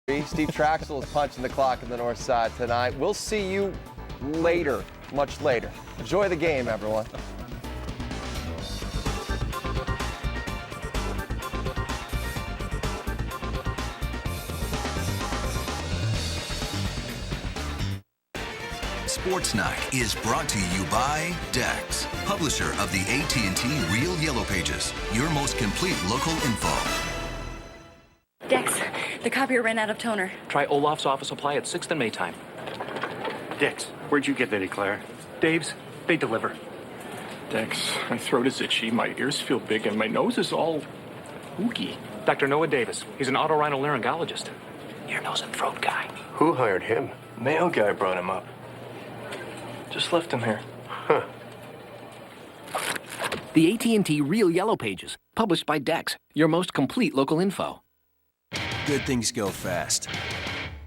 Steve Traschel is punching the clock in the north side tonight. We'll see you later, much later. Enjoy the game, everyone. Sports Night is brought to you by Dex, publisher of the AT&T Real Yellow Pages, your most complete local info. Dex, the copier ran out of toner. Try Olaf's office supply at 6th and Maytime. Dex, where'd you get that eclair? Dave's, they deliver. Dex, my throat is itchy, my ears feel big, and my nose is all oogie. Dr. Noah Davis. He's an otorhinolaryngologist. Ear, nose, and throat guy. Who hired him? Mail guy brought him up. Just left him here. Huh. The AT&T Real Yellow Pages, published by Dex, your most complete local info. Good things go fast.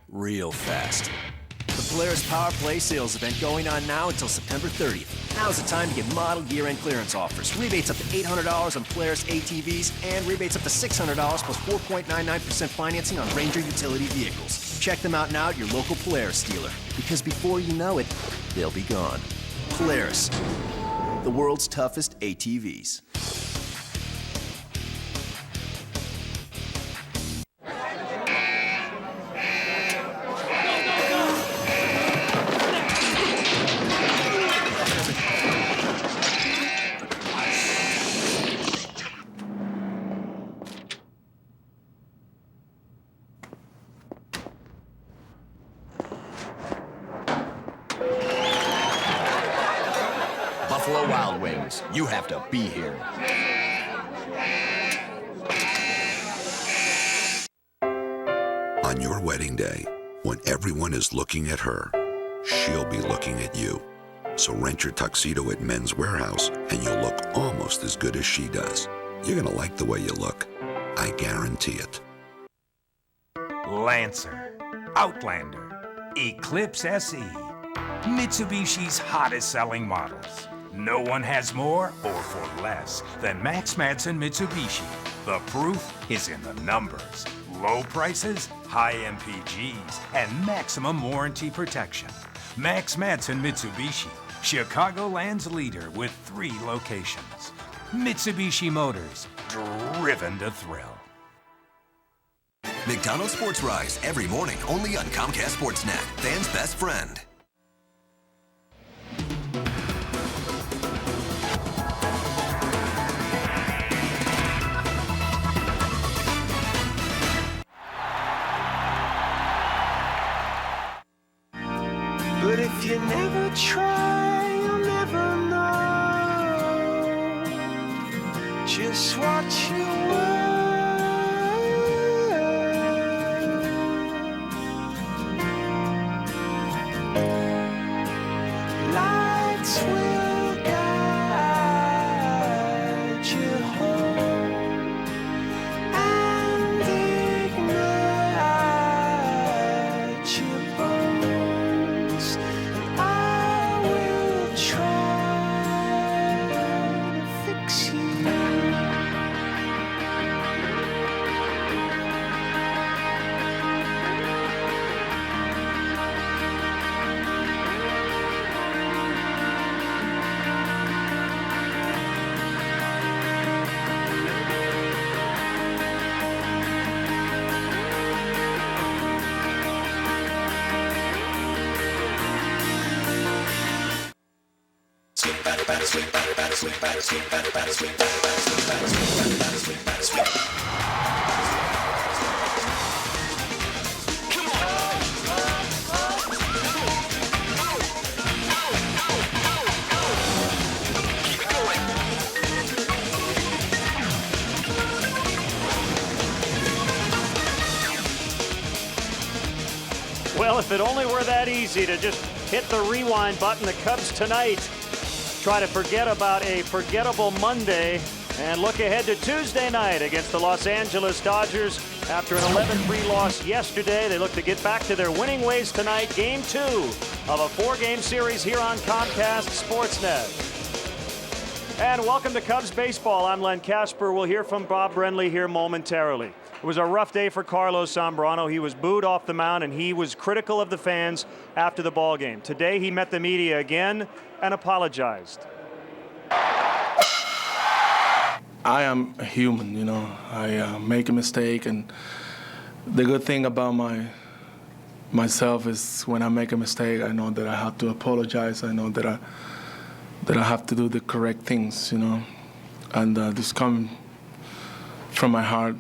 Real fast. The Polaris Power Play sales event going on now until September 30th. Now's the time to get model year-end clearance offers. Rebates up to $800 on Polaris ATVs and rebates up to $600 plus 4.99% financing on Ranger utility vehicles. Check them out now at your local Polaris dealer, because before you know it, they'll be gone. Polaris, the world's toughest ATVs. Buffalo Wild Wings. You have to be here. On your wedding day, when everyone is looking at her, she'll be looking at you. So rent your tuxedo at Men's Warehouse and you'll look almost as good as she does. You're gonna like the way you look. I guarantee it. Lancer, Outlander, Eclipse SE, Mitsubishi's hottest selling models. No one has more or for less than Max Madsen Mitsubishi. The proof is in the numbers. Low prices, high MPGs, and maximum warranty protection. Max Madsen Mitsubishi, Chicagoland's leader with 3 locations. Mitsubishi Motors, driven to thrill. McDonald's Sports Rise every morning only on Comcast Sportsnet, fans' best friend. But if you never try, you'll never know just what you were. Lights will guide you home and ignite your bones. I will try to fix you. Well, if it only were that easy to just hit the rewind button. The Cubs tonight try to forget about a forgettable Monday and look ahead to Tuesday night against the Los Angeles Dodgers. After an 11-3 loss yesterday, they look to get back to their winning ways tonight. Game 2 of a 4-game series here on Comcast Sportsnet. And welcome to Cubs baseball. I'm Len Casper. We'll hear from Bob Brenly here momentarily. It was a rough day for Carlos Zambrano. He was booed off the mound, and he was critical of the fans after the ball game. Today, he met the media again and apologized. I am a human, you know. I make a mistake, and the good thing about myself is when I make a mistake, I know that I have to apologize. I know that I have to do the correct things, you know. And this coming from my heart.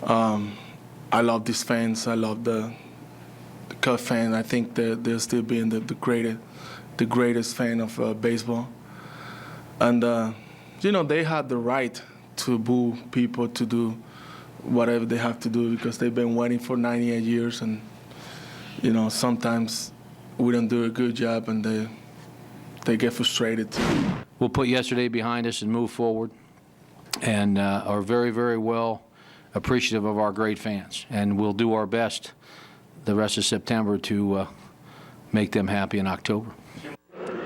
I love these fans. I love the Cubs fans. I think that they're still being the greatest fan of baseball. And you know, they had the right to boo people, to do whatever they have to do, because they've been waiting for 98 years. And you know, sometimes we don't do a good job, and they get frustrated too. We'll put yesterday behind us and move forward, and are very, very well appreciative of our great fans, and we'll do our best the rest of September to make them happy in October.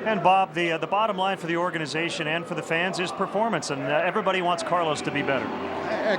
And Bob, the bottom line for the organization and for the fans is performance, and everybody wants Carlos to be better.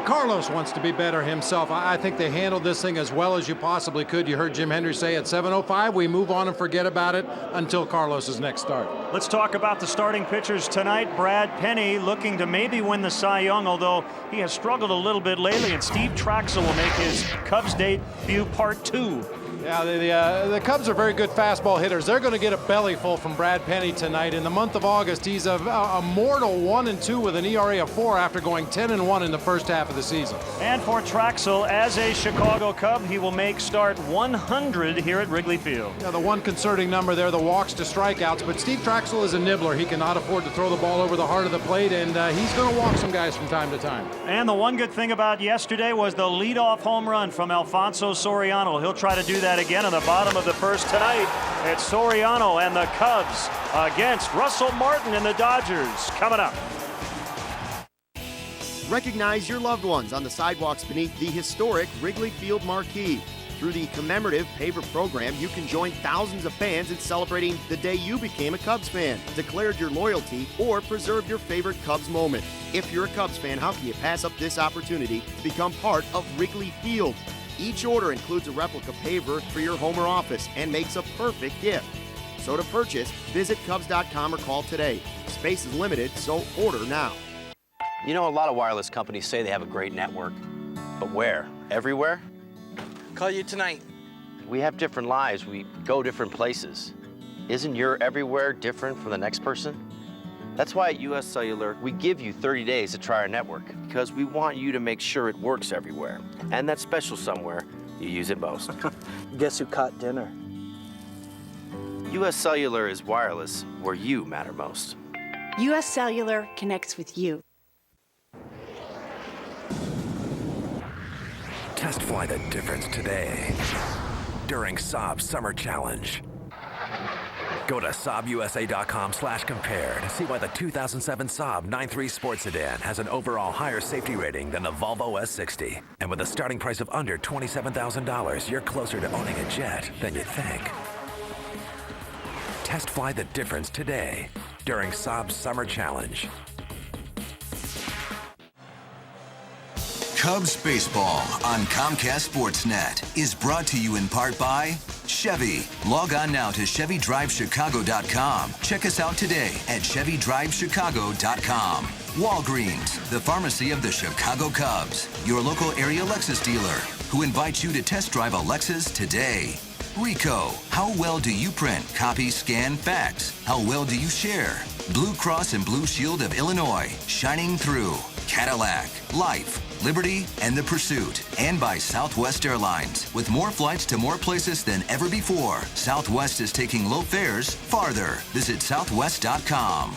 Carlos wants to be better himself. I think they handled this thing as well as you possibly could. You heard Jim Hendry say at 7:05, we move on and forget about it until Carlos's next start. Let's talk about the starting pitchers tonight. Brad Penny looking to maybe win the Cy Young, although he has struggled a little bit lately, and Steve Traschel will make his Cubs debut part 2. Yeah, the Cubs are very good fastball hitters. They're going to get a belly full from Brad Penny tonight. In the month of August, he's a mortal 1-2 with an ERA of 4 after going 10-1 in the first half of the season. And for Traschel, as a Chicago Cub, he will make start 100 here at Wrigley Field. Yeah, the one concerning number there, the walks to strikeouts, but Steve Traschel is a nibbler. He cannot afford to throw the ball over the heart of the plate, and he's going to walk some guys from time to time. And the one good thing about yesterday was the leadoff home run from Alfonso Soriano. He'll try to do that again in the bottom of the first tonight. It's Soriano and the Cubs against Russell Martin and the Dodgers coming up. Recognize your loved ones on the sidewalks beneath the historic Wrigley Field marquee. Through the commemorative paver program, you can join thousands of fans in celebrating the day you became a Cubs fan, declared your loyalty, or preserved your favorite Cubs moment. If you're a Cubs fan, how can you pass up this opportunity to become part of Wrigley Field? Each order includes a replica paver for your home or office and makes a perfect gift. So to purchase, visit Cubs.com or call today. Space is limited, so order now. You know, a lot of wireless companies say they have a great network. But where? Everywhere? Call you tonight. We have different lives. We go different places. Isn't your everywhere different from the next person? That's why at US Cellular, we give you 30 days to try our network, because we want you to make sure it works everywhere. And that special somewhere, you use it most. Guess who caught dinner? US Cellular is wireless where you matter most. US Cellular connects with you. Test fly the difference today during Saab's Summer Challenge. Go to SaabUSA.com/compare to see why the 2007 Saab 9.3 Sport Sedan has an overall higher safety rating than the Volvo S60. And with a starting price of under $27,000, you're closer to owning a jet than you think. Test fly the difference today during Saab's Summer Challenge. Cubs baseball on Comcast Sportsnet is brought to you in part by Chevy. Log on now to ChevyDriveChicago.com. Check us out today at ChevyDriveChicago.com. Walgreens, the pharmacy of the Chicago Cubs, your local area Lexus dealer, who invites you to test drive a Lexus today. Rico, how well do you print, copy, scan, fax? How well do you share? Blue Cross and Blue Shield of Illinois, shining through. Cadillac, Life, Liberty, and the Pursuit. And by Southwest Airlines. With more flights to more places than ever before, Southwest is taking low fares farther. Visit Southwest.com.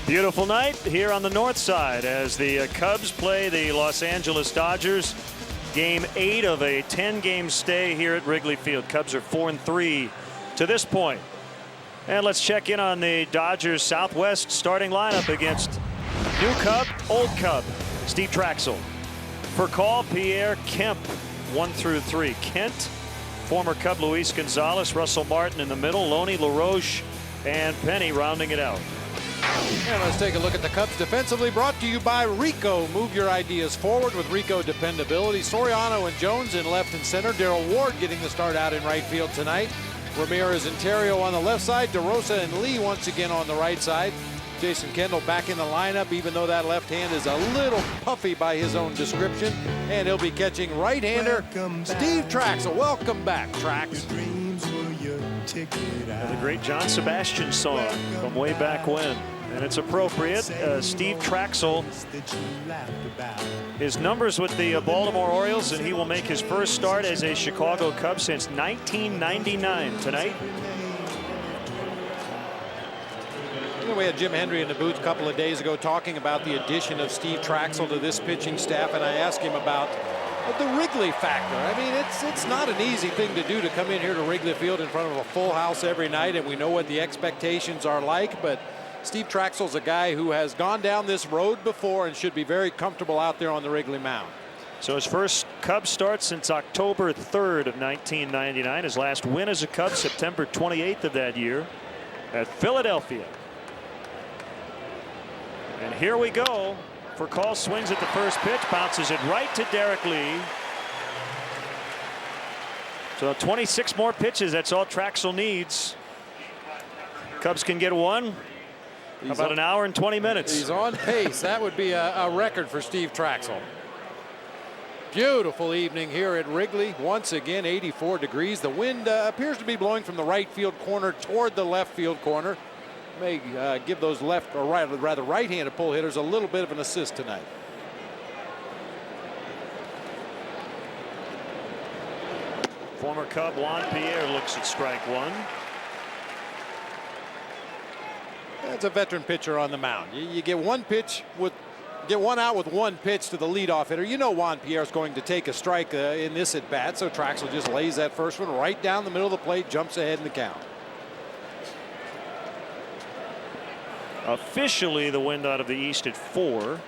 Beautiful night here on the north side as the Cubs play the Los Angeles Dodgers. Game 8 of a 10-game stay here at Wrigley Field. Cubs are 4-3 to this point. And let's check in on the Dodgers Southwest starting lineup against new Cub, old Cub, Steve Traschel. For call, Pierre Kemp, 1 through 3. Kent, former Cub Luis Gonzalez, Russell Martin in the middle, Loney LaRoche, and Penny rounding it out. And let's take a look at the Cubs defensively, brought to you by Rico. Move your ideas forward with Rico dependability. Soriano and Jones in left and center. Darrell Ward getting the start out in right field tonight. Ramirez and Terrio on the left side. DeRosa and Lee once again on the right side. Jason Kendall back in the lineup, even though that left hand is a little puffy by his own description. And he'll be catching right-hander Steve Traschel. Welcome back, Trax. The great John Sebastian song from way back when. And it's appropriate. Steve Traschel, his numbers with the Baltimore Orioles, and he will make his first start as a Chicago Cub since 1999 tonight. You know, we had Jim Hendry in the booth a couple of days ago talking about the addition of Steve Traschel to this pitching staff, and I asked him about the Wrigley factor. I mean, it's not an easy thing to do to come in here to Wrigley Field in front of a full house every night, and we know what the expectations are like, but Steve Traxel's a guy who has gone down this road before and should be very comfortable out there on the Wrigley mound. So his first Cub start since October 3rd of 1999. His last win as a Cub, September 28th of that year at Philadelphia. And here we go. Furcal swings at the first pitch, bounces it right to Derek Lee. So 26 more pitches, that's all Traxel needs. Cubs can get one. About an hour and 20 minutes. He's on pace. That would be a record for Steve Traxel. Beautiful evening here at Wrigley. Once again, 84 degrees. The wind appears to be blowing from the right field corner toward the left field corner. May give those left or rather right-handed pull hitters a little bit of an assist tonight. Former Cub Juan Pierre looks at strike one. That's a veteran pitcher on the mound. You get one out with one pitch to the leadoff hitter. You know Juan Pierre's going to take a strike in this at bat, so Traxel just lays that first one right down the middle of the plate, jumps ahead in the count. Officially, the wind out of the east at 4,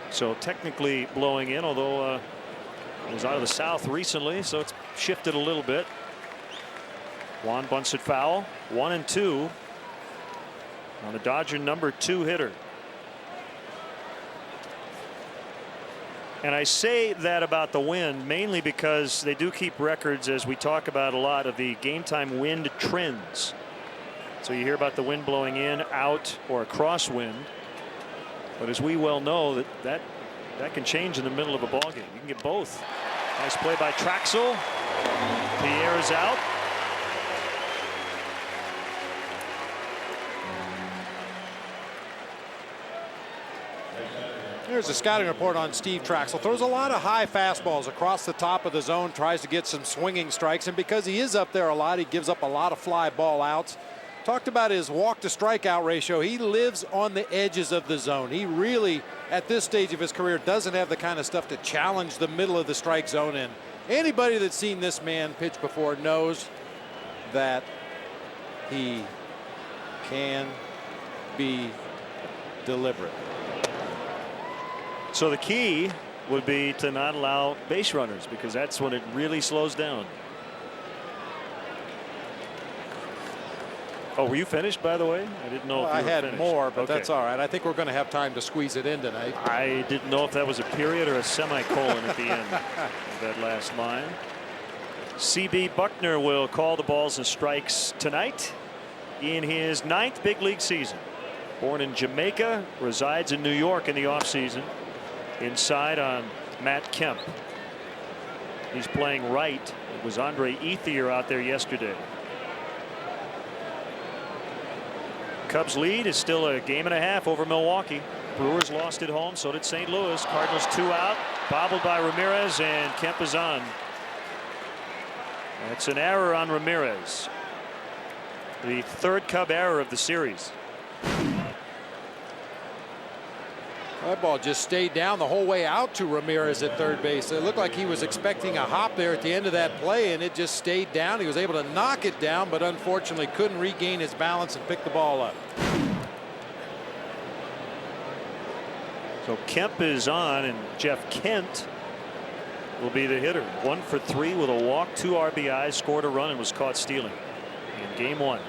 so technically blowing in, although it was out of the south recently, so it's shifted a little bit. Juan bunts it foul. 1-2. On the Dodger #2 hitter. And I say that about the wind mainly because they do keep records, as we talk about a lot, of the game time wind trends. So you hear about the wind blowing in, out, or a crosswind. But as we well know, that can change in the middle of a ball game. You can get both. Nice play by Traxel. Pierre is out. Here's a scouting report on Steve Traxel. Throws a lot of high fastballs across the top of the zone, tries to get some swinging strikes, and because he is up there a lot, he gives up a lot of fly ball outs. Talked about his walk to strikeout ratio. He lives on the edges of the zone. He really, at this stage of his career, doesn't have the kind of stuff to challenge the middle of the strike zone. And anybody that's seen this man pitch before knows that he can be deliberate. So the key would be to not allow base runners, because that's when it really slows down. Oh, were you finished, by the way? I didn't know if you I were had finished. more, but Okay. that's all right. I think we're going to have time to squeeze it in tonight. I didn't know if that was a period or a semicolon at the end of that last line. C.B. Buckner will call the balls and strikes tonight in his 9th big league season. Born in Jamaica, resides in New York in the offseason. Inside on Matt Kemp. He's playing right. It was Andre Ethier out there yesterday. Cubs lead is still a game and a half over Milwaukee. Brewers lost at home, so did St. Louis. Cardinals 2 out, bobbled by Ramirez, and Kemp is on. That's an error on Ramirez. The 3rd Cub error of the series. That ball just stayed down the whole way out to Ramirez at third base. It looked like he was expecting a hop there at the end of that play, and it just stayed down. He was able to knock it down, but unfortunately couldn't regain his balance and pick the ball up. So Kemp is on, and Jeff Kent will be the hitter. 1 for 3 with a walk, 2 RBIs, scored a run, and was caught stealing in game 1.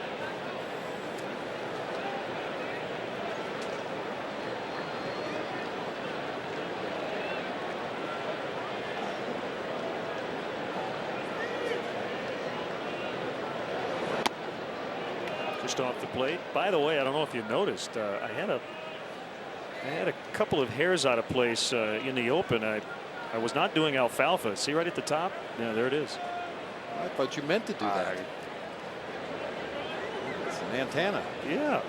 just off the plate. By the way, I don't know if you noticed, I had a couple of hairs out of place in the open. I was not doing alfalfa. See right at the top? Yeah, there it is. I thought you meant to do that. It's an antenna. Yeah.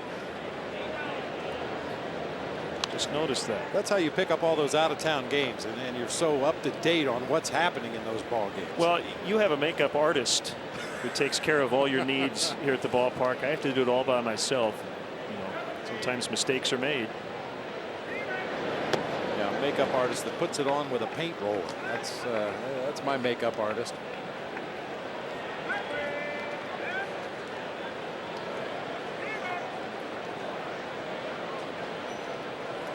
Just noticed that. That's how you pick up all those out-of-town games, and you're so up to date on what's happening in those ball games. Well, you have a makeup artist who takes care of all your needs here at the ballpark. I have to do it all by myself. You know, sometimes mistakes are made. Yeah, a makeup artist that puts it on with a paint roller. That's my makeup artist.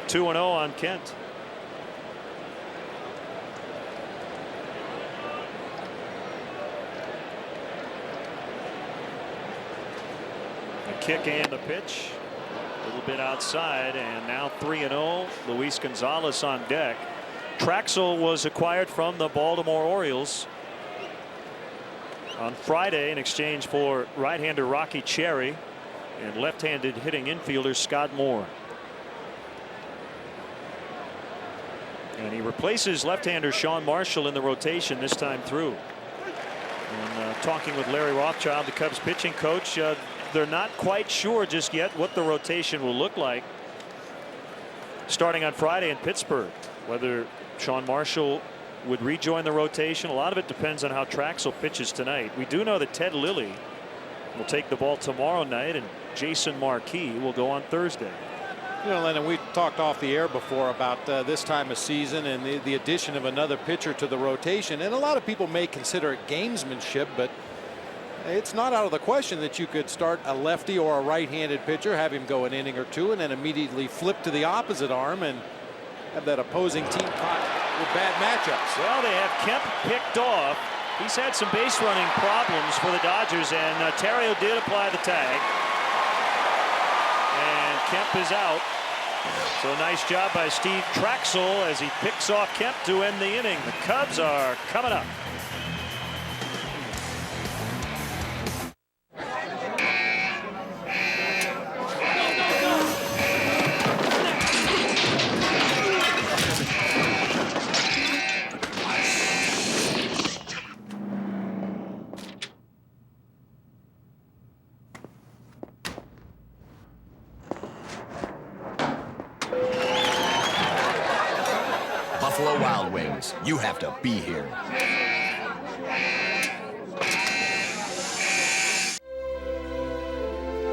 Two 2-0 on Kent. A kick and the pitch. A little bit outside, and now 3-0. Luis Gonzalez on deck. Traschel was acquired from the Baltimore Orioles on Friday in exchange for right-hander Rocky Cherry and left-handed hitting infielder Scott Moore. And he replaces left-hander Sean Marshall in the rotation this time through. And talking with Larry Rothschild, the Cubs pitching coach, they're not quite sure just yet what the rotation will look like starting on Friday in Pittsburgh. Whether Sean Marshall would rejoin the rotation, a lot of it depends on how Traschel pitches tonight. We do know that Ted Lilly will take the ball tomorrow night, and Jason Marquis will go on Thursday. You know, Lennon, we talked off the air before about this time of season and the addition of another pitcher to the rotation. And a lot of people may consider it gamesmanship, but it's not out of the question that you could start a lefty or a right-handed pitcher, have him go an inning or two, and then immediately flip to the opposite arm and have that opposing team caught with bad matchups. Well, they have Kemp picked off. He's had some base running problems for the Dodgers, and Terrio did apply the tag. And Kemp is out. So nice job by Steve Traschel as he picks off Kemp to end the inning. The Cubs are coming up. Buffalo Wild Wings, you have to be here.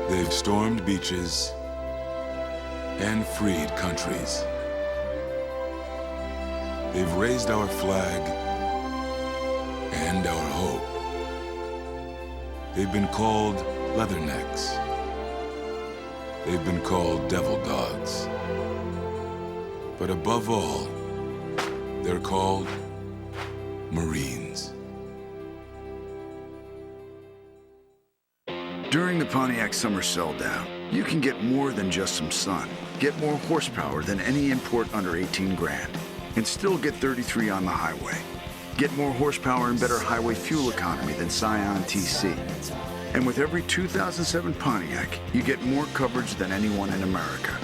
They've stormed beaches and freed countries. They've raised our flag and our hope. They've been called leathernecks. They've been called devil dogs. But above all, they're called Marines. During the Pontiac Summer Sell-Down, you can get more than just some sun. Get more horsepower than any import under 18 grand, and still get 33 on the highway. Get more horsepower and better highway fuel economy than Scion TC. And with every 2007 Pontiac, you get more coverage than anyone in America.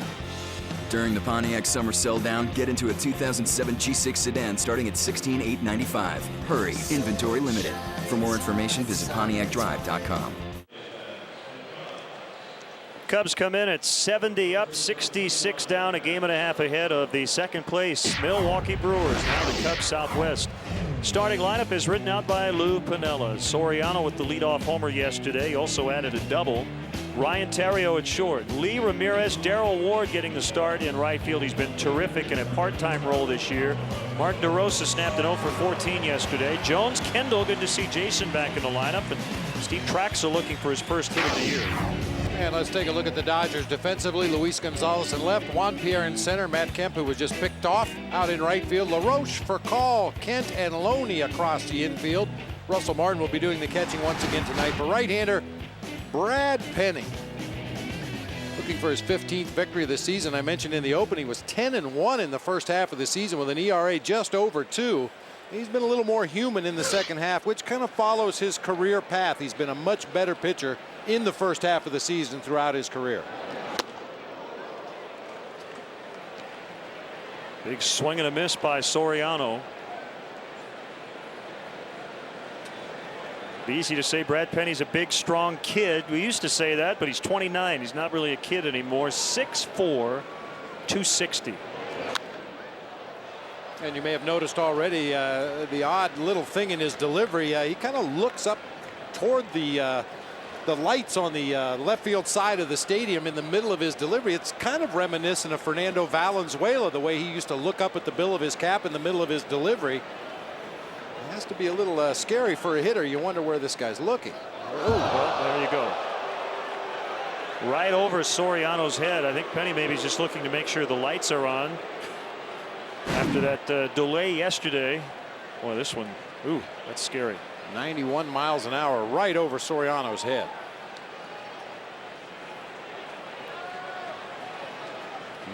During the Pontiac Summer Sell-Down, get into a 2007 G6 sedan starting at $16,895. Hurry, inventory limited. For more information, visit PontiacDrive.com. Cubs come in at 70 up, 66 down, a game and a half ahead of the second place Milwaukee Brewers. Now the Cubs Southwest. Starting lineup is written out by Lou Piniella. Soriano with the leadoff homer yesterday. He also added a double. Ryan Terrio at short. Lee Ramirez, Darrell Ward getting the start in right field. He's been terrific in a part-time role this year. Martin DeRosa snapped an 0 for 14 yesterday. Jones, Kendall, good to see Jason back in the lineup. And Steve Traschel looking for his first hit of the year. And let's take a look at the Dodgers defensively. Luis Gonzalez in left, Juan Pierre in center, Matt Kemp, who was just picked off out in right field, LaRoche for Call, Kent and Loney across the infield. Russell Martin will be doing the catching once again tonight for right-hander Brad Penny. Looking for his 15th victory of the season. I mentioned in the opening he was 10-1 in the first half of the season with an ERA just over 2. He's been a little more human in the second half, which kind of follows his career path. He's been a much better pitcher in the first half of the season throughout his career. Big swing and a miss by Soriano. Be easy to say Brad Penny's a big, strong kid. We used to say that, but he's 29. He's not really a kid anymore. 6'4", 260. And you may have noticed already the odd little thing in his delivery. He kind of looks up toward the lights on the left field side of the stadium in the middle of his delivery. It's kind of reminiscent of Fernando Valenzuela, the way he used to look up at the bill of his cap in the middle of his delivery. It has to be a little scary for a hitter. You wonder where this guy's looking. Oh, well, there you go. Right over Soriano's head. I think Penny maybe is just looking to make sure the lights are on. After that delay yesterday. Boy, this one, ooh, that's scary. 91 miles an hour right over Soriano's head.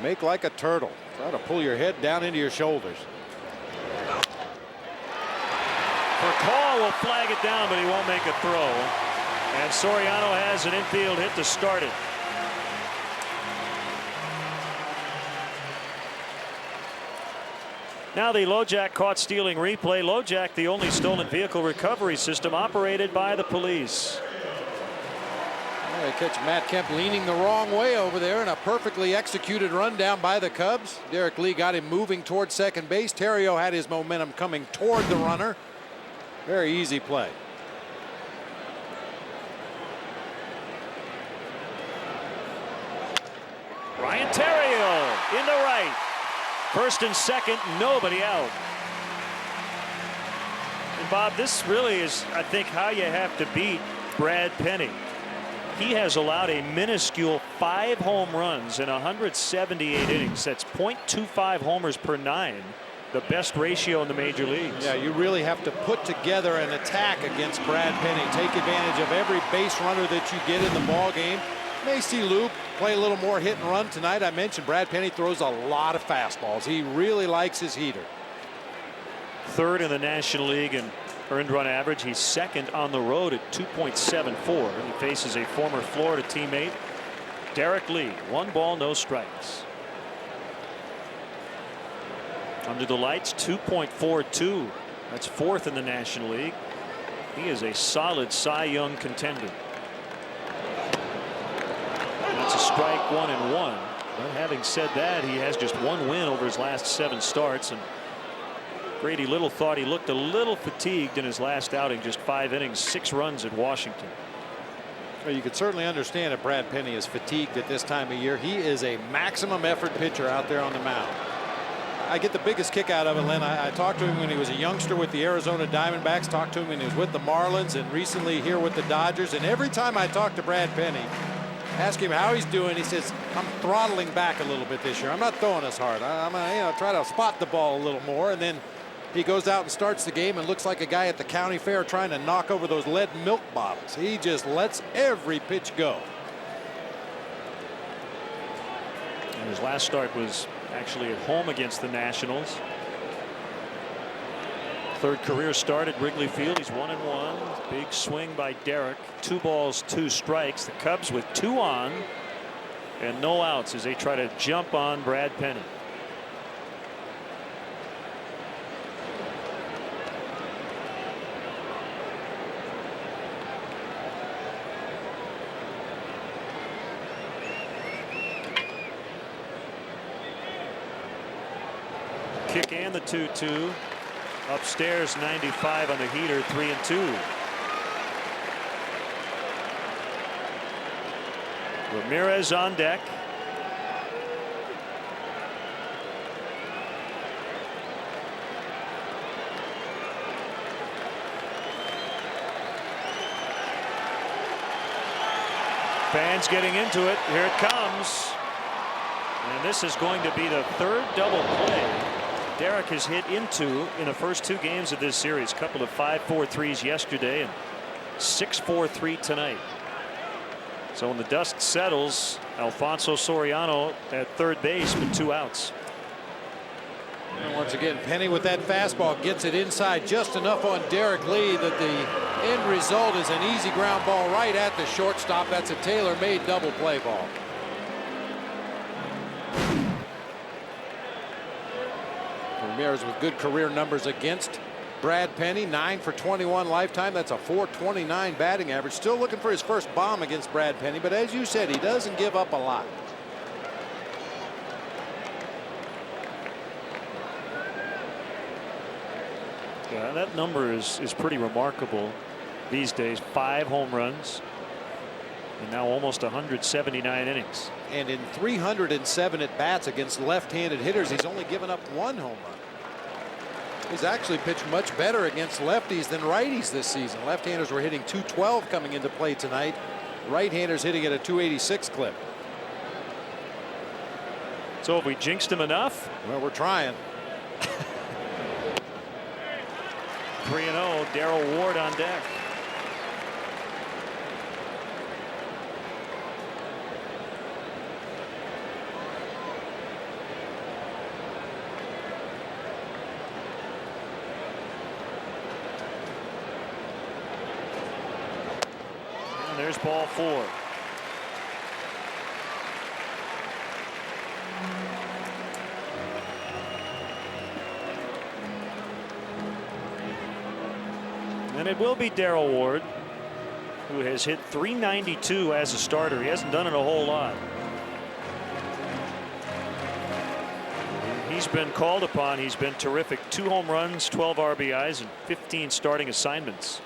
Make like a turtle. Try to pull your head down into your shoulders. Call will flag it down, but he won't make a throw. And Soriano has an infield hit to start it. Now the LoJack caught stealing replay. LoJack, the only stolen vehicle recovery system operated by the police. Well, they catch Matt Kemp leaning the wrong way over there, and a perfectly executed run down by the Cubs. Derek Lee got him moving toward second base. Terrio had his momentum coming toward the runner. Very easy play. Ryan Terrio in the right. First and second, nobody out. And Bob, this really is, I think, how you have to beat Brad Penny. He has allowed a minuscule 5 home runs in 178 innings. That's .25 homers per 9. The best ratio in the major leagues. Yeah, you really have to put together an attack against Brad Penny. Take advantage of every base runner that you get in the ball game. May see Lou play a little more hit and run tonight. I mentioned Brad Penny throws a lot of fastballs. He really likes his heater. Third in the National League in earned run average. He's second on the road at 2.74. He faces a former Florida teammate, Derek Lee. 1 ball, no strikes. Under the lights, 2.42. That's 4th in the National League. He is a solid Cy Young contender. That's a strike 1-1. But having said that, he has just 1 win over his last 7 starts. And Grady Little thought he looked a little fatigued in his last outing. Just 5 innings, 6 runs at Washington. Well, you could certainly understand if Brad Penny is fatigued at this time of year. He is a maximum effort pitcher out there on the mound. I get the biggest kick out of it, Len. I talked to him when he was a youngster with the Arizona Diamondbacks, talked to him when he was with the Marlins, and recently here with the Dodgers. And every time I talk to Brad Penny, ask him how he's doing, he says, I'm throttling back a little bit this year. I'm not throwing as hard. I'm gonna try to spot the ball a little more. And then he goes out and starts the game and looks like a guy at the county fair trying to knock over those lead milk bottles. He just lets every pitch go. And his last start was actually at home against the Nationals. Third career start at Wrigley Field. He's 1-1. Big swing by Derek. 2 balls, 2 strikes. The Cubs with 2 on and no outs as they try to jump on Brad Penny. Kick and the 2-2. Upstairs, 95 on the heater, 3-2. Ramirez on deck. Fans getting into it. Here it comes. And this is going to be the 3rd double play Derek has hit into in the first 2 games of this series. A couple of 5-4-3s yesterday and 6-4-3 tonight. So when the dust settles, Alfonso Soriano at third base with 2 outs. And once again, Penny with that fastball gets it inside just enough on Derek Lee that the End result is an easy ground ball right at the shortstop. That's a tailor-made double play ball. Ramirez with good career numbers against Brad Penny, 9 for 21 lifetime. That's a .429 batting average. Still looking for his first bomb against Brad Penny, but as you said, he doesn't give up a lot. Yeah, that number is pretty remarkable these days. 5 home runs and now almost 179 innings. And in 307 at bats against left-handed hitters, he's only given up 1 home run. He's actually pitched much better against lefties than righties this season. Left-handers were hitting .212 coming into play tonight. Right-handers hitting at a .286 clip. So have we jinxed him enough? Well, we're trying. 3-0, Darrell Ward on deck. And there's ball 4. And it will be Darrell Ward, who has hit .392 as a starter. He hasn't done it a whole lot. He's been called upon. He's been terrific. 2 home runs, 12 RBIs, and 15 starting assignments.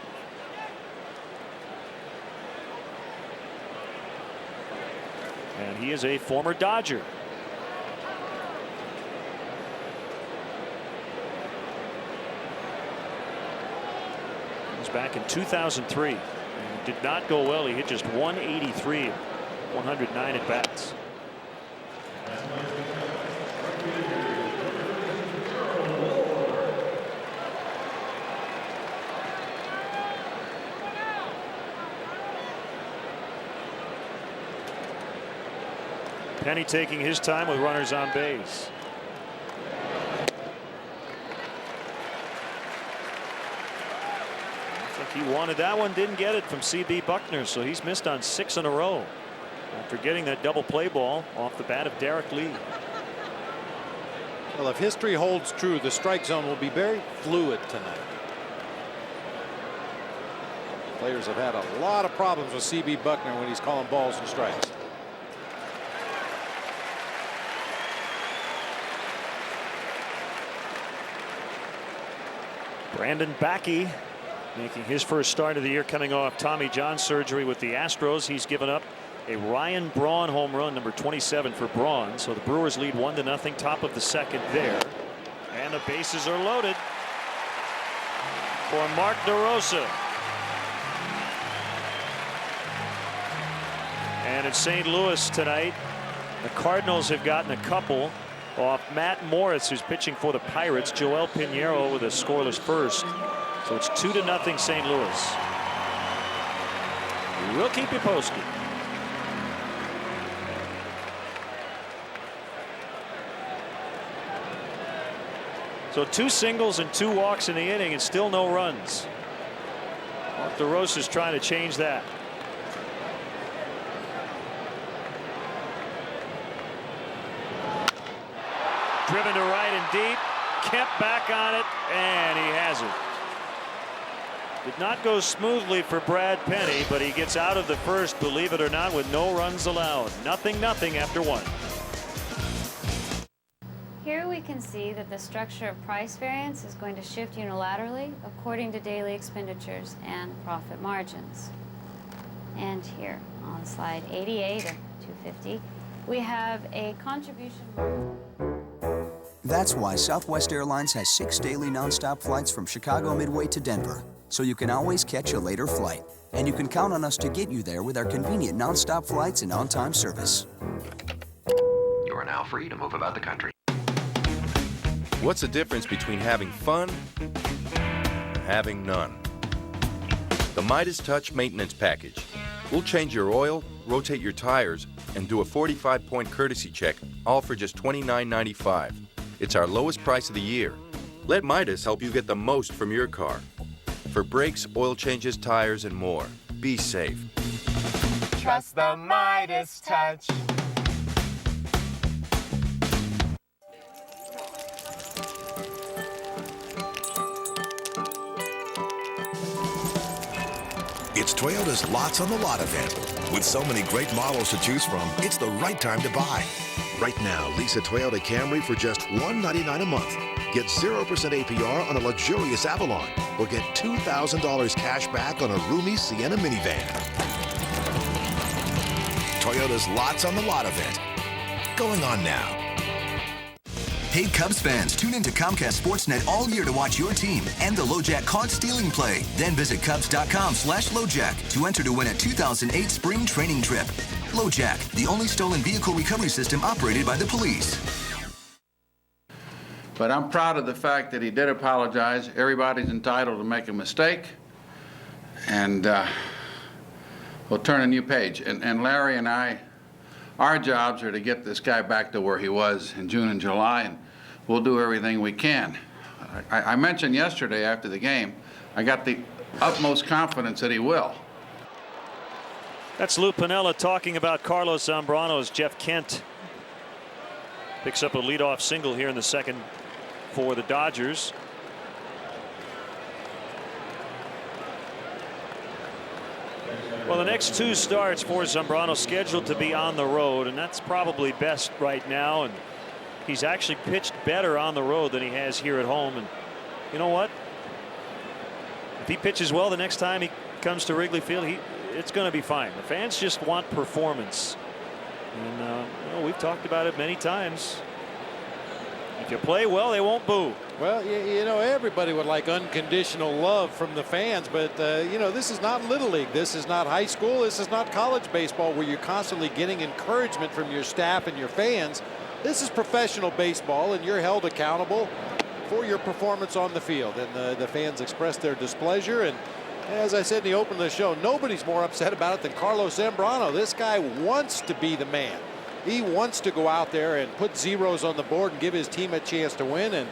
And he is a former Dodger. Back in 2003. And it did not go well. He hit just 183, 109 at bats. Penny taking his time with runners on base. He wanted that one, didn't get it from C.B. Buckner, so he's missed on 6 in a row after getting that double play ball off the bat of Derek Lee. Well, if history holds true, the strike zone will be very fluid tonight. Players have had a lot of problems with C.B. Buckner when he's calling balls and strikes. Brandon Backey making his first start of the year, coming off Tommy John surgery with the Astros. He's given up a Ryan Braun home run, number 27 for Braun. So the Brewers lead 1-0, top of the second there. And the bases are loaded for Mark DeRosa. And in St. Louis tonight, the Cardinals have gotten a couple off Matt Morris, who's pitching for the Pirates. Joel Pinheiro with a scoreless first. So it's 2-0 St. Louis. We'll keep you posted. So 2 singles and 2 walks in the inning and still no runs. Mark DeRosa's trying to change that. Driven to right and deep. Kemp back on it, and he has it. Did not go smoothly for Brad Penny, but he gets out of the first, believe it or not, with no runs allowed. 0-0 after 1. Here we can see that the structure of price variance is going to shift unilaterally according to daily expenditures and profit margins. And here on slide 88 of 250, we have a contribution. That's why Southwest Airlines has 6 daily nonstop flights from Chicago Midway to Denver, so you can always catch a later flight. And you can count on us to get you there with our convenient nonstop flights and on-time service. You are now free to move about the country. What's the difference between having fun and having none? The Midas Touch Maintenance Package. We'll change your oil, rotate your tires, and do a 45-point courtesy check, all for just $29.95. It's our lowest price of the year. Let Midas help you get the most from your car. for brakes, oil changes, tires, and more. Be safe. Trust the Midas touch. It's Toyota's Lots on the Lot event. With so many great models to choose from, it's the right time to buy. Right now, lease a Toyota Camry for just $199 a month. Get 0% APR on a luxurious Avalon, or get $2,000 cash back on a roomy Sienna minivan. Toyota's Lots on the Lot event. Going on now. Hey Cubs fans, tune in to Comcast Sportsnet all year to watch your team and the LoJack caught stealing play. Then visit Cubs.com/LoJack to enter to win a 2008 spring training trip. LoJack, the only stolen vehicle recovery system operated by the police. But I'm proud of the fact that he did apologize. Everybody's entitled to make a mistake. And we'll turn a new page. And Larry and I, our jobs are to get this guy back to where he was in June and July, and we'll do everything we can. I mentioned yesterday after the game, I got the utmost confidence that he will. That's Lou Piniella talking about Carlos Zambrano as Jeff Kent picks up a leadoff single here in the second for the Dodgers. Well, the next two starts for Zambrano scheduled to be on the road, and that's probably best right now. And he's actually pitched better on the road than he has here at home. And you know what? If he pitches well the next time he comes to Wrigley Field, it's going to be fine. The fans just want performance. And you know, we've talked about it many times. If you play well, they won't boo. Well, you know, everybody would like unconditional love from the fans, but you know, this is not Little League. This is not high school. This is not college baseball where you're constantly getting encouragement from your staff and your fans. This is professional baseball, and you're held accountable for your performance on the field. And the fans expressed their displeasure. And as I said in the open of the show, nobody's more upset about it than Carlos Zambrano. This guy wants to be the man. He wants to go out there and put zeros on the board and give his team a chance to win. And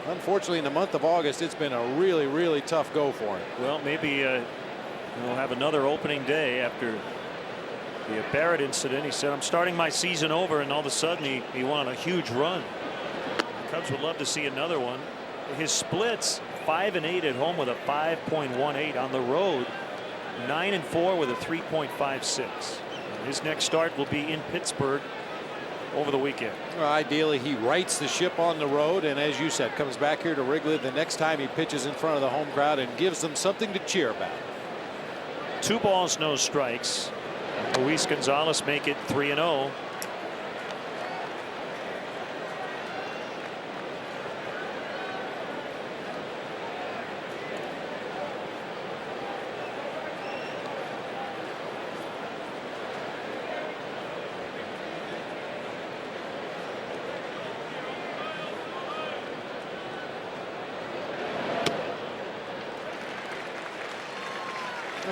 unfortunately, in the month of August, it's been a really, really tough go for him. Well, maybe we'll have another opening day after the Barrett incident. He said, I'm starting my season over, and all of a sudden he went on a huge run. The Cubs would love to see another one. His splits 5-8 at home with a 5.18 on the road, 9-4 with a 3.56. His next start will be in Pittsburgh over the weekend. Well, ideally, he rights the ship on the road, and as you said, comes back here to Wrigley the next time he pitches in front of the home crowd and gives them something to cheer about. 2 balls, no strikes. Luis Gonzalez make it 3-0.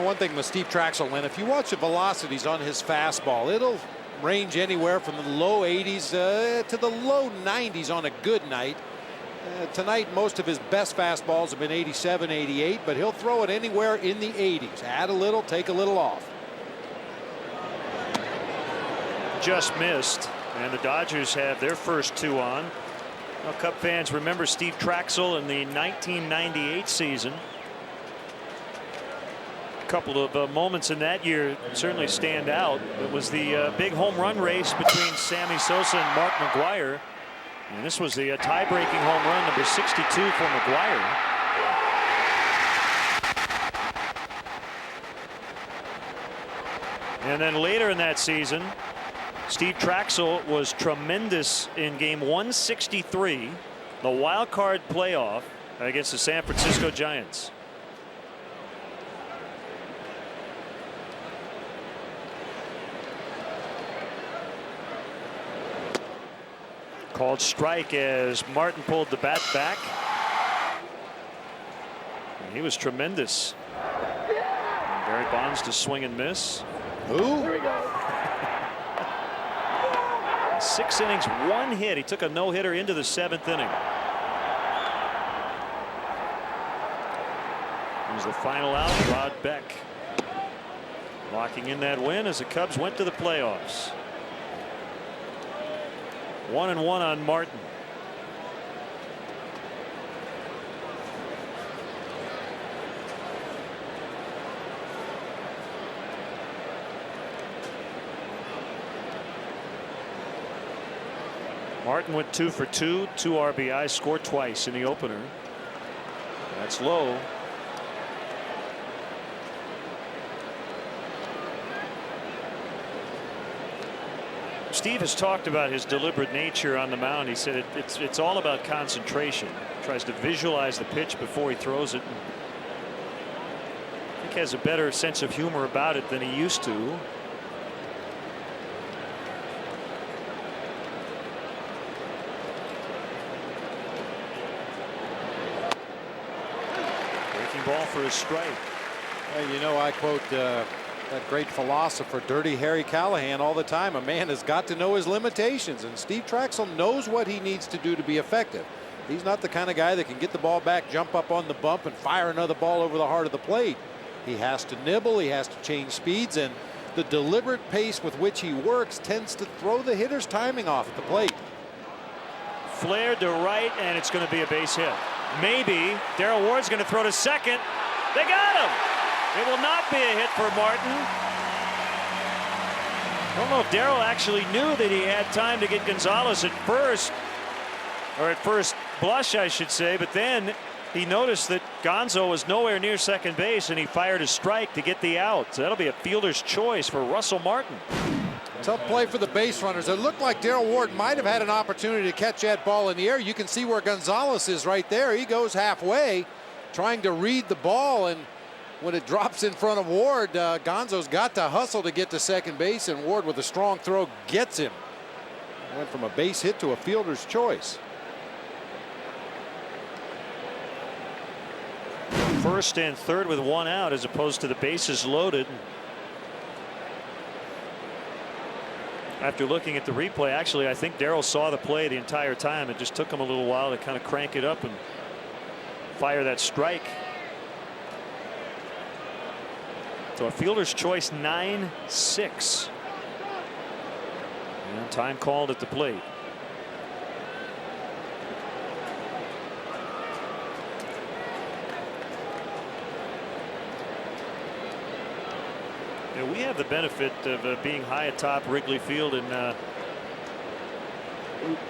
One thing with Steve Traschel, and if you watch the velocities on his fastball, it'll range anywhere from the low 80s to the low 90s on a good night. Tonight, most of his best fastballs have been 87, 88, but he'll throw it anywhere in the 80s. Add a little, take a little off. Just missed, and the Dodgers have their first 2 on. Now, Cub fans remember Steve Traschel in the 1998 season. Couple of moments in that year certainly stand out. It was the big home run race between Sammy Sosa and Mark McGwire, and this was the tie-breaking home run number 62 for McGwire. And then later in that season, Steve Traschel was tremendous in game 163, the wild card playoff against the San Francisco Giants. Called strike as Martin pulled the bat back. And he was tremendous. And Barry Bonds to swing and miss. Who? Here we go. 6 innings, 1 hit. He took a no-hitter into the 7th inning. Comes the final out. Rod Beck locking in that win as the Cubs went to the playoffs. 1-1 on Martin. Martin went 2 for 2, 2 RBIs, scored twice in the opener. That's low. Steve has talked about his deliberate nature on the mound. He said it's all about concentration. Tries to visualize the pitch before he throws it. I think he has a better sense of humor about it than he used to. Breaking ball for a strike. Well, you know, I quote that great philosopher Dirty Harry Callahan all the time. A man has got to know his limitations, and Steve Traschel knows what he needs to do to be effective. He's not the kind of guy that can get the ball back, jump up on the bump, and fire another ball over the heart of the plate. He has to nibble, he has to change speeds, and the deliberate pace with which he works tends to throw the hitter's timing off at the plate. Flared to right, and it's going to be a base hit. Maybe Darrell Ward's going to throw to second. They got him. It will not be a hit for Martin. I don't know if Darrell actually knew that he had time to get Gonzalez at first, or at first blush, I should say, but then he noticed that Gonzo was nowhere near second base, and he fired a strike to get the out. So that'll be a fielder's choice for Russell Martin. Tough play for the base runners. It looked like Darrell Ward might have had an opportunity to catch that ball in the air. You can see where Gonzalez is right there. He goes halfway trying to read the ball, and when it drops in front of Ward, Gonzo's got to hustle to get to second base, and Ward with a strong throw gets him. Went from a base hit to a fielder's choice. First and third with one out as opposed to the bases loaded. After looking at the replay, actually, I think Darrell saw the play the entire time. It just took him a little while to kind of crank it up and fire that strike. So a fielder's choice 9-6. And time called at the plate. Yeah, we have the benefit of being high atop Wrigley Field, and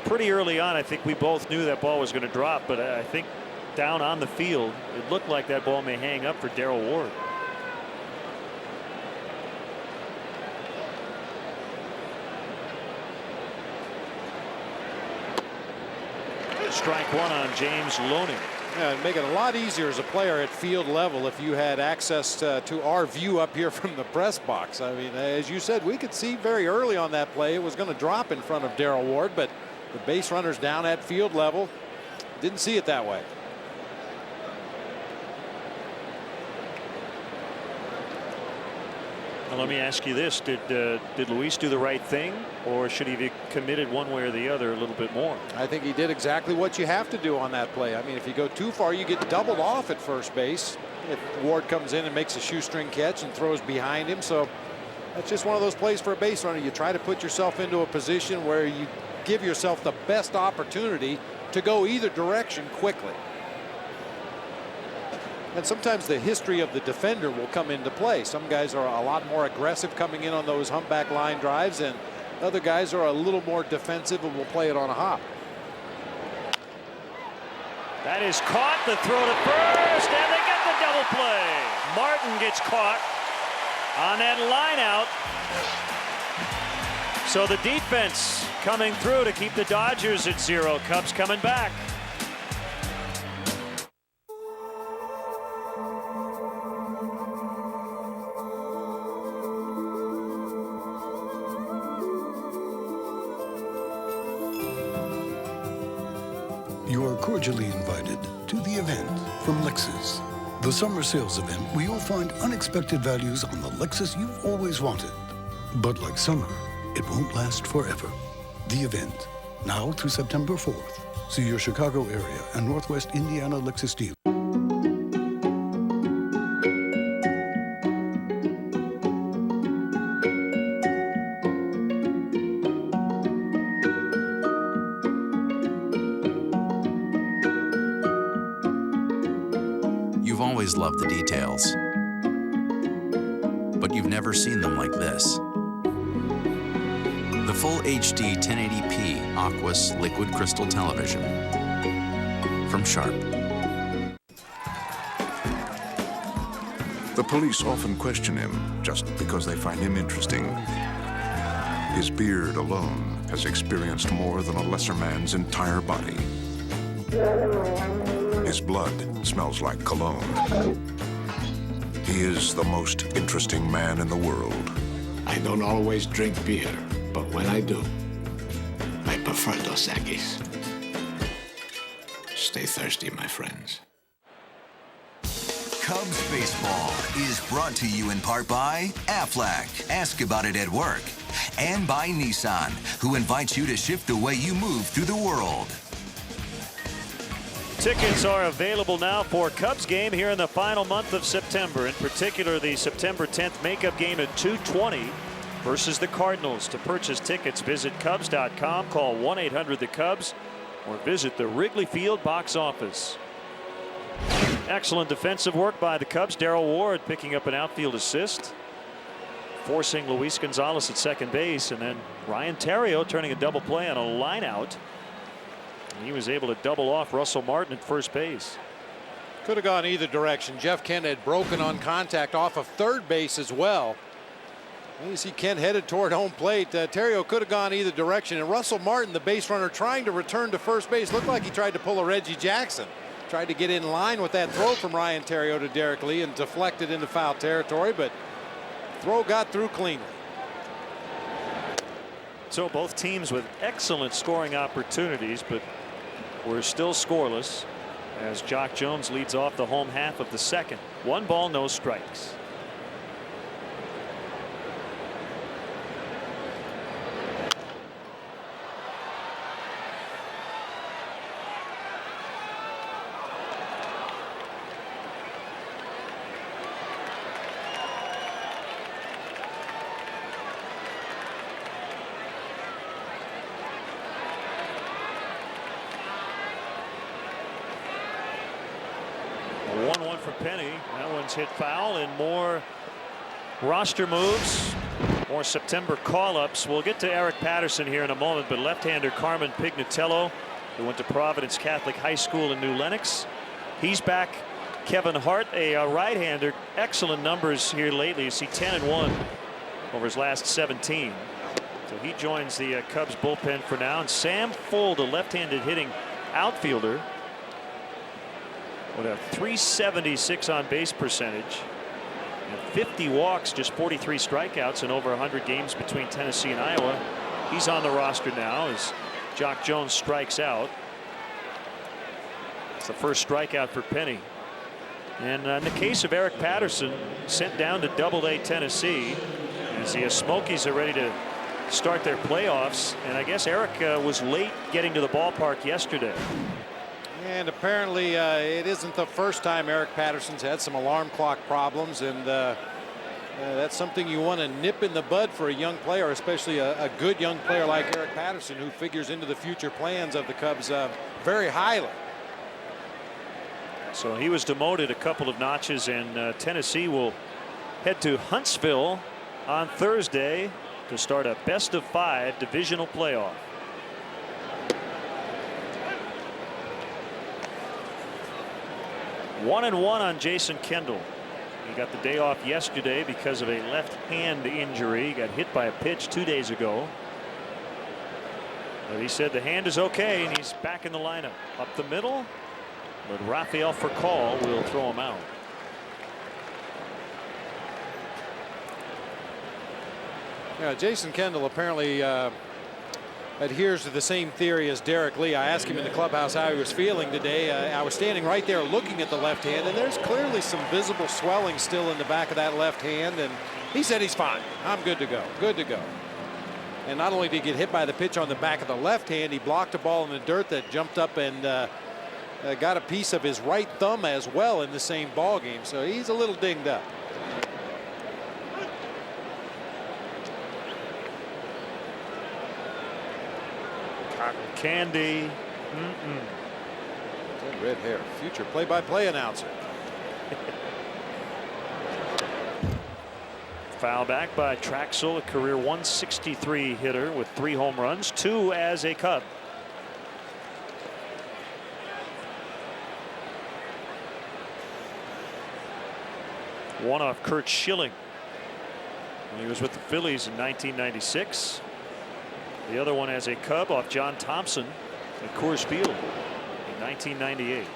pretty early on I think we both knew that ball was going to drop, but I think down on the field it looked like that ball may hang up for Darrell Ward. Strike one on James Loney. Yeah, it'd make it a lot easier as a player at field level if you had access to our view up here from the press box. I mean, as you said, we could see very early on that play it was going to drop in front of Darrell Ward, but the base runners down at field level didn't see it that way. Now, let me ask you this. Did Luis do the right thing, or should he be committed one way or the other a little bit more? I think he did exactly what you have to do on that play. I mean, if you go too far, you get doubled off at first base if Ward comes in and makes a shoestring catch and throws behind him. So that's just one of those plays for a base runner. You try to put yourself into a position where you give yourself the best opportunity to go either direction quickly. And sometimes the history of the defender will come into play. Some guys are a lot more aggressive coming in on those humpback line drives, and other guys are a little more defensive and will play it on a hop. That is caught. The throw to first, and they get the double play. Martin gets caught on that line out. So the defense coming through to keep the Dodgers at 0. Cubs coming back. You are cordially invited to the event from Lexus. The summer sales event where you'll find unexpected values on the Lexus you've always wanted. But like summer, it won't last forever. The event, now through September 4th. See your Chicago area and Northwest Indiana Lexus dealer. always love the details. But you've never seen them like this. The full HD 1080p Aquos Liquid Crystal Television from Sharp. The police often question him just because they find him interesting. His beard alone has experienced more than a lesser man's entire body. His blood smells like cologne. He is the most interesting man in the world. I don't always drink beer, but when I do, I prefer Dos Equis. Stay thirsty, my friends. Cubs baseball is brought to you in part by Aflac. Ask about it at work. And by Nissan, who invites you to shift the way you move through the world. Tickets are available now for Cubs game here in the final month of September. In particular, the September 10th makeup game at 2:20 versus the Cardinals. To purchase tickets, visit Cubs.com, call 1-800-THE-CUBS, or visit the Wrigley Field box office. Excellent defensive work by the Cubs. Darrell Ward picking up an outfield assist, forcing Luis Gonzalez at second base, and then Ryan Theriot turning a double play on a line out. He was able to double off Russell Martin at first base. Could have gone either direction. Jeff Kent had broken on contact off of third base as well. You see Kent headed toward home plate. Theriot could have gone either direction. And Russell Martin, the base runner, trying to return to first base, looked like he tried to pull a Reggie Jackson. Tried to get in line with that throw from Ryan Theriot to Derek Lee and deflected into foul territory, but throw got through cleanly. So both teams with excellent scoring opportunities, but we're still scoreless as Jock Jones leads off the home half of the second. 1 ball, no strikes. Penny. That one's hit foul, and more roster moves, more September call-ups. We'll get to Eric Patterson here in a moment, but left-hander Carmen Pignatello, who went to Providence Catholic High School in New Lenox, he's back. Kevin Hart, a right-hander, excellent numbers here lately. You see 10-1 over his last 17. So he joins the Cubs bullpen for now. And Sam Fuld, a left-handed hitting outfielder, with a .376 on base percentage and 50 walks, just 43 strikeouts in over 100 games between Tennessee and Iowa. He's on the roster now as Jock Jones strikes out. It's the first strikeout for Penny. And in the case of Eric Patterson, sent down to Double-A Tennessee as the Smokies are ready to start their playoffs. And I guess Eric was late getting to the ballpark yesterday. And apparently it isn't the first time Eric Patterson's had some alarm clock problems, and that's something you want to nip in the bud for a young player, especially a good young player like Eric Patterson, who figures into the future plans of the Cubs very highly. So he was demoted a couple of notches, and Tennessee will head to Huntsville on Thursday to start a best-of-5 divisional playoff. One and one on Jason Kendall. He got the day off yesterday because of a left hand injury. He got hit by a pitch 2 days ago. But he said the hand is okay, and he's back in the lineup. Up the middle, but Rafael Furcal will throw him out. Yeah, Jason Kendall apparently adheres to the same theory as Derek Lee. I asked him in the clubhouse how he was feeling today. I was standing right there looking at the left hand, and there's clearly some visible swelling still in the back of that left hand, and he said he's fine. I'm good to go. Good to go. And not only did he get hit by the pitch on the back of the left hand, he blocked a ball in the dirt that jumped up and got a piece of his right thumb as well in the same ball game. So he's a little dinged up. Candy. Red hair, future play-by-play announcer. Foul back by Traschel, a career 163 hitter with 3 home runs, 2 as a Cub. One off Kurt Schilling when he was with the Phillies in 1996. The other one as a Cub off John Thompson at Coors Field in 1998.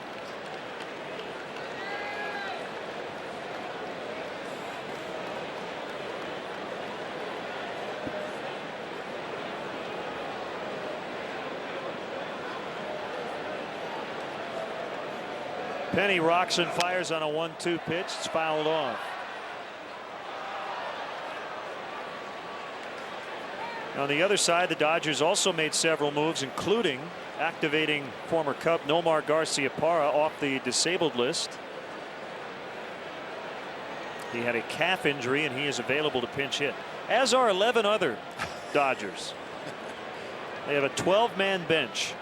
Penny rocks and fires on a 1-2 pitch. It's fouled off. On the other side, the Dodgers also made several moves, including activating former Cub Nomar Garciaparra off the disabled list. He had a calf injury and he is available to pinch hit, as are 11 other Dodgers. They have a 12-man bench.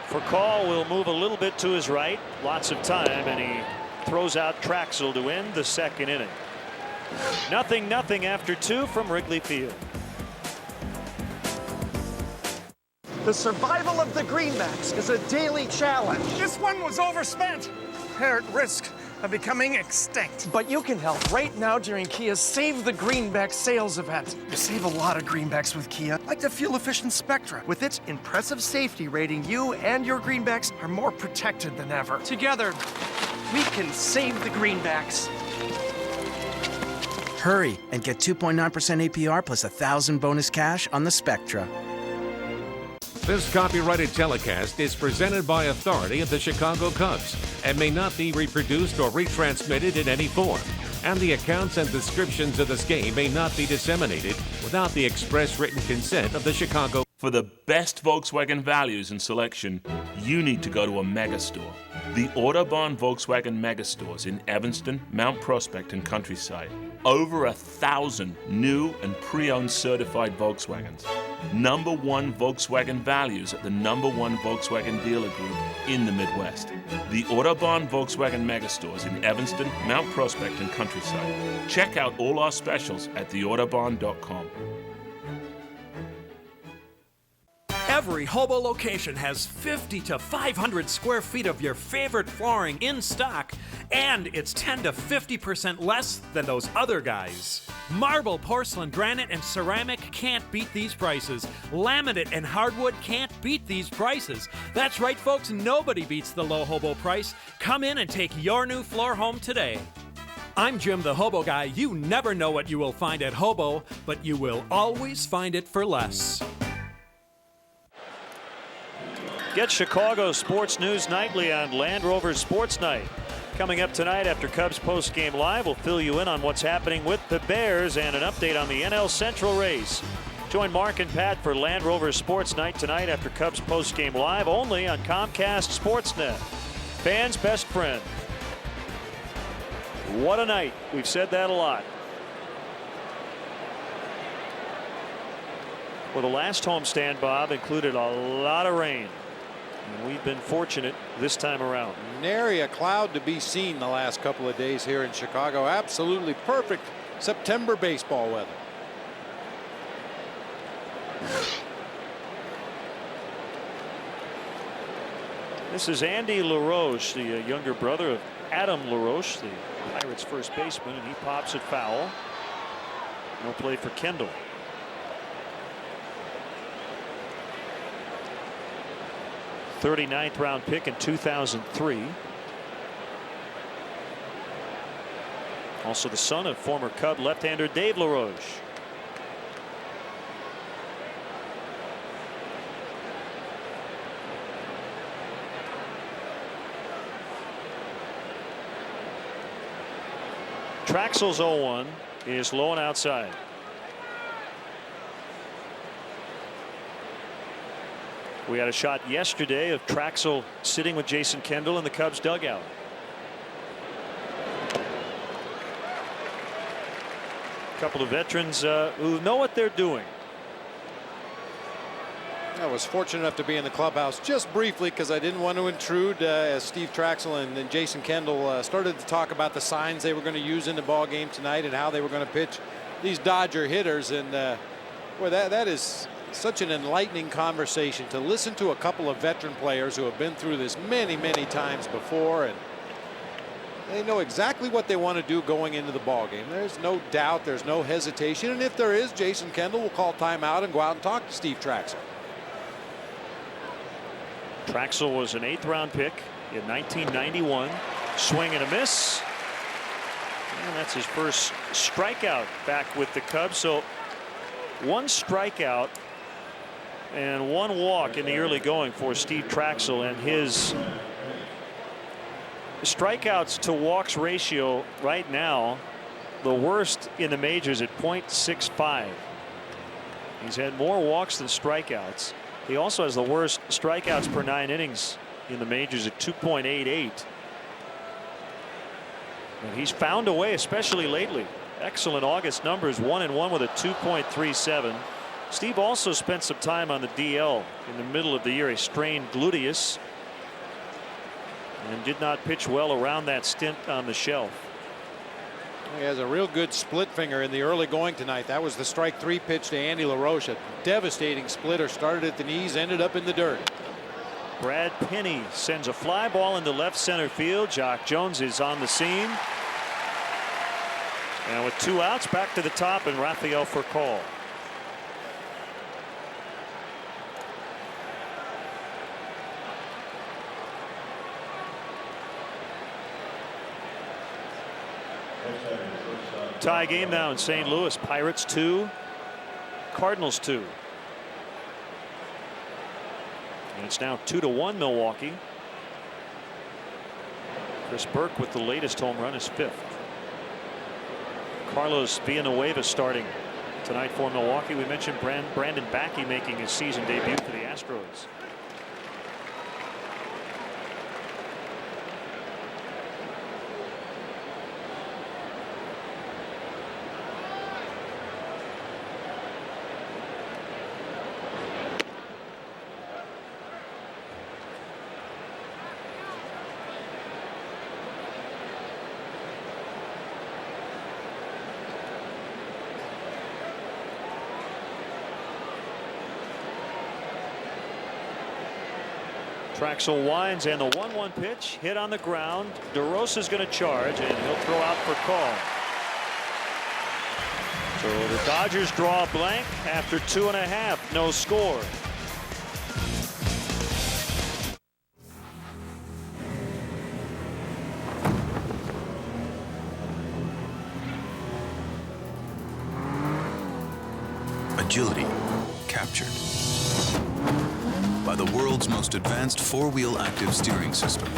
Furcal will move a little bit to his right, lots of time, and he throws out Traschel to end the second inning. 0-0 after 2 from Wrigley Field. The survival of the greenbacks is a daily challenge. This one was overspent. They're at risk of becoming extinct. But you can help right now during Kia's Save the Greenback sales event. You save a lot of greenbacks with Kia, like the fuel-efficient Spectra. With its impressive safety rating, you and your greenbacks are more protected than ever. Together, we can save the greenbacks. Hurry and get 2.9% APR plus $1,000 bonus cash on the Spectra. This copyrighted telecast is presented by authority of the Chicago Cubs and may not be reproduced or retransmitted in any form. And the accounts and descriptions of this game may not be disseminated without the express written consent of the Chicago. For the best Volkswagen values and selection, you need to go to a mega store. The Autobahn Volkswagen mega stores in Evanston, Mount Prospect, and Countryside. Over 1,000 new and pre-owned certified Volkswagens. #1 Volkswagen values at the #1 Volkswagen dealer group in the Midwest. The Autobahn Volkswagen megastores in Evanston, Mount Prospect, and Countryside. Check out all our specials at theautobahn.com. Every Hobo location has 50 to 500 square feet of your favorite flooring in stock, and it's 10 to 50% less than those other guys. Marble, porcelain, granite, and ceramic can't beat these prices. Laminate and hardwood can't beat these prices. That's right, folks, nobody beats the low Hobo price. Come in and take your new floor home today. I'm Jim the Hobo Guy. You never know what you will find at Hobo, but you will always find it for less. Get Chicago sports news nightly on Land Rover Sports Night. Coming up tonight after Cubs postgame live, we'll fill you in on what's happening with the Bears and an update on the NL Central race. Join Mark and Pat for Land Rover Sports Night tonight after Cubs postgame live, only on Comcast Sportsnet. Fans' best friend. What a night. We've said that a lot. Well, the last homestand, Bob, included a lot of rain. And we've been fortunate this time around. Nary a cloud to be seen the last couple of days here in Chicago. Absolutely perfect September baseball weather. This is Andy LaRoche, the younger brother of Adam LaRoche, the Pirates first baseman, and he pops it foul. No play for Kendall. 39th round pick in 2003. Also the son of former Cub left-hander Dave LaRoche. Traxel's 0-1 is low and outside. We had a shot yesterday of Traschel sitting with Jason Kendall in the Cubs dugout. A couple of veterans who know what they're doing. I was fortunate enough to be in the clubhouse just briefly because I didn't want to intrude as Steve Traschel and Jason Kendall started to talk about the signs they were going to use in the ball game tonight and how they were going to pitch these Dodger hitters. And boy, that is such an enlightening conversation to listen to a couple of veteran players who have been through this many, many times before, and they know exactly what they want to do going into the ball game. There's no doubt, there's no hesitation, and if there is, Jason Kendall will call timeout and go out and talk to Steve Traschel. Traschel was an 8th round pick in 1991. Swing and a miss. And that's his first strikeout back with the Cubs. So 1 strikeout and 1 walk in the early going for Steve Traschel, and his strikeouts to walks ratio right now the worst in the majors at .65. He's had more walks than strikeouts. He also has the worst strikeouts per 9 innings in the majors at 2.88. And he's found a way, especially lately. Excellent August numbers, 1-1 with a 2.37. Steve also spent some time on the DL in the middle of the year, a strained gluteus, and did not pitch well around that stint on the shelf. He has a real good split finger in the early going tonight. That was the strike 3 pitch to Andy LaRoche. A devastating splitter, started at the knees, ended up in the dirt. Brad Penny sends a fly ball into left center field. Jock Jones is on the scene. And with 2 outs, back to the top, and Rafael Furcal. Tie game now in St. Louis. Pirates 2, Cardinals 2. And it's now 2-1 Milwaukee. Chris Burke with the latest home run, is 5th. Carlos Villanueva starting tonight for Milwaukee. We mentioned Brandon Backey making his season debut for the Astros. Traschel winds, and the 1-1 pitch hit on the ground. DeRosa's going to charge, and he'll throw out for call. So the Dodgers draw a blank after 2.5, no score. Agility captured by the world's most advanced 4-wheel active steering system.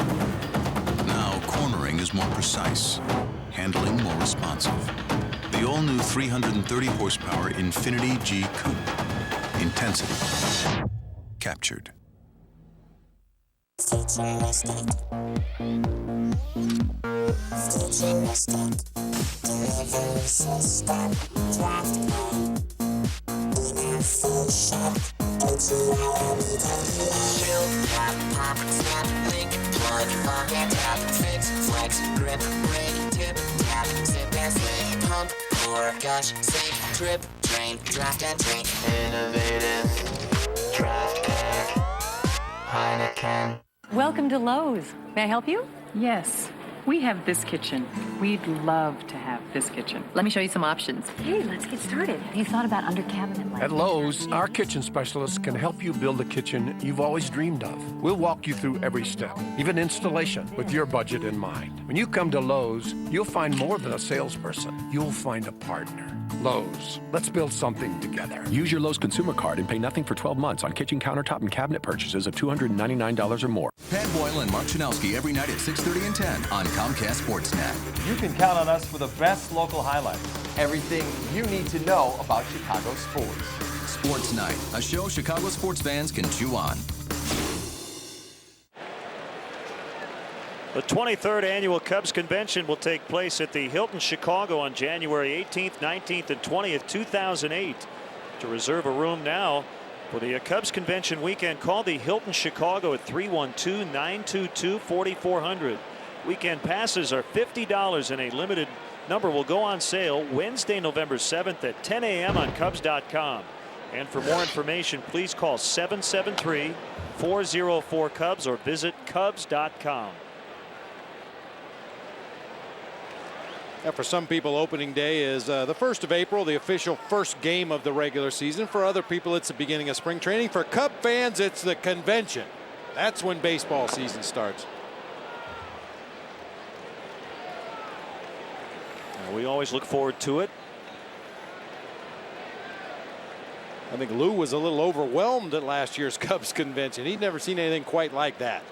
Now cornering is more precise, handling more responsive. The all-new 330 horsepower Infinity G Coupe. Intensity captured. Gush, sink, trip, drain, draft and drink. Innovative draft and Heineken. Welcome to Lowe's. May I help you? Yes, we have this kitchen. We'd love to have this kitchen. Let me show you some options. Hey, let's get started. Have you thought about under cabinet lighting? At Lowe's, our kitchen specialists can help you build a kitchen you've always dreamed of. We'll walk you through every step, even installation, with your budget in mind. When you come to Lowe's, you'll find more than a salesperson. You'll find a partner. Lowe's. Let's build something together. Use your Lowe's consumer card and pay nothing for 12 months on kitchen countertop and cabinet purchases of $299 or more. Pat Boyle and Mark Chanowski every night at 6:30 and 10 on Comcast Sportsnet. You can count on us for the best local highlights. Everything you need to know about Chicago sports. Sports Night, a show Chicago sports fans can chew on. The 23rd annual Cubs convention will take place at the Hilton Chicago on January 18th, 19th, and 20th, 2008. To reserve a room now, For the Cubs convention weekend, call the Hilton Chicago at 312-922-4400. Weekend passes are $50 and a limited number will go on sale Wednesday, November 7th at 10 a.m. on Cubs.com. And for more information, please call 773-404-Cubs or visit Cubs.com. Now, for some people, opening day is the 1st of April, the official first game of the regular season. For other people, it's the beginning of spring training. For Cub fans, it's the convention. That's when baseball season starts. We always look forward to it. I think Lou was a little overwhelmed at last year's Cubs convention. He'd never seen anything quite like that.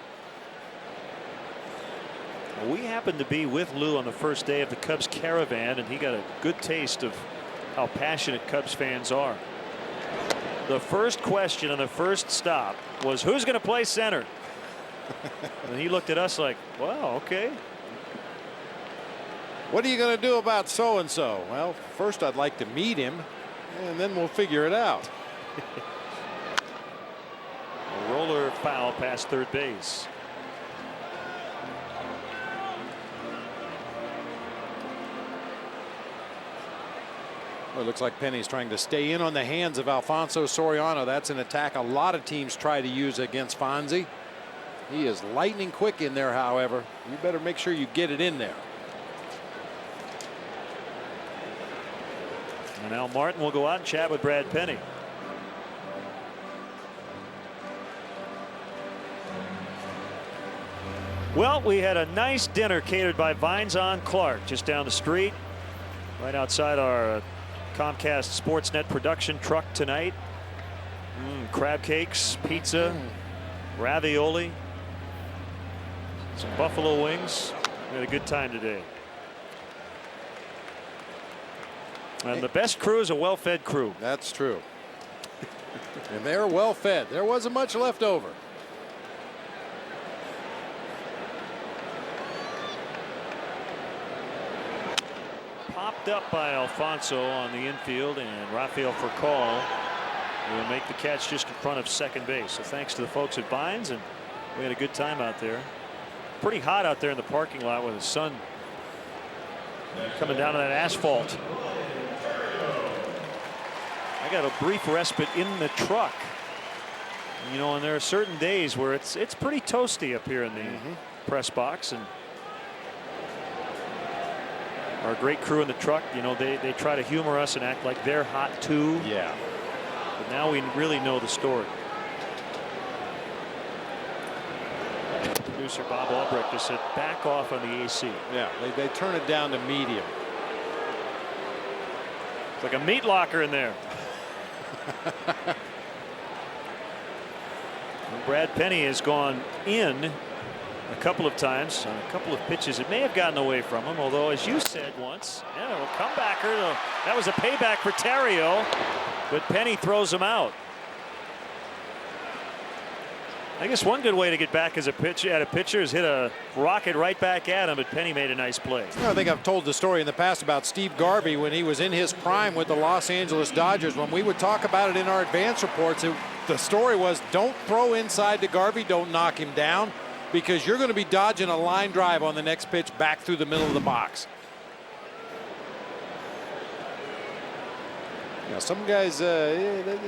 We happened to be with Lou on the first day of the Cubs caravan, and he got a good taste of how passionate Cubs fans are. The first question on the first stop was, who's going to play center? And he looked at us like, wow, okay. What are you going to do about so-and-so? Well, first I'd like to meet him, and then we'll figure it out. A roller foul past third base. Well, it looks like Penny's trying to stay in on the hands of Alfonso Soriano. That's an attack a lot of teams try to use against Fonzie. He is lightning quick in there, however. You better make sure you get it in there. And now Martin will go out and chat with Brad Penny. Well, we had a nice dinner catered by Vines on Clark just down the street, right outside our Comcast Sportsnet production truck tonight. Crab cakes, pizza, ravioli, some buffalo wings. We had a good time today. And the best crew is a well-fed crew. That's true. And they're well fed. There wasn't much left over. Popped up by Alfonso on the infield, and Rafael Furcal will make the catch just in front of second base. So thanks to the folks at Vines, and we had a good time out there. Pretty hot out there in the parking lot with the sun coming down on that asphalt. I got a brief respite in the truck. You know, and there are certain days where it's pretty toasty up here in the press box, and our great crew in the truck, you know, they try to humor us and act like they're hot too. Yeah. But now we really know the story. Producer Bob Albrecht just said back off on the AC. Yeah, they turn it down to medium. It's like a meat locker in there. Brad Penny has gone in a couple of times on a couple of pitches. It may have gotten away from him, although, as you said once, yeah, a comebacker. That was a payback for Terrio, but Penny throws him out. I guess one good way to get back as a pitcher is hit a rocket right back at him, but Penny made a nice play. I think I've told the story in the past about Steve Garvey when he was in his prime with the Los Angeles Dodgers. When we would talk about it in our advance reports, the story was, don't throw inside to Garvey, don't knock him down, because you're going to be dodging a line drive on the next pitch back through the middle of the box. Now, some guys, the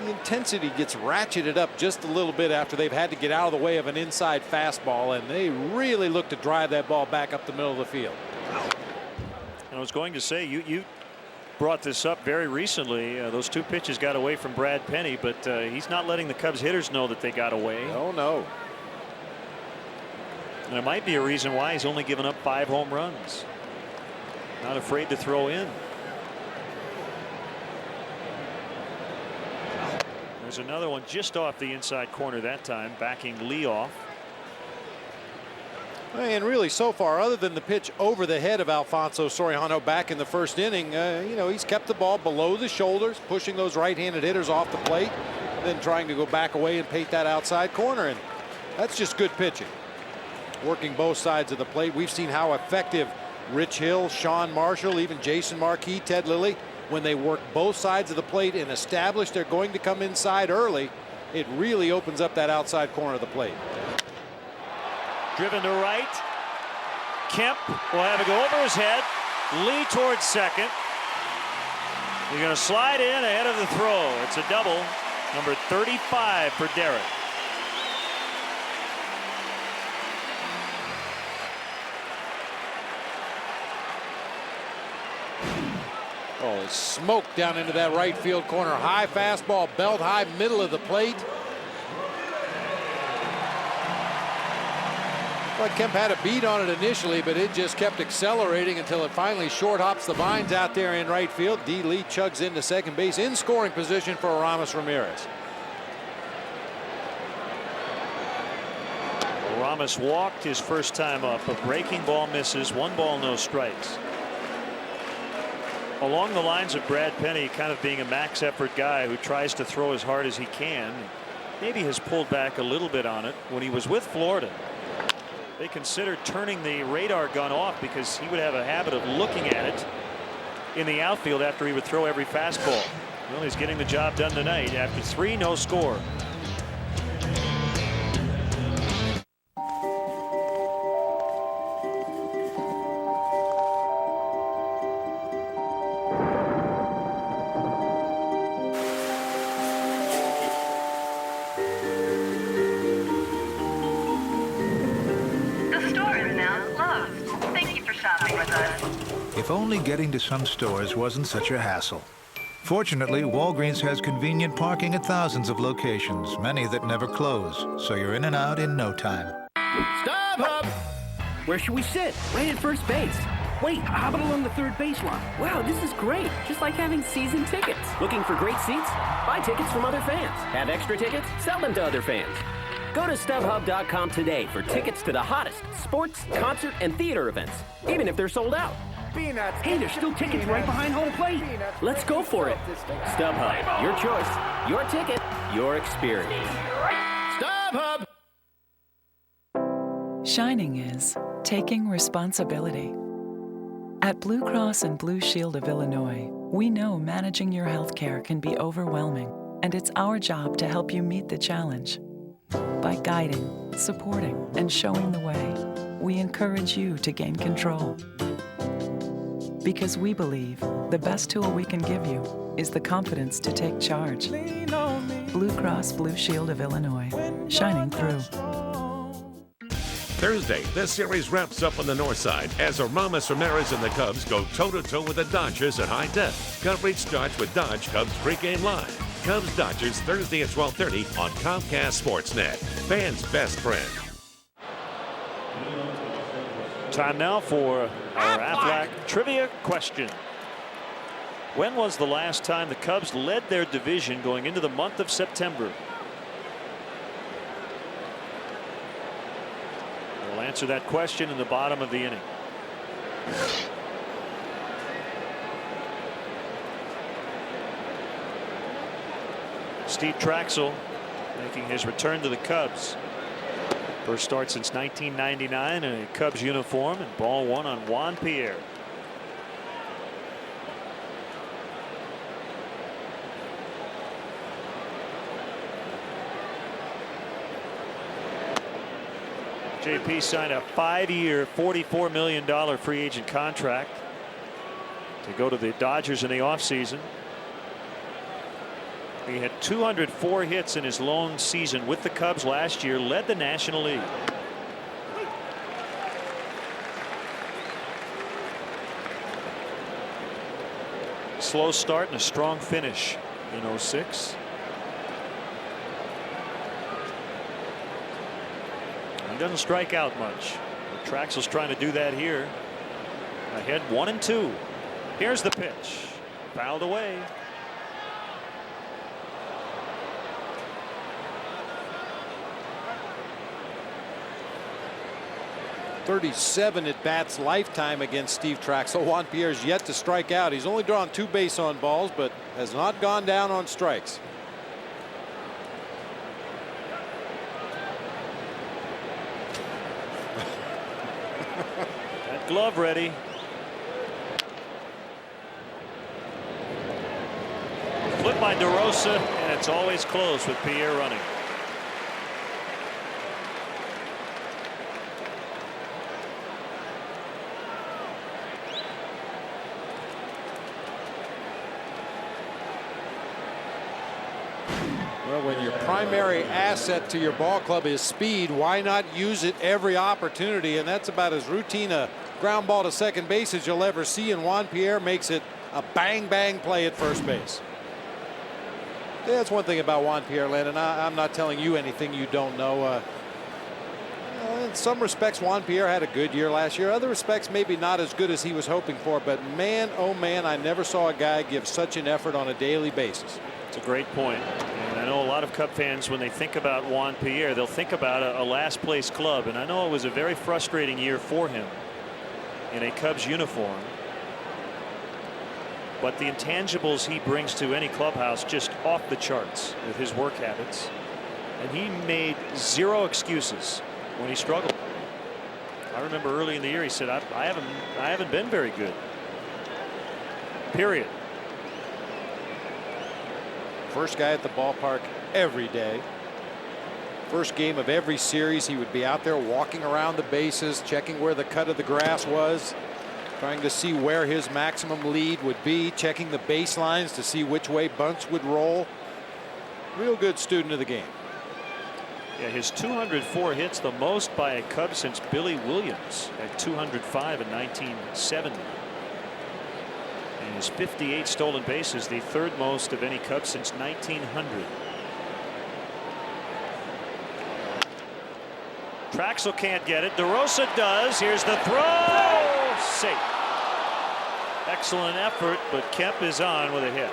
intensity gets ratcheted up just a little bit after they've had to get out of the way of an inside fastball, and they really look to drive that ball back up the middle of the field. I was going to say, you brought this up very recently. Those two pitches got away from Brad Penny, but he's not letting the Cubs hitters know that they got away. Oh, no. And it might be a reason why he's only given up 5 home runs. Not afraid to throw in. There's another one just off the inside corner that time, backing Lee off. And really, so far, other than the pitch over the head of Alfonso Soriano back in the first inning, you know, he's kept the ball below the shoulders, pushing those right-handed hitters off the plate, then trying to go back away and paint that outside corner. And that's just good pitching. Working both sides of the plate. We've seen how effective Rich Hill, Sean Marshall, even Jason Marquis, Ted Lilly when they work both sides of the plate and establish they're going to come inside early, it really opens up that outside corner of the plate. Driven to right. Kemp will have it go over his head. Lee towards second. He's going to slide in ahead of the throw. It's a double. Number 35 for Derek. Oh, it's smoke down into that right field corner. High fastball, belt high, middle of the plate. Well, Kemp had a beat on it initially, but it just kept accelerating until it finally short hops the vines out there in right field. D. Lee chugs into second base in scoring position for Aramis Ramirez. Aramis walked his first time up. A breaking ball misses. 1 ball, no strikes. Along the lines of Brad Penny kind of being a max effort guy who tries to throw as hard as he can. Maybe has pulled back a little bit on it. When he was with Florida, they considered turning the radar gun off because he would have a habit of looking at it in the outfield after he would throw every fastball. Well, he's getting the job done tonight after 3, no score. If only getting to some stores wasn't such a hassle. Fortunately, Walgreens has convenient parking at thousands of locations, many that never close, so you're in and out in no time. Stop, Hub! Where should we sit? Right at first base. Wait, how about along the third baseline? Wow, this is great. Just like having season tickets. Looking for great seats? Buy tickets from other fans. Have extra tickets? Sell them to other fans. Go to StubHub.com today for tickets to the hottest sports, concert, and theater events, even if they're sold out. Peanuts. Hey, there's still tickets right behind home plate. Let's go for it. StubHub, your choice, your ticket, your experience. StubHub! Shining is taking responsibility. At Blue Cross and Blue Shield of Illinois, we know managing your health care can be overwhelming, and it's our job to help you meet the challenge. By guiding, supporting, and showing the way, we encourage you to gain control. Because we believe the best tool we can give you is the confidence to take charge. Blue Cross Blue Shield of Illinois, shining through. Thursday, this series wraps up on the north side as Aramis Ramirez and the Cubs go toe-to-toe with the Dodgers at high def. Coverage starts with Dodge Cubs pregame live. Cubs-Dodgers Thursday at 12:30 on Comcast Sportsnet. Fans' best friend. Time now for our Aflac trivia question. When was the last time the Cubs led their division going into the month of September? We'll answer that question in the bottom of the inning. Steve Traschel making his return to the Cubs. First start since 1999 in a Cubs uniform, and ball one on Juan Pierre. JP signed a 5-year, $44 million free agent contract to go to the Dodgers in the offseason. He had 204 hits in his long season with the Cubs last year, led the National League. Slow start and a strong finish in 06. He doesn't strike out much. Traxel's trying to do that here. Ahead 1-2. Here's the pitch. Fouled away. 37 at bats lifetime against Steve Traxel. Juan Pierre's yet to strike out. He's only drawn 2 base on balls, but has not gone down on strikes. That glove ready. by DeRosa, and it's always close with Pierre running. Well, when your primary asset to your ball club is speed, why not use it every opportunity? And that's about as routine a ground ball to second base as you'll ever see, and Juan Pierre makes it a bang-bang play at first base. Yeah, that's one thing about Juan Pierre, Landon. I'm not telling you anything you don't know. In some respects, Juan Pierre had a good year last year. Other respects, maybe not as good as he was hoping for. But man, oh man, I never saw a guy give such an effort on a daily basis. It's a great point. And I know a lot of Cub fans, when they think about Juan Pierre, they'll think about a last place club. And I know it was a very frustrating year for him in a Cubs uniform. But the intangibles he brings to any clubhouse just off the charts with his work habits. And he made zero excuses when he struggled. I remember early in the year he said, I haven't been very good. Period. First guy at the ballpark every day. First game of every series, he would be out there walking around the bases, checking where the cut of the grass was, trying to see where his maximum lead would be, checking the baselines to see which way bunts would roll. Real good student of the game. Yeah, his 204 hits, the most by a Cub since Billy Williams at 205 in 1970. And his 58 stolen bases, the third most of any Cub since 1900. Traschel can't get it. DeRosa does. Here's the throw. Safe. Excellent effort, but Kemp is on with a hit.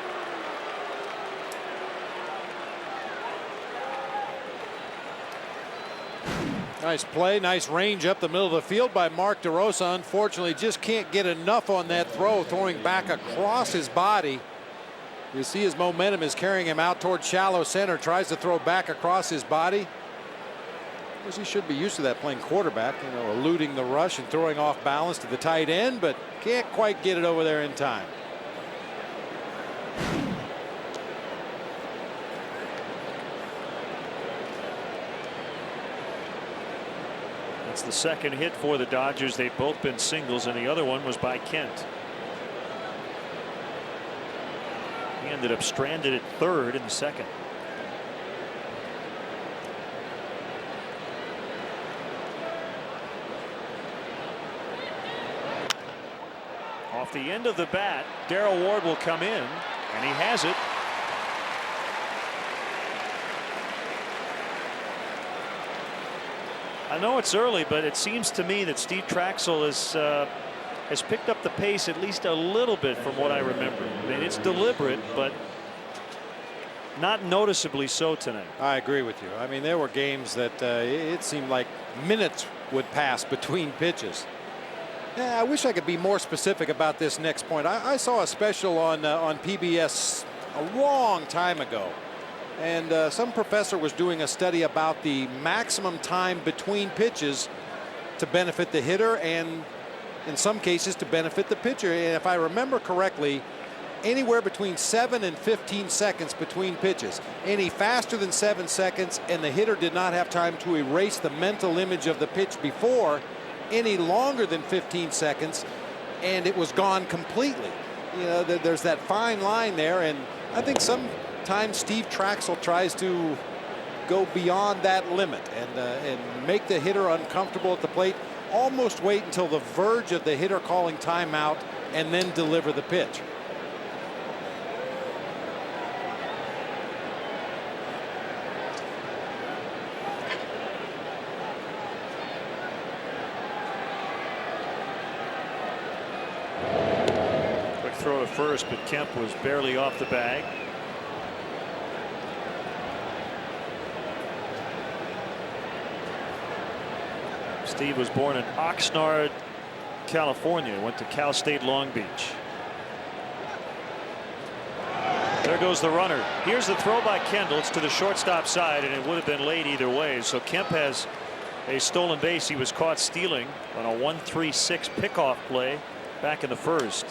Nice play, nice range up the middle of the field by Mark DeRosa. Unfortunately, just can't get enough on that throw, throwing back across his body. You see his momentum is carrying him out toward shallow center, tries to throw back across his body. Of course, he should be used to that playing quarterback, you know, eluding the rush and throwing off balance to the tight end, but can't quite get it over there in time. It's the second hit for the Dodgers. They've both been singles, and the other one was by Kent. He ended up stranded at third in the second. Off the end of the bat, Darrell Ward will come in, and he has it. I know it's early, but it seems to me that Steve Traschel has picked up the pace at least a little bit from what I remember. I mean, it's deliberate, but not noticeably so tonight. I agree with you. I mean, there were games that it seemed like minutes would pass between pitches. Yeah, I wish I could be more specific about this next point. I saw a special on PBS a long time ago. And some professor was doing a study about the maximum time between pitches to benefit the hitter and in some cases to benefit the pitcher. And if I remember correctly, anywhere between 7 and 15 seconds between pitches. Any faster than 7 seconds and the hitter did not have time to erase the mental image of the pitch before. Any longer than 15 seconds and it was gone completely. You know, there's that fine line there, and I think sometimes Steve Traschel tries to go beyond that limit and make the hitter uncomfortable at the plate, almost wait until the verge of the hitter calling timeout and then deliver the pitch. Quick throw to first, but Kemp was barely off the bag. Steve was born in Oxnard, California, went to Cal State Long Beach. There goes the runner. Here's the throw by Kendall. It's to the shortstop side, and it would have been late either way. So Kemp has a stolen base. He was caught stealing on a 1-3-6 pickoff play back in the first.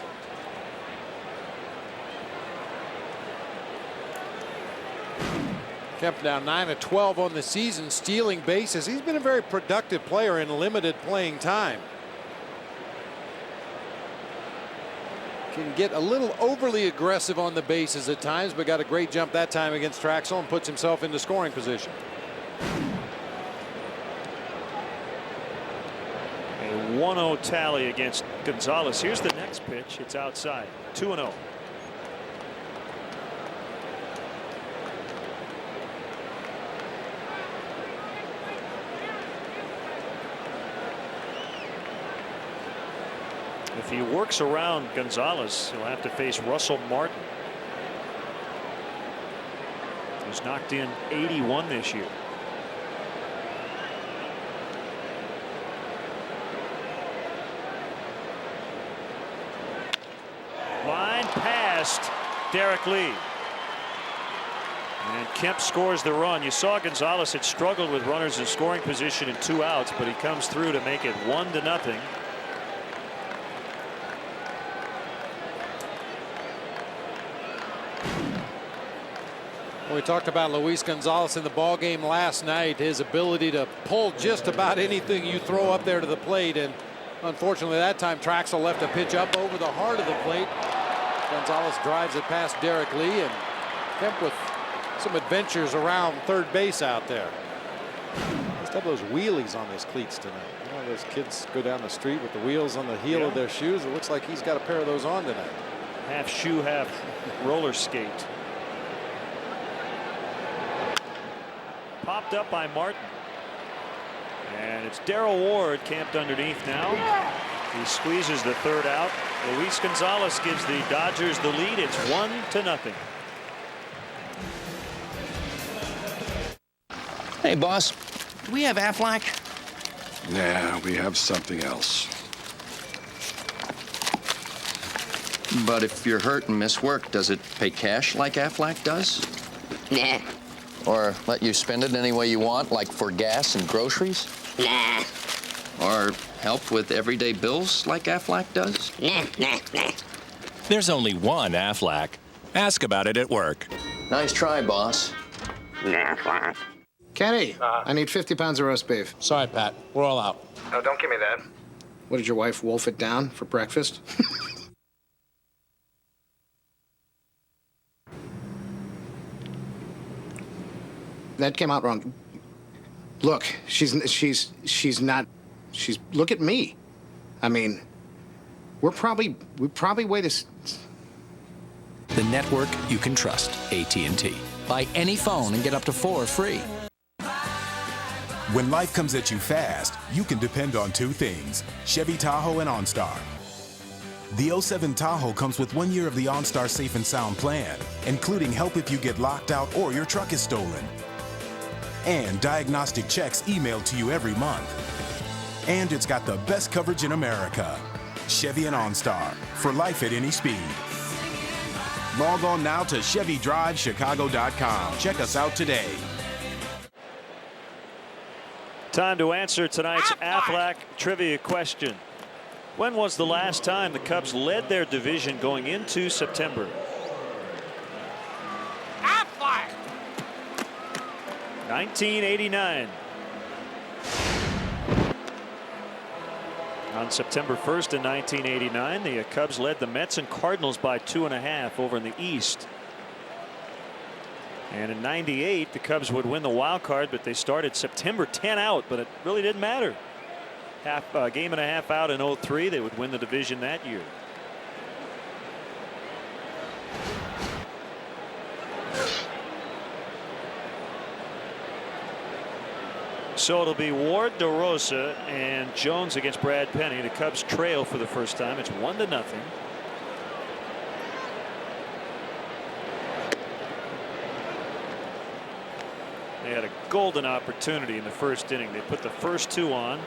Kemp now 9 of 12 on the season, stealing bases. He's been a very productive player in limited playing time. Can get a little overly aggressive on the bases at times, but got a great jump that time against Traschel and puts himself into scoring position. A 1-0 tally against Gonzalez. Here's the next pitch. It's outside. 2-0. If he works around Gonzalez, he'll have to face Russell Martin, who's knocked in 81 this year. Line past Derek Lee. And Kemp scores the run. You saw Gonzalez had struggled with runners in scoring position and 2 outs, but he comes through to make it 1-0. We talked about Luis Gonzalez in the ball game last night, his ability to pull just about anything you throw up there to the plate, and unfortunately that time Traschel left a pitch up over the heart of the plate. Gonzalez drives it past Derek Lee, and Kemp with some adventures around third base out there. Must have those wheelies on his cleats tonight. You know, those kids go down the street with the wheels on the heel of their shoes. It looks like he's got a pair of those on tonight. Half shoe, half roller skate. Popped up by Martin. And it's Darrell Ward camped underneath now. He squeezes the third out. Luis Gonzalez gives the Dodgers the lead. It's 1-0. Hey, boss. Do we have Aflac? Yeah, we have something else. But if you're hurt and miss work, does it pay cash like Aflac does? Nah. Or let you spend it any way you want, like for gas and groceries? Nah. Or help with everyday bills like Aflac does? Nah. There's only one Aflac. Ask about it at work. Nice try, boss. Nah. Kenny, I need 50 pounds of roast beef. Sorry, Pat. We're all out. No, don't give me that. What, did your wife wolf it down for breakfast? That came out wrong. Look, look at me. I mean, we probably wait a... The network you can trust. AT&T. Buy any phone and get up to 4 free. When life comes at you fast, you can depend on 2 things: Chevy Tahoe and OnStar. The 07 Tahoe comes with 1 year of the OnStar Safe and Sound plan, including help if you get locked out or your truck is stolen, and diagnostic checks emailed to you every month. And it's got the best coverage in America. Chevy and OnStar, for life at any speed. Log on now to ChevyDriveChicago.com. Check us out today. Time to answer tonight's Aflac trivia question. When was the last time the Cubs led their division going into September? Aflac. 1989. On September 1st in 1989, the Cubs led the Mets and Cardinals by 2.5 over in the East. And in 98, the Cubs would win the wild card, but they started September 10 out, but it really didn't matter. Game and a half out in 03, they would win the division that year. So it'll be Ward, DeRosa, and Jones against Brad Penny. The Cubs trail for the first time. It's 1-0. They had a golden opportunity in the first inning. They put the first 2 on,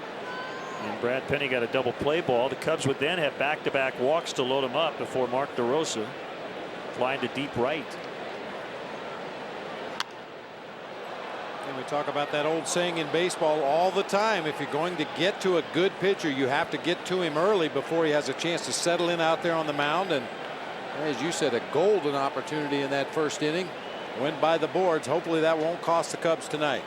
and Brad Penny got a double play ball. The Cubs would then have back-to-back walks to load them up before Mark DeRosa flying to deep right. And we talk about that old saying in baseball all the time: if you're going to get to a good pitcher, you have to get to him early before he has a chance to settle in out there on the mound. And as you said, a golden opportunity in that first inning. Went by the boards. Hopefully that won't cost the Cubs tonight.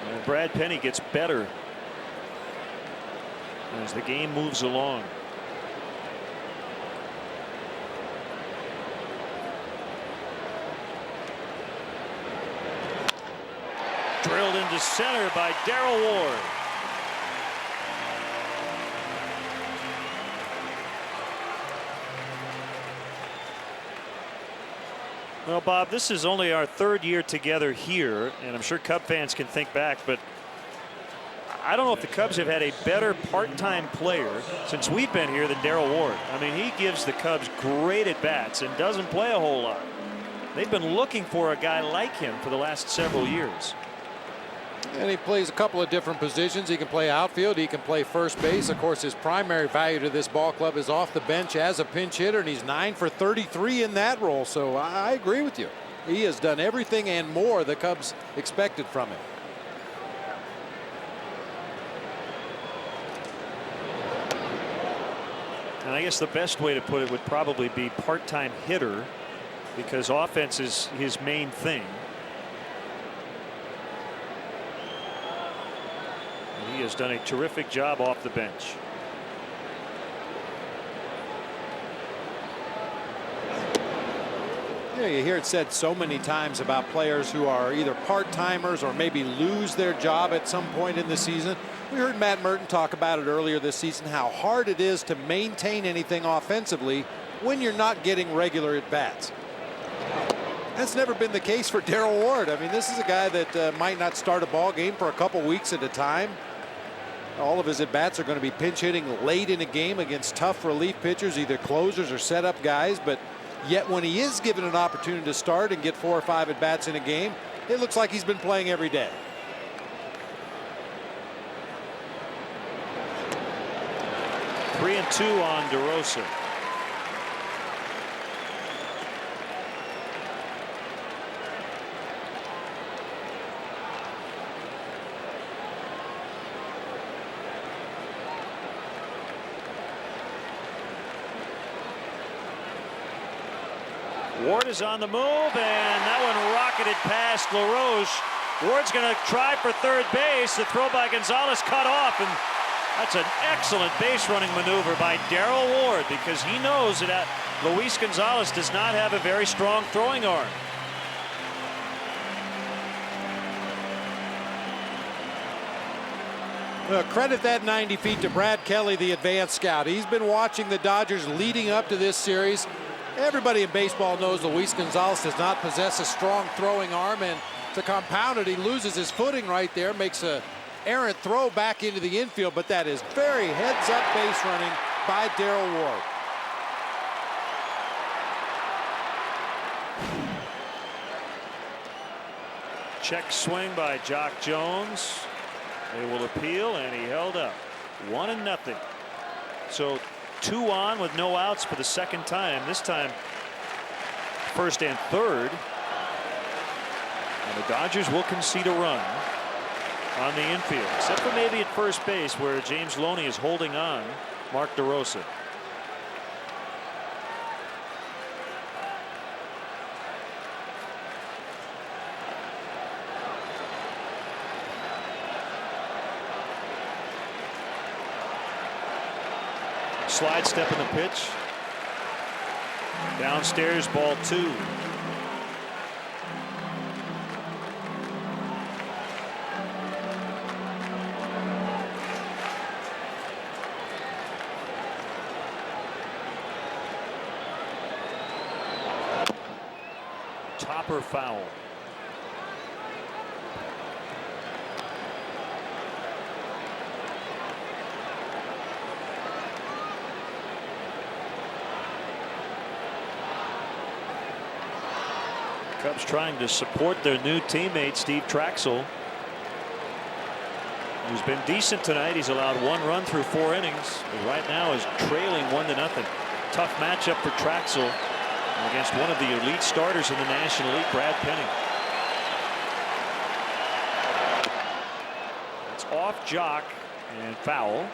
And Brad Penny gets better as the game moves along. Drilled into center by Darrell Ward. Well, Bob, this is only our third year together here, and I'm sure Cub fans can think back, but I don't know if the Cubs have had a better part-time player since we've been here than Darrell Ward. I mean, he gives the Cubs great at-bats and doesn't play a whole lot. They've been looking for a guy like him for the last several years. And he plays a couple of different positions. He can play outfield. He can play first base. Of course, his primary value to this ball club is off the bench as a pinch hitter, and he's 9 for 33 in that role. So I agree with you. He has done everything and more the Cubs expected from him. And I guess the best way to put it would probably be part-time hitter, because offense is his main thing. He has done a terrific job off the bench. You hear it said so many times about players who are either part-timers or maybe lose their job at some point in the season. We heard Matt Merton talk about it earlier this season, how hard it is to maintain anything offensively when you're not getting regular at-bats. That's never been the case for Darrell Ward. I mean, this is a guy that might not start a ball game for a couple weeks at a time. All of his at-bats are going to be pinch hitting late in a game against tough relief pitchers, either closers or setup guys. But yet when he is given an opportunity to start and get 4 or 5 at-bats in a game, it looks like he's been playing every day. Three and 2 on DeRosa. Ward is on the move, and that one rocketed past LaRoche. Ward's going to try for third base. The throw by Gonzalez cut off, and that's an excellent base running maneuver by Darrell Ward, because he knows that Luis Gonzalez does not have a very strong throwing arm. Well, credit that 90 feet to Brad Kelly, the advanced scout. He's been watching the Dodgers leading up to this series. Everybody in baseball knows Luis Gonzalez does not possess a strong throwing arm, and to compound it, he loses his footing right there, makes a errant throw back into the infield, but that is very heads-up base running by Darrell Ward. Check swing by Jock Jones. They will appeal, and he held up. 1-0. So 2 on with no outs for the second time. This time first and third. And the Dodgers will concede a run on the infield, except for maybe at first base where James Loney is holding on Mark DeRosa. Slide step in the pitch. Downstairs, ball 2. Topper foul. Cubs trying to support their new teammate Steve Traschel, who's been decent tonight. He's allowed 1 run through 4 innings, but right now is trailing 1-0. Tough matchup for Traschel against one of the elite starters in the National League, Brad Penny. It's off Jock and foul.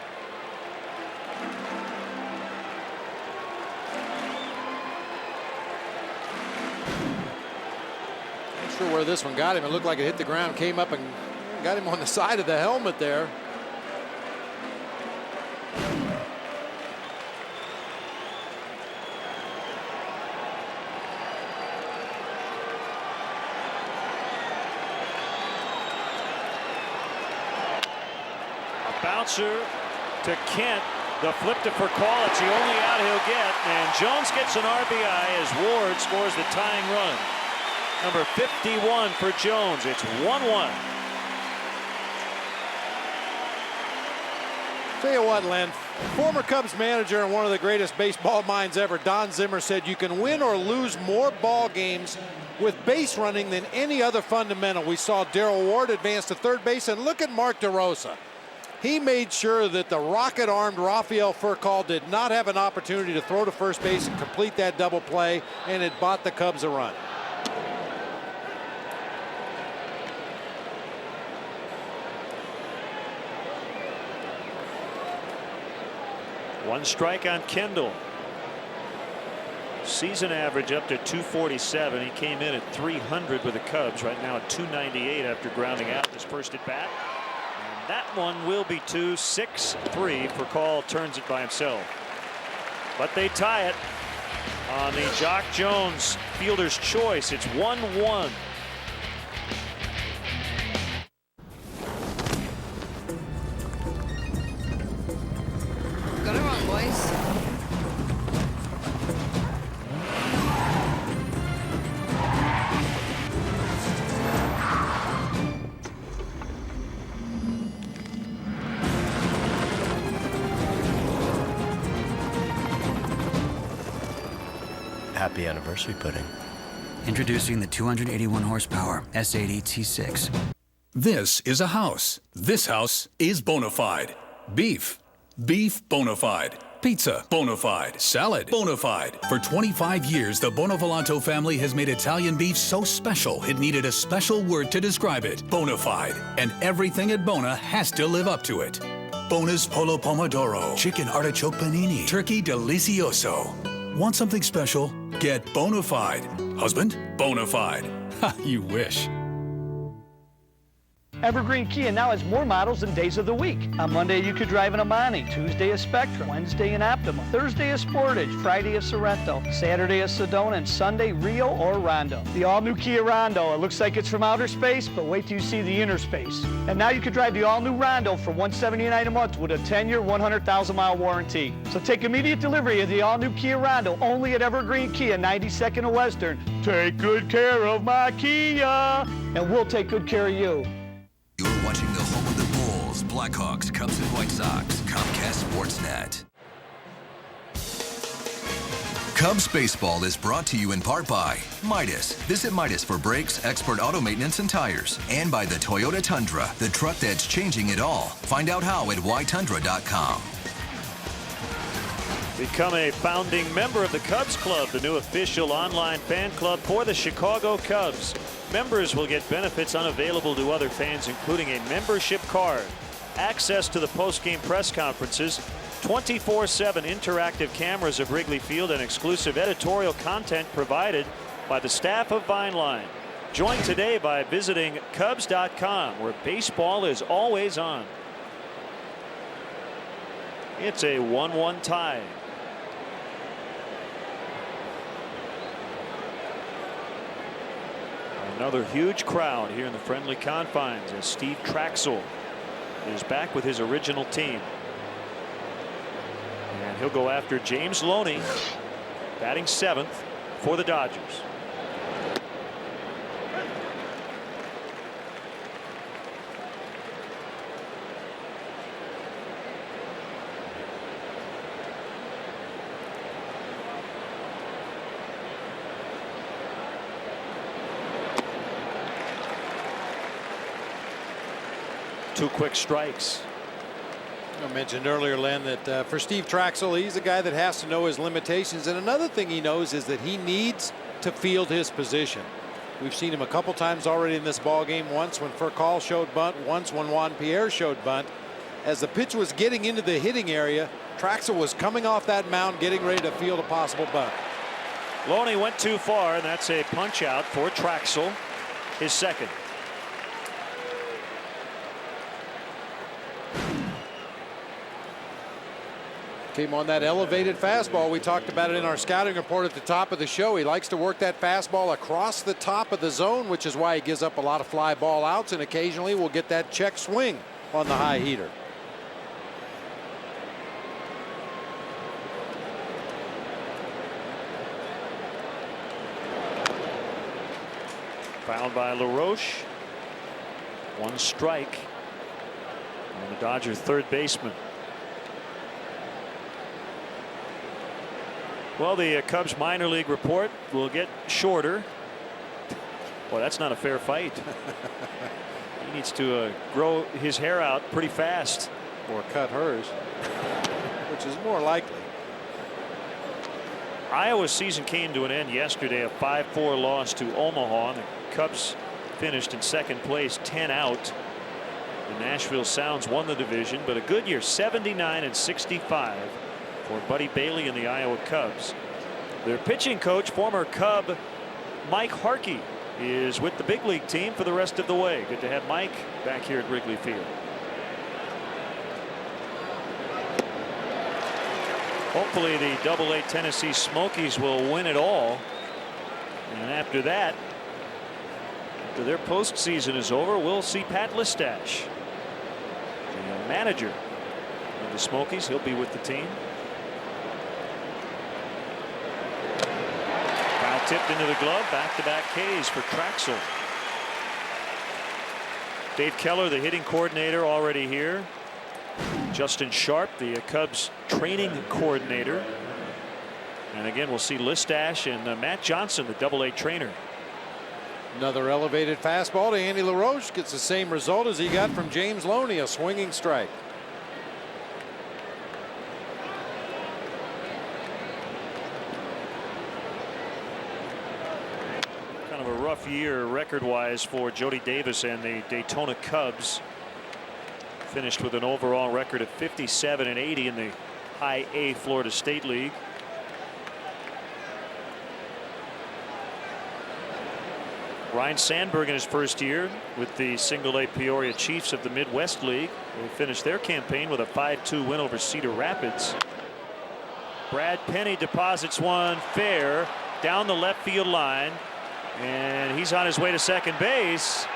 Not sure where this one got him. It looked like it hit the ground, came up and got him on the side of the helmet there. Bouncer to Kent. The flip to Furcal. It's the only out he'll get. And Jones gets an RBI as Ward scores the tying run. Number 51 for Jones. It's 1-1. Tell you what, Len, former Cubs manager and one of the greatest baseball minds ever, Don Zimmer, said you can win or lose more ball games with base running than any other fundamental. We saw Darrell Ward advance to third base, and look at Mark DeRosa. He made sure that the rocket-armed Rafael Furcal did not have an opportunity to throw to first base and complete that double play, and it bought the Cubs a run. One strike on Kendall. Season average up to 247. He came in at 300 with the Cubs. Right now at 298 after grounding out his first at bat. And that one will be 2-6-3. Furcal turns it by himself. But they tie it on the Jock Jones fielder's choice. It's 1-1. Got it wrong, boys. Happy anniversary pudding. Introducing the 281 horsepower S80 T6. This is a house. This house is bona fide. Beef. Beef bona fide. Pizza bona fide. Salad bona fide. For 25 years, the Bonavolonto family has made Italian beef so special it needed a special word to describe it. Bona fide. And everything at Bona has to live up to it. Bona's Polo Pomodoro. Chicken artichoke panini. Turkey delicioso. Want something special? Get bona fide. Husband? Bona fide. Ha, you wish. Evergreen Kia now has more models than days of the week. On Monday, you could drive an Amani. Tuesday, a Spectrum. Wednesday, an Optima. Thursday, a Sportage. Friday, a Sorrento. Saturday, a Sedona. And Sunday, Rio or Rondo. The all-new Kia Rondo. It looks like it's from outer space, but wait till you see the inner space. And now you could drive the all-new Rondo for $179 a month with a 10-year, 100,000-mile warranty. So take immediate delivery of the all-new Kia Rondo only at Evergreen Kia, 92nd and Western. Take good care of my Kia, and we'll take good care of you. You're watching the home of the Bulls, Blackhawks, Cubs, and White Sox, Comcast Sportsnet. Cubs baseball is brought to you in part by Midas. Visit Midas for brakes, expert auto maintenance, and tires. And by the Toyota Tundra, the truck that's changing it all. Find out how at ytundra.com. Become a founding member of the Cubs Club, the new official online fan club for the Chicago Cubs. Members will get benefits unavailable to other fans, including a membership card, access to the post-game press conferences, 24/7 interactive cameras of Wrigley Field, and exclusive editorial content provided by the staff of Vineline. Join today by visiting Cubs.com, where baseball is always on. It's a 1-1 tie. Another huge crowd here in the friendly confines as Steve Traschel is back with his original team. And he'll go after James Loney, batting 7th for the Dodgers. Two quick strikes. I mentioned earlier, Len, that for Steve Traschel, he's a guy that has to know his limitations. And another thing he knows is that he needs to field his position. We've seen him a couple times already in this ball game. Once when Furcal showed bunt, once when Juan Pierre showed bunt. As the pitch was getting into the hitting area, Traschel was coming off that mound, getting ready to field a possible bunt. Loney went too far, and that's a punch out for Traschel, his second. Came on that elevated fastball. We talked about it in our scouting report at the top of the show. He likes to work that fastball across the top of the zone, which is why he gives up a lot of fly ball outs, and occasionally will get that check swing on the high heater. Fouled by LaRoche. One strike on the Dodger third baseman. Well, the Cubs minor league report will get shorter. Well, that's not a fair fight. He needs to grow his hair out pretty fast. Or cut hers, which is more likely. Iowa's season came to an end yesterday, a 5-4 loss to Omaha, and the Cubs finished in second place, 10 out. The Nashville Sounds won the division, but a good year, 79-65 for Buddy Bailey and the Iowa Cubs. Their pitching coach, former Cub Mike Harkey, is with the big league team for the rest of the way. Good to have Mike back here at Wrigley Field. Hopefully the Double-A Tennessee Smokies will win it all. And after that, after their postseason is over, we'll see Pat Listash, the manager of the Smokies. He'll be with the team. Foul tipped into the glove. Back-to-back Ks for Traschel. Dave Keller, the hitting coordinator, already here. Justin Sharp, the Cubs training coordinator. And again, we'll see Listash and Matt Johnson, the Double-A trainer. Another elevated fastball to Andy LaRoche. Gets the same result as he got from James Loney, a swinging strike. Kind of a rough year record-wise for Jody Davis and the Daytona Cubs. Finished with an overall record of 57-80 in the High A Florida State League. Ryan Sandberg in his first year with the Single-A Peoria Chiefs of the Midwest League. They finished their campaign with a 5-2 win over Cedar Rapids. Brad Penny deposits one fair down the left field line, and he's on his way to second base,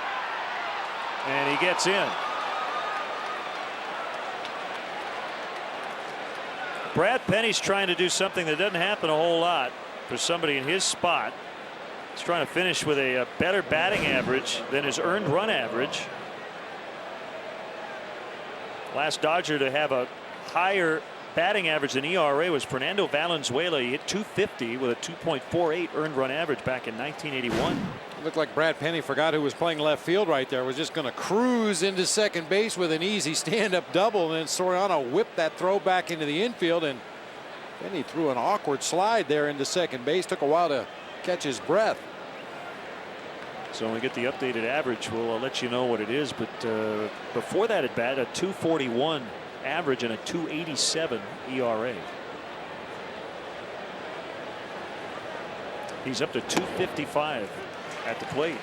and he gets in. Brad Penny's trying to do something that doesn't happen a whole lot for somebody in his spot. He's trying to finish with a better batting average than his earned run average. Last Dodger to have a higher batting average than ERA was Fernando Valenzuela. He hit .250 with a 2.48 earned run average back in 1981. It looked like Brad Penny forgot who was playing left field right there. Was just going to cruise into second base with an easy stand-up double, and then Soriano whipped that throw back into the infield, and then he threw an awkward slide there into second base. Took a while to catch his breath. So when we get the updated average, we'll let you know what it is. But before that at bat, a .241 average and a .287 ERA. He's up to .255 at the plate.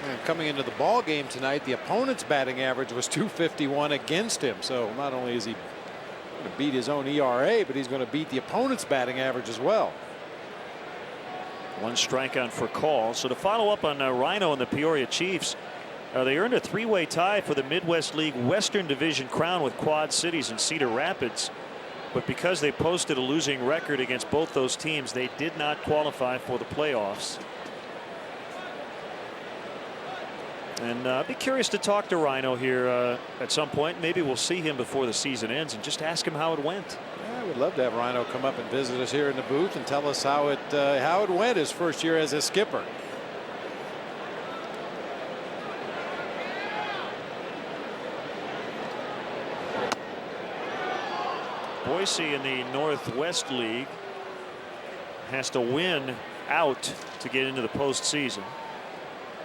And coming into the ball game tonight, the opponent's batting average was .251 against him. So not only is he going to beat his own ERA, but he's going to beat the opponent's batting average as well. One strikeout for call. So to follow up on Rhino and the Peoria Chiefs, they earned a three-way tie for the Midwest League Western Division crown with Quad Cities and Cedar Rapids. But because they posted a losing record against both those teams, they did not qualify for the playoffs. And I'd be curious to talk to Rhino here at some point. Maybe we'll see him before the season ends and just ask him how it went. Yeah, I would love to have Rhino come up and visit us here in the booth and tell us how it went his first year as a skipper. Boise in the Northwest League has to win out to get into the postseason.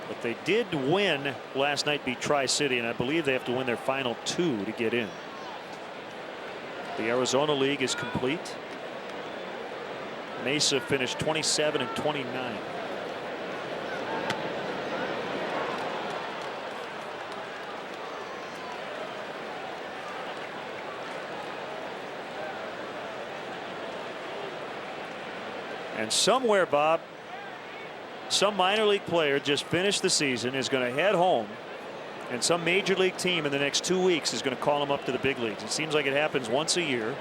But they did win last night, beat Tri-City, and I believe they have to win their final 2 to get in. The Arizona League is complete. Mesa finished 27 and 29. And somewhere, Bob, some minor league player just finished the season, is going to head home, and some major league team in the next 2 weeks is going to call him up to the big leagues. It seems like it happens once a year.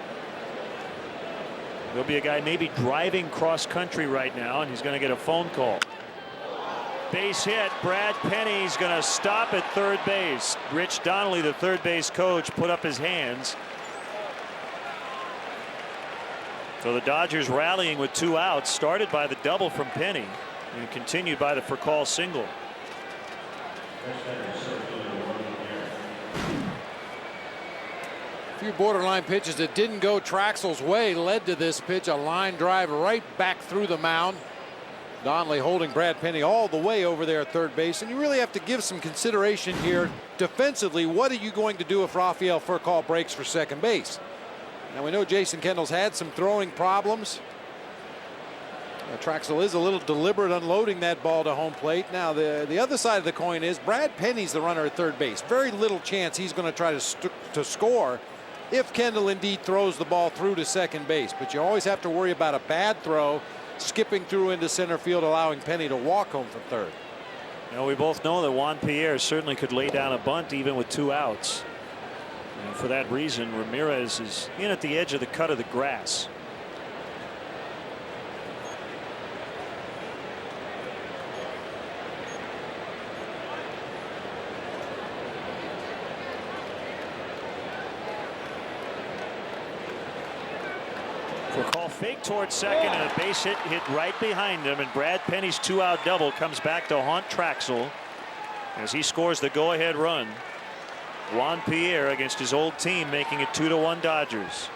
There'll be a guy maybe driving cross country right now, and he's going to get a phone call. Base hit. Brad Penny's going to stop at third base. Rich Donnelly, the third base coach, put up his hands. So the Dodgers rallying with 2 outs, started by the double from Penny and continued by the Furcal single. A few borderline pitches that didn't go Traxel's way led to this pitch, a line drive right back through the mound. Donnelly holding Brad Penny all the way over there at third base, and you really have to give some consideration here defensively. What are you going to do if Rafael Furcal breaks for second base? Now we know Jason Kendall's had some throwing problems. Traxel is a little deliberate unloading that ball to home plate. Now the other side of the coin is Brad Penny's the runner at third base. Very little chance he's going to try to score if Kendall indeed throws the ball through to second base. But you always have to worry about a bad throw skipping through into center field, allowing Penny to walk home from third. You know, we both know that Juan Pierre certainly could lay down a bunt even with 2 outs. And for that reason, Ramirez is in at the edge of the cut of the grass. Furcal fake towards second, and a base hit right behind him, and Brad Penny's 2-out double comes back to haunt Traxel as he scores the go-ahead run. Juan Pierre against his old team, making it 2-1 Dodgers.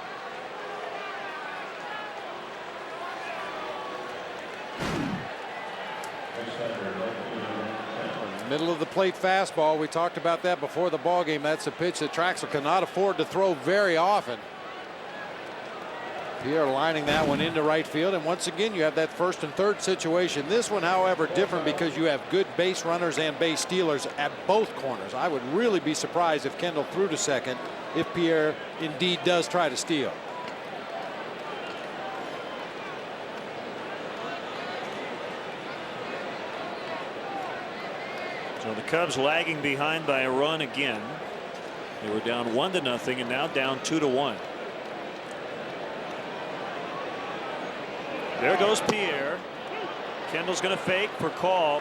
Middle of the plate fastball. We talked about that before the ball game. That's a pitch that Traxel cannot afford to throw very often. Pierre lining that one into right field, and once again you have that first and third situation. This one, however, different because you have good base runners and base stealers at both corners. I would really be surprised if Kendall threw to second if Pierre indeed does try to steal. So the Cubs lagging behind by a run again. They were down 1-0 and now down 2-1. There goes Pierre. Kendall's going to fake. Furcal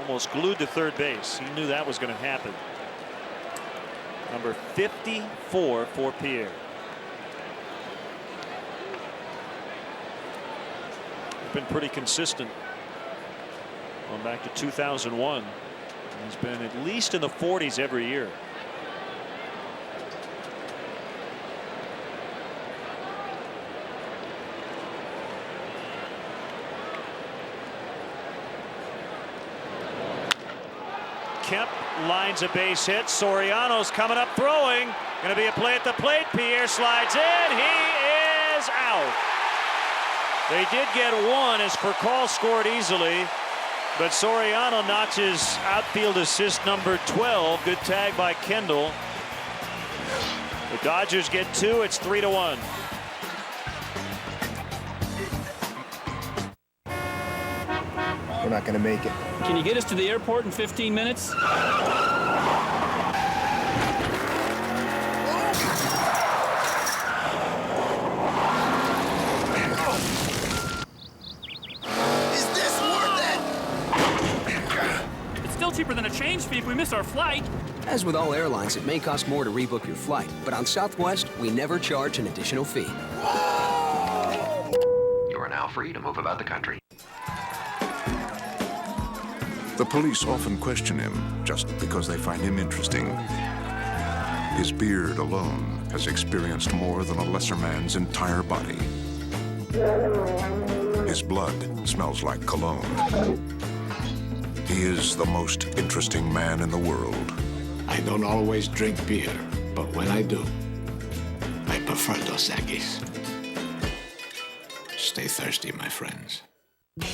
almost glued to third base. He knew that was going to happen. Number 54 for Pierre. Been pretty consistent. Going back to 2001. He's been at least in the 40s every year. Kemp lines a base hit. Soriano's coming up throwing. Going to be a play at the plate. Pierre slides in. He is out. They did get one as Furcal scored easily, but Soriano notches outfield assist number 12. Good tag by Kendall. The Dodgers get 2. It's 3-1. We're not going to make it. Can you get us to the airport in 15 minutes? Is this worth it? It's still cheaper than a change fee if we miss our flight. As with all airlines, it may cost more to rebook your flight, but on Southwest, we never charge an additional fee. You are now free to move about the country. The police often question him just because they find him interesting. His beard alone has experienced more than a lesser man's entire body. His blood smells like cologne. He is the most interesting man in the world. I don't always drink beer, but when I do, I prefer Dos Equis. Stay thirsty, my friends.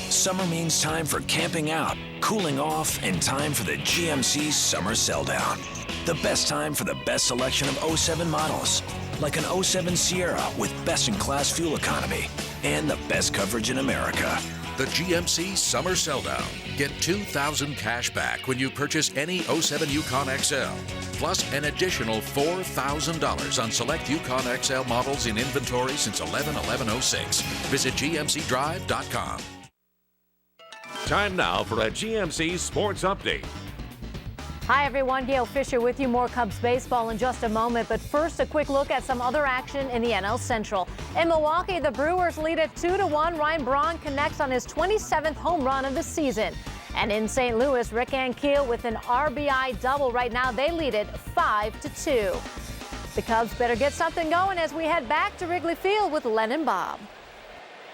Summer means time for camping out, cooling off, and time for the GMC Summer Sell-Down. The best time for the best selection of 07 models, like an 07 Sierra with best-in-class fuel economy and the best coverage in America. The GMC Summer Sell-Down. Get $2,000 cash back when you purchase any 07 Yukon XL, plus an additional $4,000 on select Yukon XL models in inventory since 11/11/06. Visit GMCDrive.com. Time now for a GMC Sports Update. Hi everyone, Gail Fisher with you. More Cubs baseball in just a moment, but first a quick look at some other action in the NL Central. In Milwaukee, the Brewers lead at 2-1. Ryan Braun connects on his 27th home run of the season. And in St. Louis, Rick Ankiel with an RBI double. Right now they lead it 5-2. The Cubs better get something going as we head back to Wrigley Field with Len and Bob.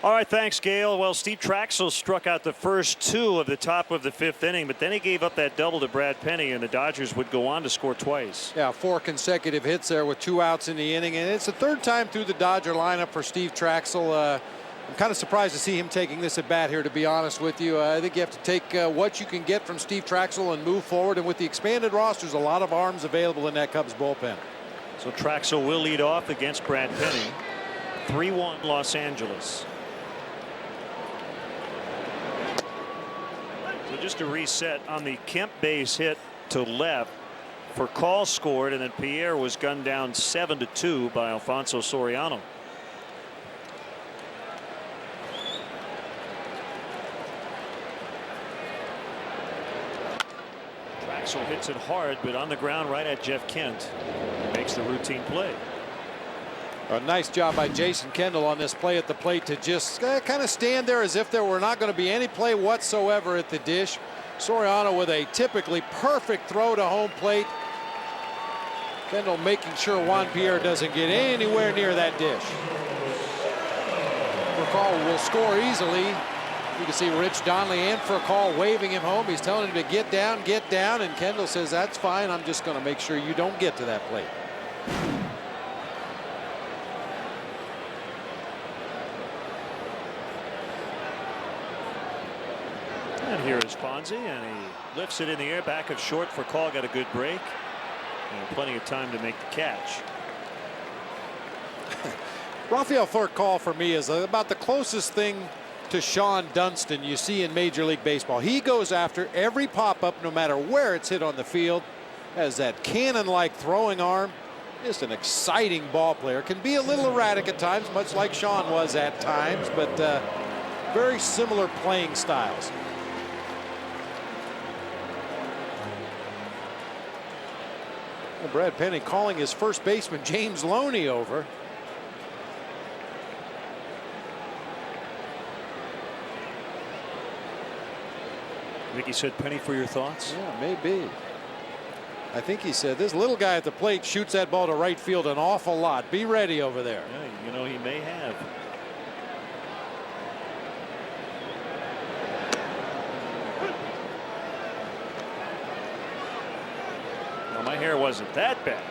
All right, thanks, Gail. Well, Steve Traschel struck out the first two of the top of the fifth inning, but then he gave up that double to Brad Penny, and the Dodgers would go on to score twice. Yeah, 4 consecutive hits there with 2 outs in the inning, and it's the 3rd time through the Dodger lineup for Steve Traschel. I'm kind of surprised to see him taking this at bat here, to be honest with you. I think you have to take what you can get from Steve Traschel and move forward, and with the expanded rosters, a lot of arms available in that Cubs bullpen. So Traschel will lead off against Brad Penny. 3-1 Los Angeles. So just to reset, on the Kemp base hit to left, Furcal scored, and then Pierre was gunned down 7-2 by Alfonso Soriano. Traschel hits it hard, but on the ground right at Jeff Kent. He makes the routine play. A nice job by Jason Kendall on this play at the plate to just kind of stand there as if there were not going to be any play whatsoever at the dish. Soriano with a typically perfect throw to home plate. Kendall making sure Juan Pierre doesn't get anywhere near that dish. Furcal will score easily. You can see Rich Donnelly and Furcal waving him home. He's telling him to get down, and Kendall says, that's fine. I'm just going to make sure you don't get to that plate. And here is Fonzie, and he lifts it in the air back of short. Furcal got a good break and plenty of time to make the catch. Rafael Furcal for me is about the closest thing to Sean Dunston you see in Major League Baseball. He goes after every pop-up no matter where it's hit on the field. Has that cannon-like throwing arm. Just an exciting ball player. Can be a little erratic at times, much like Sean was at times, but very similar playing styles. Brad Penny calling his first baseman James Loney over. I think he said, Penny, for your thoughts? Yeah, maybe. I think he said this little guy at the plate shoots that ball to right field an awful lot. Be ready over there. Yeah, you know, he may have. Well, my hair wasn't that bad.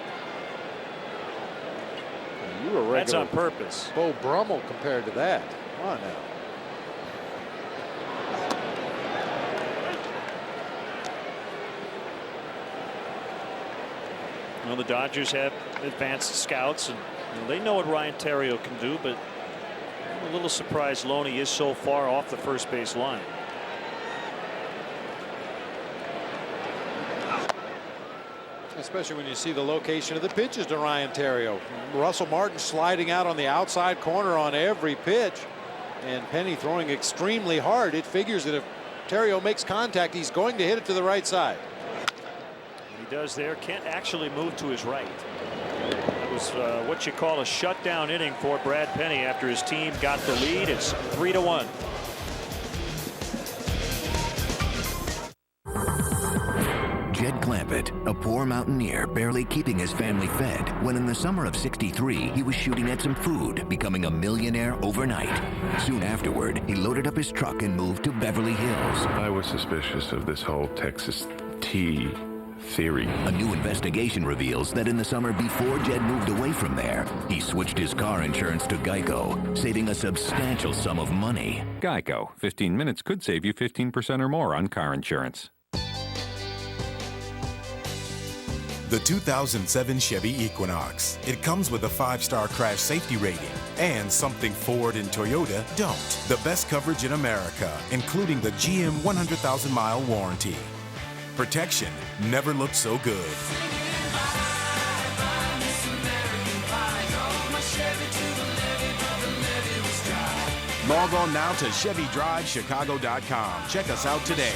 You were regular. That's on purpose. Bo Brummel compared to that. Come on now. Well, the Dodgers have advanced scouts, and they know what Ryan Theriot can do, but I'm a little surprised Loney is so far off the first base line. Especially when you see the location of the pitches to Ryan Theriot. Russell Martin sliding out on the outside corner on every pitch, and Penny throwing extremely hard. It figures that if Theriot makes contact, he's going to hit it to the right side. He does there. Can't actually move to his right. It was what you call a shutdown inning for Brad Penny after his team got the lead. It's 3-1. Jed Clampett it, a poor mountaineer barely keeping his family fed when in the summer of '63 he was shooting at some food, becoming a millionaire overnight. Soon afterward, he loaded up his truck and moved to Beverly Hills. I was suspicious of this whole Texas tea theory. A new investigation reveals that in the summer before Jed moved away from there, he switched his car insurance to Geico, saving a substantial sum of money. Geico. 15 minutes could save you 15% or more on car insurance. The 2007 Chevy Equinox. It comes with a 5-star crash safety rating and something Ford and Toyota don't. The best coverage in America, including the GM 100,000-mile warranty. Protection never looked so good. Log on now to ChevyDriveChicago.com. Check us out today.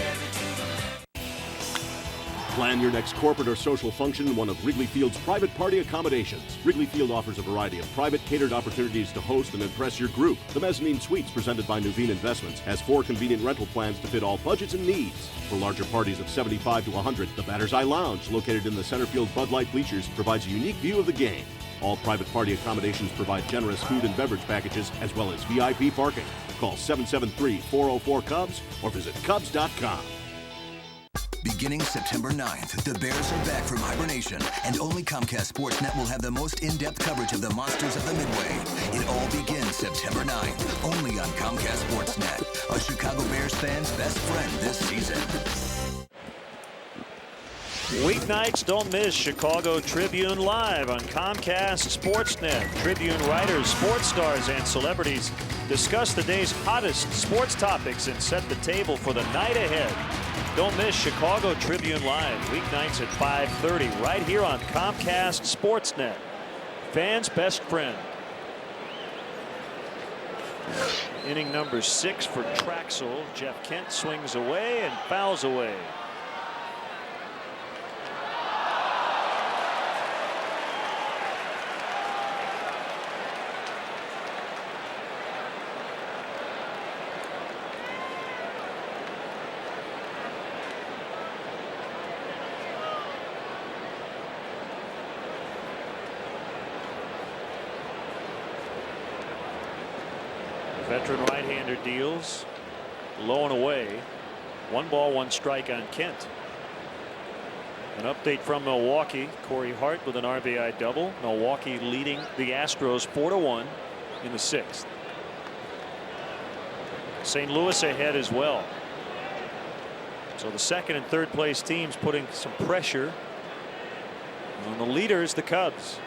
Plan your next corporate or social function in one of Wrigley Field's private party accommodations. Wrigley Field offers a variety of private catered opportunities to host and impress your group. The Mezzanine Suites, presented by Nuveen Investments, has 4 convenient rental plans to fit all budgets and needs. For larger parties of 75 to 100, the Batter's Eye Lounge, located in the center field Bud Light bleachers, provides a unique view of the game. All private party accommodations provide generous food and beverage packages as well as VIP parking. Call 773-404-CUBS or visit Cubs.com. Beginning September 9th, the Bears are back from hibernation, and only Comcast Sportsnet will have the most in-depth coverage of the monsters of the Midway. It all begins September 9th, only on Comcast Sportsnet, a Chicago Bears fan's best friend this season. Weeknights, don't miss Chicago Tribune Live on Comcast Sportsnet. Tribune writers, sports stars, and celebrities discuss the day's hottest sports topics and set the table for the night ahead. Don't miss Chicago Tribune Live, weeknights at 5:30, right here on Comcast Sportsnet. Fans' best friend. Inning number 6 for Traschel. Jeff Kent swings away and fouls away. Veteran right-hander deals low and away. 1 ball, 1 strike on Kent. An update from Milwaukee. Corey Hart with an RBI double. Milwaukee leading the Astros 4-1 in the 6th. St. Louis ahead as well. So the 2nd and 3rd place teams putting some pressure on the leaders, the Cubs.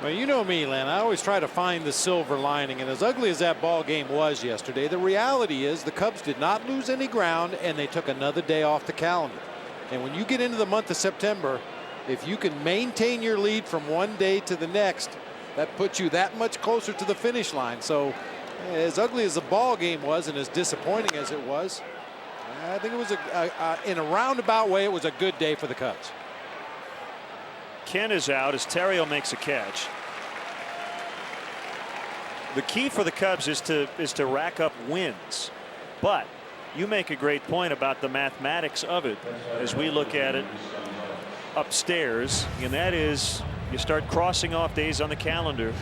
Well, you know me, Len. I always try to find the silver lining, and as ugly as that ball game was yesterday, the reality is the Cubs did not lose any ground, and they took another day off the calendar. And when you get into the month of September, if you can maintain your lead from one day to the next, that puts you that much closer to the finish line. So as ugly as the ball game was and as disappointing as it was, I think it was in a roundabout way, it was a good day for the Cubs. Kent is out as Terrio makes a catch. The key for the Cubs is to rack up wins, but you make a great point about the mathematics of it as we look at it upstairs, and that is you start crossing off days on the calendar.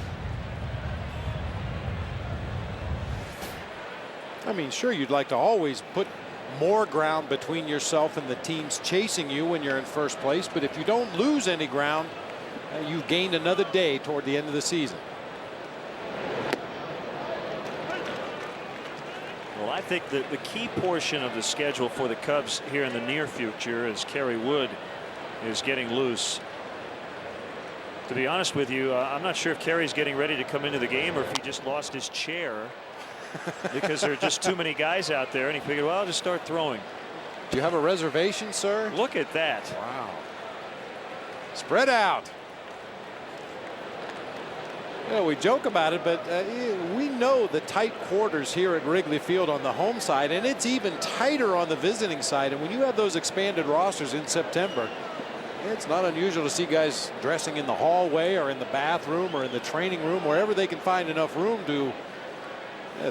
I mean, sure, you'd like to always put more ground between yourself and the teams chasing you when you're in first place, but if you don't lose any ground, you've gained another day toward the end of the season. Well, I think that the key portion of the schedule for the Cubs here in the near future is Kerry Wood is getting loose. To be honest with you, I'm not sure if Kerry's getting ready to come into the game or if he just lost his chair because there are just too many guys out there, and he figured, well, I'll just start throwing. Do you have a reservation, sir? Look at that. Wow. Spread out. Yeah, we joke about it, but we know the tight quarters here at Wrigley Field on the home side, and it's even tighter on the visiting side. And when you have those expanded rosters in September, It's not unusual to see guys dressing in the hallway or in the bathroom or in the training room, wherever they can find enough room to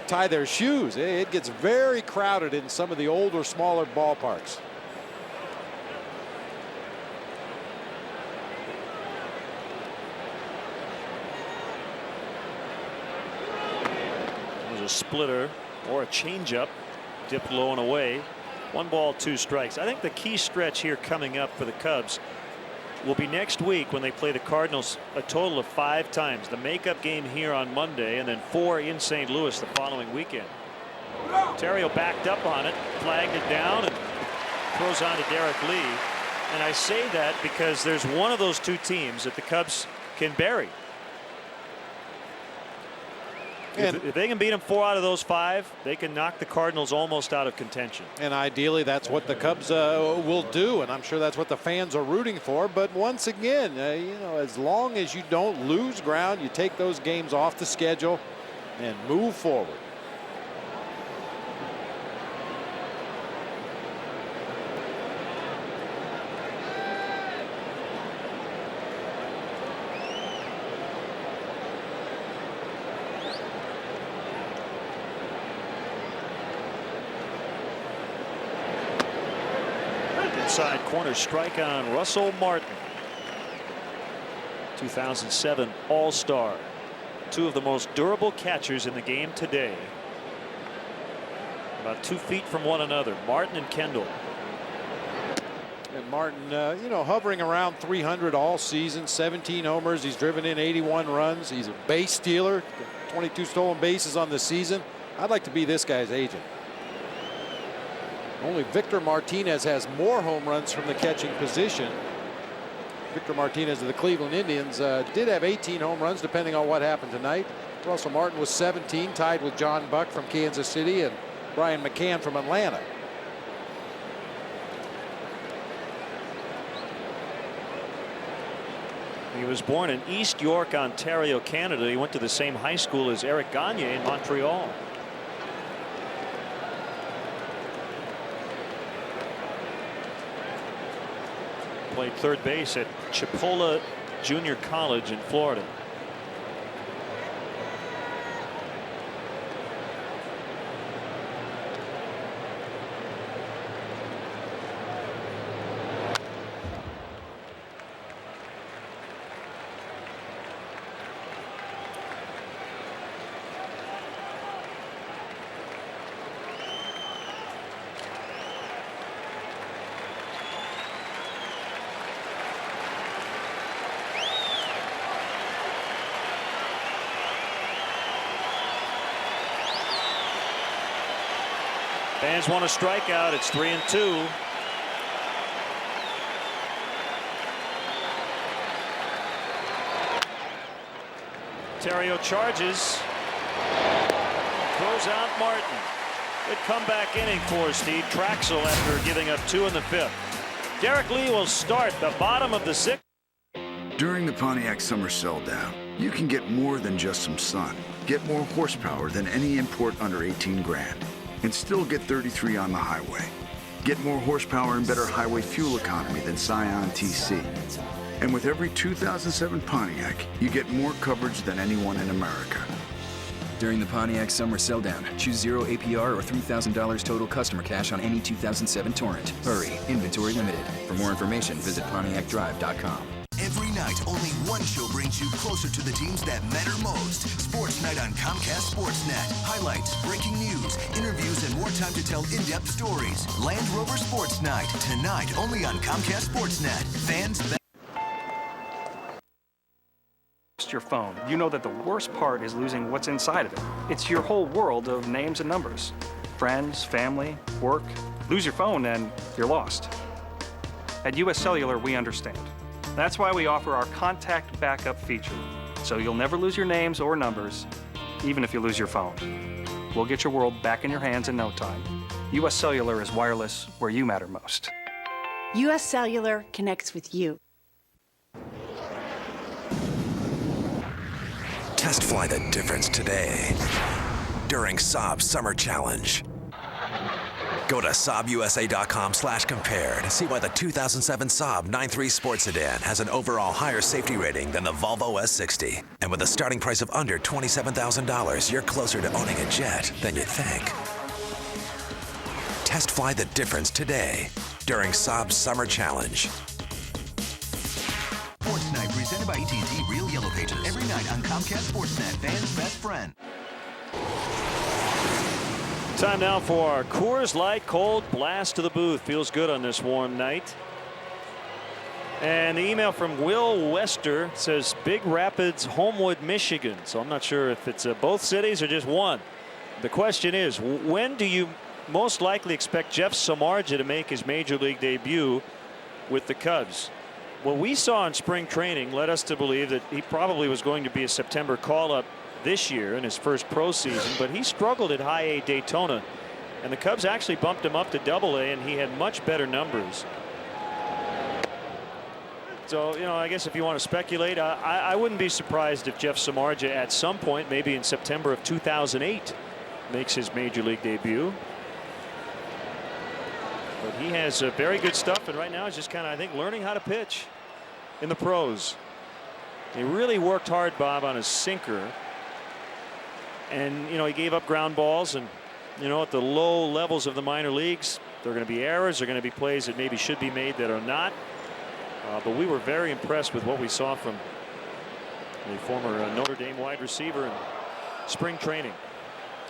tie their shoes. It gets very crowded in some of the older, smaller ballparks. It was a splitter or a changeup, dipped low and away. 1 ball, 2 strikes. I think the key stretch here coming up for the Cubs will be next week when they play the Cardinals a total of 5 times. The makeup game here on Monday and then 4 in St. Louis the following weekend. Terrio backed up on it, flagged it down, and throws on to Derek Lee. And I say that because there's one of those 2 teams that the Cubs can bury. If they can beat them 4 out of those 5, they can knock the Cardinals almost out of contention. And ideally, that's what the Cubs will do, and I'm sure that's what the fans are rooting for. But once again, you know, as long as you don't lose ground, you take those games off the schedule and move forward. Inside corner strike on Russell Martin. 2007 All-Star. 2 of the most durable catchers in the game today. About 2 feet from one another, Martin and Kendall. And Martin, you know, hovering around 300 all season, 17 homers. He's driven in 81 runs. He's a base stealer, 22 stolen bases on the season. I'd like to be this guy's agent. Only Victor Martinez has more home runs from the catching position. Victor Martinez of the Cleveland Indians did have 18 home runs, depending on what happened tonight. Russell Martin was 17, tied with John Buck from Kansas City and Brian McCann from Atlanta. He was born in East York, Ontario, Canada. He went to the same high school as Eric Gagne in Montreal. Played third base at Chipola Junior College in Florida. Fans want a strikeout. It's 3-2. Terrio charges. Throws out Martin. Good comeback inning for Steve Traschel after giving up 2 in the 5th. Derek Lee will start the bottom of the 6th. During the Pontiac Summer Sell-Down, you can get more than just some sun. Get more horsepower than any import under 18 grand. And still get 33 on the highway. Get more horsepower and better highway fuel economy than Scion TC. And with every 2007 Pontiac, you get more coverage than anyone in America. During the Pontiac Summer Sell-Down, choose 0 APR or $3,000 total customer cash on any 2007 Torrent. Hurry, inventory limited. For more information, visit PontiacDrive.com. Every night, only one show brings you closer to the teams that matter most. Sports Night on Comcast Sportsnet. Highlights, breaking news, interviews, and more time to tell in-depth stories. Land Rover Sports Night, tonight only on Comcast Sportsnet. Fans... Your phone. You know that the worst part is losing what's inside of it. It's your whole world of names and numbers. Friends, family, work. Lose your phone and you're lost. At US Cellular, we understand. That's why we offer our contact backup feature, so you'll never lose your names or numbers, even if you lose your phone. We'll get your world back in your hands in no time. US Cellular is wireless where you matter most. US Cellular connects with you. Test fly the difference today during Saab's Summer Challenge. Go to SaabUSA.com/compare to see why the 2007 Saab 9.3 Sport Sedan has an overall higher safety rating than the Volvo S60. And with a starting price of under $27,000, you're closer to owning a jet than you think. Test fly the difference today during Saab's Summer Challenge. Sports Night presented by AT&T Real Yellow Pages. Every night on Comcast Sportsnet, fans' best friend. Time now for our Coors Light Cold Blast to the booth. Feels good on this warm night. And the email from Will Wester says Big Rapids, Homewood, Michigan. So I'm not sure if it's both cities or just one. The question is, when do you most likely expect Jeff Samardzija to make his major league debut with the Cubs? What we saw in spring training led us to believe that he probably was going to be a September call-up this year in his first pro season, but he struggled at High A Daytona, and the Cubs actually bumped him up to Double A, and he had much better numbers. So, you know, I guess if you want to speculate, I wouldn't be surprised if Jeff Samardzija at some point, maybe in September of 2008, makes his major league debut. But he has very good stuff, and right now he's just kind of, I think, learning how to pitch in the pros. He really worked hard, Bob, on his sinker. And, you know, he gave up ground balls, and, you know, at the low levels of the minor leagues, there are going to be errors. There are going to be plays that maybe should be made that are not. But we were very impressed with what we saw from the former Notre Dame wide receiver in spring training.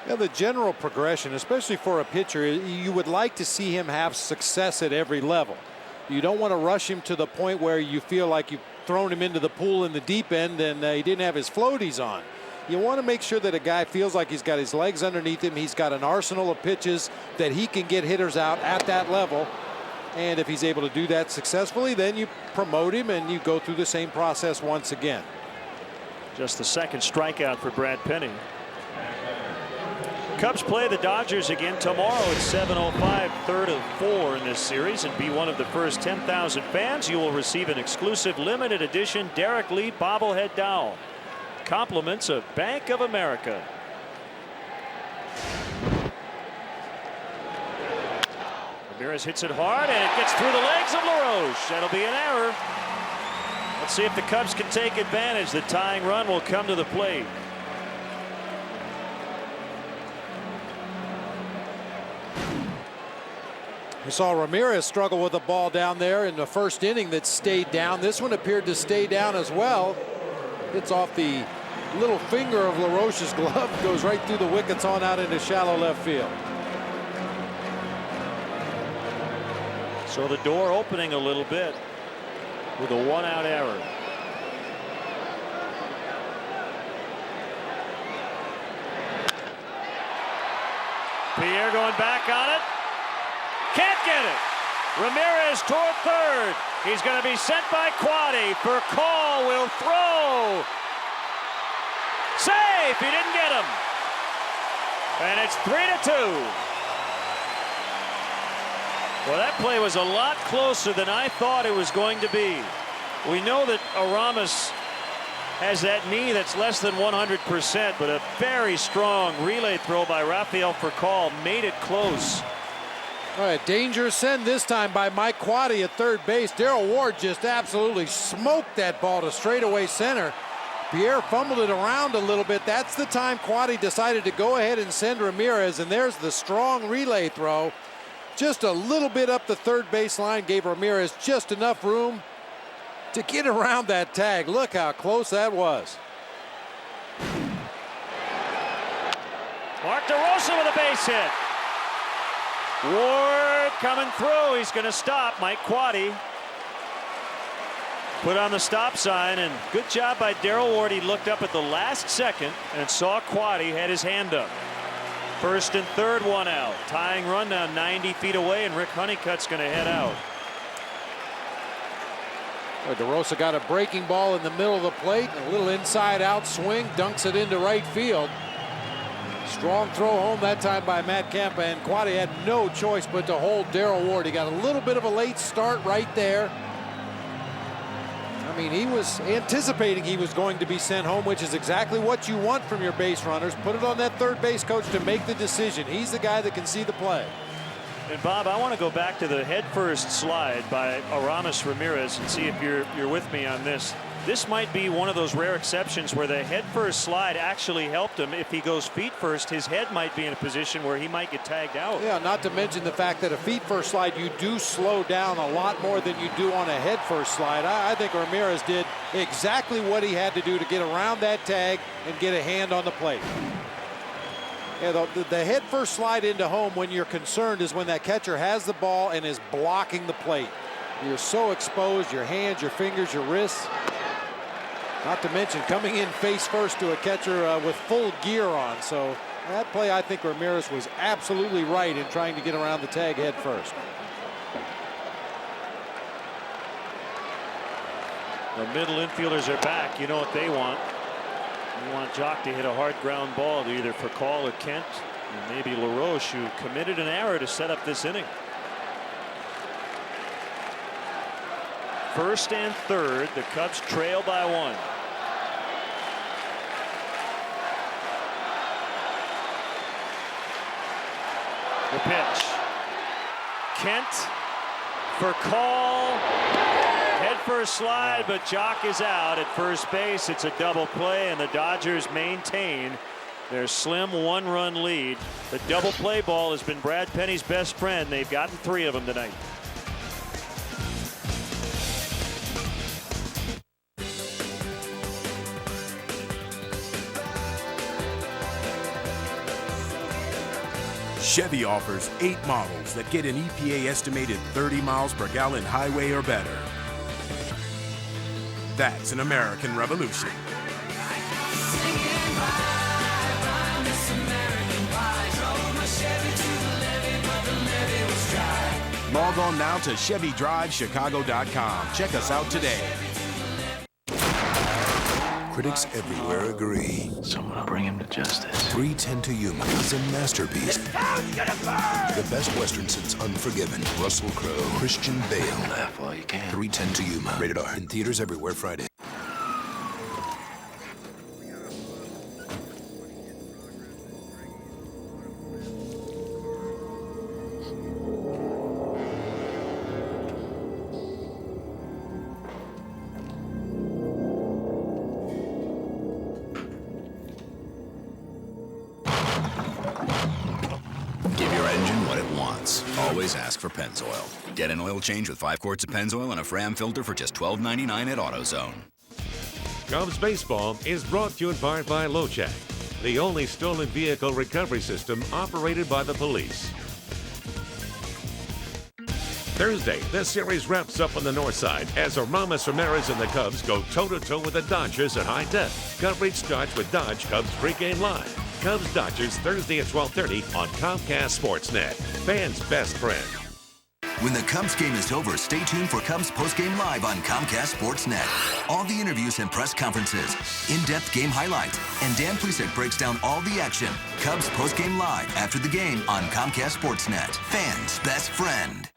Yeah, the general progression, especially for a pitcher, you would like to see him have success at every level. You don't want to rush him to the point where you feel like you've thrown him into the pool in the deep end and he didn't have his floaties on. You want to make sure that a guy feels like he's got his legs underneath him. He's got an arsenal of pitches that he can get hitters out at that level. And if he's able to do that successfully, then you promote him and you go through the same process once again. Just the second strikeout for Brad Penny. Cubs play the Dodgers again tomorrow at 7:05, third of 4 in this series, and be one of the first 10,000 fans. You will receive an exclusive limited edition Derek Lee bobblehead doll. Compliments of Bank of America. Ramirez hits it hard, and it gets through the legs of LaRoche. That'll be an error. Let's see if the Cubs can take advantage. The tying run will come to the plate. We saw Ramirez struggle with the ball down there in the first inning that stayed down. This one appeared to stay down as well. Hits off the little finger of LaRoche's glove, goes right through the wickets on out into shallow left field. So the door opening a little bit with a 1-out error. Pierre going back on it. Can't get it. Ramirez toward third. He's going to be sent by Quade. For Call will throw. Safe. He didn't get him. And it's 3-2. Well, that play was a lot closer than I thought it was going to be. We know that Aramis has that knee that's less than 100%, but a very strong relay throw by Rafael Furcal made it close. All right, dangerous send this time by Mike Quade at third base. Darrell Ward just absolutely smoked that ball to straightaway center. Pierre fumbled it around a little bit. That's the time Quade decided to go ahead and send Ramirez, and there's the strong relay throw. Just a little bit up the third base line, gave Ramirez just enough room to get around that tag. Look how close that was. Mark DeRosa with a base hit. Ward coming through. He's going to stop. Mike Quade put on the stop sign, and good job by Darrell Ward. He looked up at the last second and saw Quade had his hand up. First and third, 1 out. Tying run now 90 feet away, and Rick Honeycutt's going to head out. DeRosa got a breaking ball in the middle of the plate. A little inside out swing, dunks it into right field. Strong throw home that time by Matt Kemp, and Quade had no choice but to hold Darrell Ward. He got a little bit of a late start right there. I mean, he was anticipating he was going to be sent home, which is exactly what you want from your base runners. Put it on that third base coach to make the decision. He's the guy that can see the play. And Bob, I want to go back to the head-first slide by Aramis Ramirez and see if you're with me on this. This might be one of those rare exceptions where the head-first slide actually helped him. If he goes feet-first, his head might be in a position where he might get tagged out. Yeah, not to mention the fact that a feet-first slide, you do slow down a lot more than you do on a head-first slide. I think Ramirez did exactly what he had to do to get around that tag and get a hand on the plate. Yeah, the head first slide into home when you're concerned is when that catcher has the ball and is blocking the plate. You're so exposed, your hands, your fingers, your wrists. Not to mention coming in face first to a catcher with full gear on. So that play, I think Ramirez was absolutely right in trying to get around the tag head first. The middle infielders are back. You know what they want. You want Jock to hit a hard ground ball to either for Call or Kent, and maybe LaRoche, who committed an error to set up this inning. First and third, the Cubs trail by 1. The pitch. Kent for Call. Head first slide, but Jock is out at first base. It's a double play, and the Dodgers maintain their slim 1-run lead. The double play ball has been Brad Penny's best friend. They've gotten 3 of them tonight. Chevy offers 8 models that get an EPA estimated 30 miles per gallon highway or better. That's an American revolution. Log on now to ChevyDriveChicago.com. Check us out today. Critics everywhere agree. Someone will bring him to justice. 3:10 to Yuma is a masterpiece. The best Western since Unforgiven. Russell Crowe, Christian Bale. Laugh while you can. 3:10 to Yuma. Rated R. In theaters everywhere Friday. Always ask for Pennzoil. Get an oil change with 5 quarts of Pennzoil and a Fram filter for just $12.99 at AutoZone. Cubs baseball is brought to you in part by LoCheck, the only stolen vehicle recovery system operated by the police. Thursday, the series wraps up on the north side as Aramis Ramirez and the Cubs go toe-to-toe with the Dodgers at high def. Coverage starts with Dodge Cubs pregame live. Cubs Dodgers Thursday at 12:30 on Comcast Sportsnet. Fans' best friend. When the Cubs game is over, stay tuned for Cubs postgame live on Comcast Sportsnet. All the interviews and press conferences, in-depth game highlights, and Dan Plesac breaks down all the action. Cubs postgame live after the game on Comcast Sportsnet. Fans' best friend.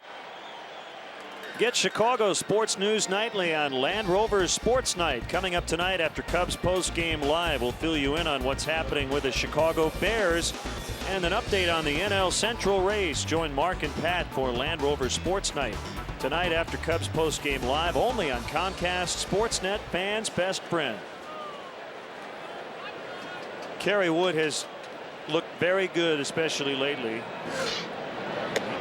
Get Chicago sports news nightly on Land Rover's Sports Night. Coming up tonight after Cubs post-game live, we'll fill you in on what's happening with the Chicago Bears and an update on the NL Central race. Join Mark and Pat for Land Rover Sports Night tonight after Cubs post-game live, only on Comcast Sportsnet. Fans' best friend. Kerry Wood has looked very good, especially lately.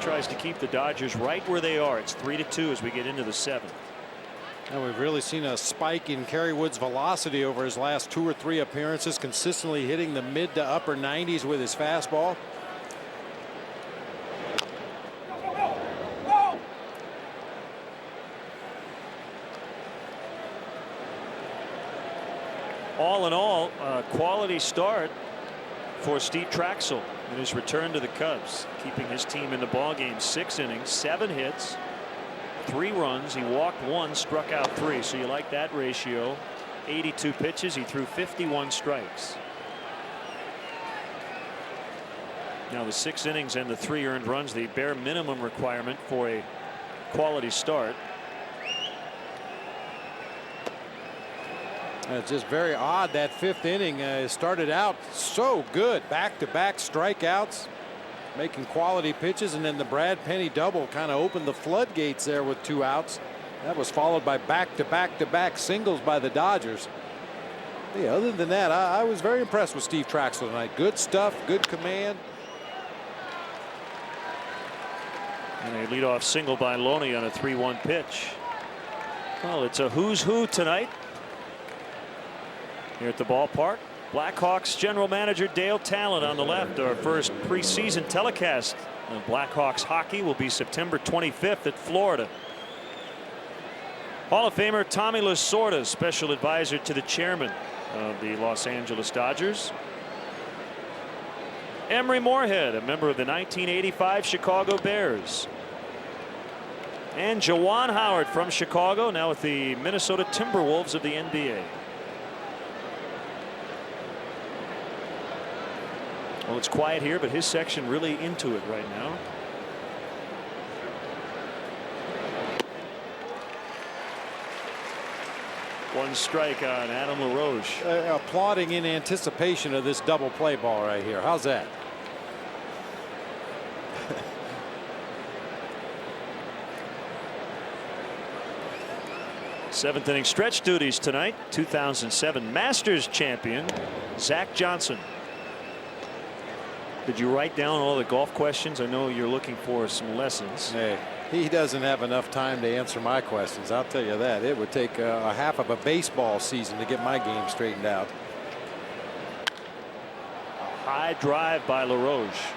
Tries to keep the Dodgers right where they are. It's 3-2 as we get into the 7th. And we've really seen a spike in Kerry Wood's velocity over his last 2 or 3 appearances, consistently hitting the mid to upper 90s with his fastball. All in all, a quality start for Steve Traschel in his return to the Cubs, keeping his team in the ballgame. 6 innings, 7 hits, 3 runs. He walked 1, struck out 3. So you like that ratio. 82 pitches. He threw 51 strikes. Now the 6 innings and the 3 earned runs, the bare minimum requirement for a quality start. It's just very odd that 5th inning started out so good. Back-to-back strikeouts. making quality pitches, and then the Brad Penny double kind of opened the floodgates there with 2 outs. That was followed by back-to-back singles by the Dodgers. Yeah, other than that, I was very impressed with Steve Traschel tonight. Good stuff, good command. And a leadoff single by Loney on a 3-1 pitch. Well, it's a who's who tonight here at the ballpark. Blackhawks general manager Dale Talent on the left. Our first preseason telecast of Blackhawks hockey will be September 25th at Florida. Hall of Famer Tommy Lasorda, special advisor to the chairman of the Los Angeles Dodgers. Emery Moorhead, a member of the 1985 Chicago Bears. And Juwan Howard from Chicago, now with the Minnesota Timberwolves of the NBA. Well, it's quiet here, but his section really into it right now. One strike on Adam LaRoche. Applauding in anticipation of this double play ball right here. How's that? Seventh inning stretch duties tonight. 2007 Masters champion Zach Johnson. Did you write down all the golf questions? I know you're looking for some lessons. Hey, he doesn't have enough time to answer my questions. I'll tell you that. It would take a half of a baseball season to get my game straightened out. A high drive by LaRoche.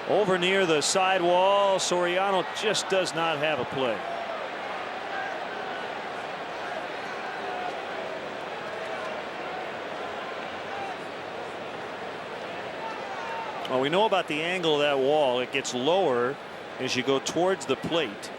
Over near the sidewall. Soriano just does not have a play. Well, we know about the angle of that wall. It gets lower as you go towards the plate.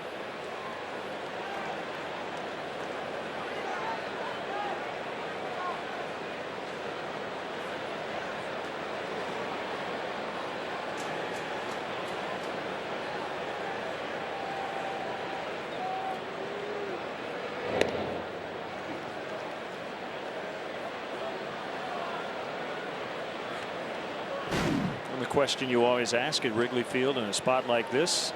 Question you always ask at Wrigley Field in a spot like this.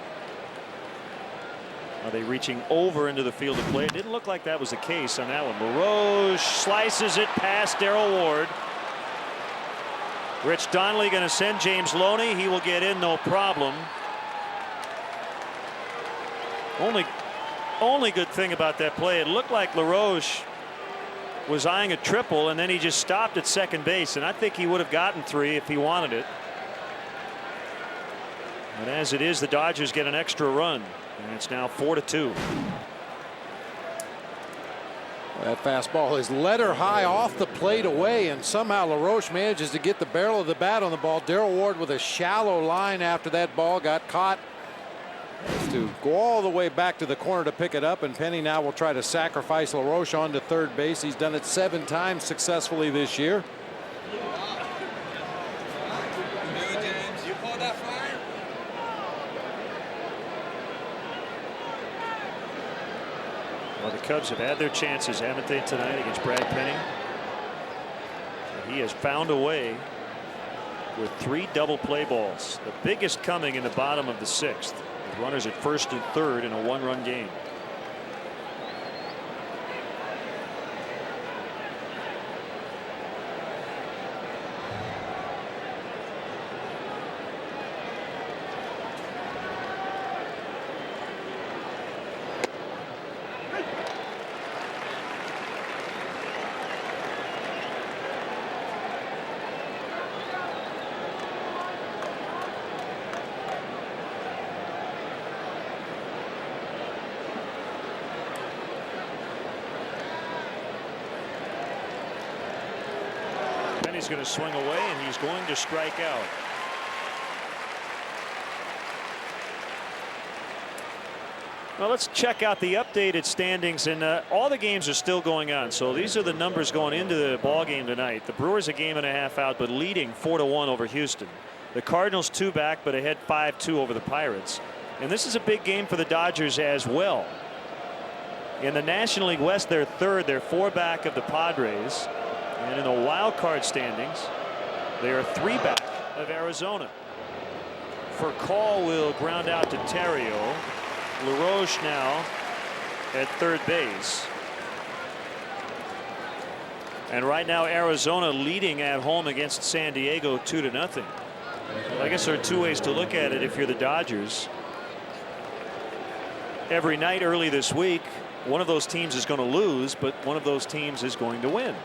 Are they reaching over into the field of play? It didn't look like that was the case on that one. LaRoche slices it past Darrell Ward. Rich Donnelly going to send James Loney. He will get in no problem. Only good thing about that play, it looked like LaRoche was eyeing a triple, and then he just stopped at second base, and I think he would have gotten 3 if he wanted it. And as it is, the Dodgers get an extra run, and it's now 4-2. That fastball is letter high off the plate away, and somehow LaRoche manages to get the barrel of the bat on the ball. Darrell Ward with a shallow line after that ball got caught. Has to go all the way back to the corner to pick it up, and Penny now will try to sacrifice LaRoche onto third base. He's done it 7 times successfully this year. Well, the Cubs have had their chances, haven't they, tonight against Brad Penny? He has found a way with 3 double play balls, the biggest coming in the bottom of the 6th. With runners at first and third in a 1-run game. He's going to swing away, and he's going to strike out. Well, let's check out the updated standings, and all the games are still going on. So these are the numbers going into the ball game tonight. The Brewers a game and a half out, but leading 4-1 over Houston. The Cardinals 2 back, but ahead 5-2 over the Pirates. And this is a big game for the Dodgers as well. In the National League West, they're third. They're 4 back of the Padres. And in the wild card standings, they are 3 back of Arizona. For call will ground out to Terrio. LaRoche now at third base. And right now Arizona leading at home against San Diego 2-0. I guess there are two ways to look at it if you're the Dodgers. Every night early this week, one of those teams is going to lose, but one of those teams is going to win.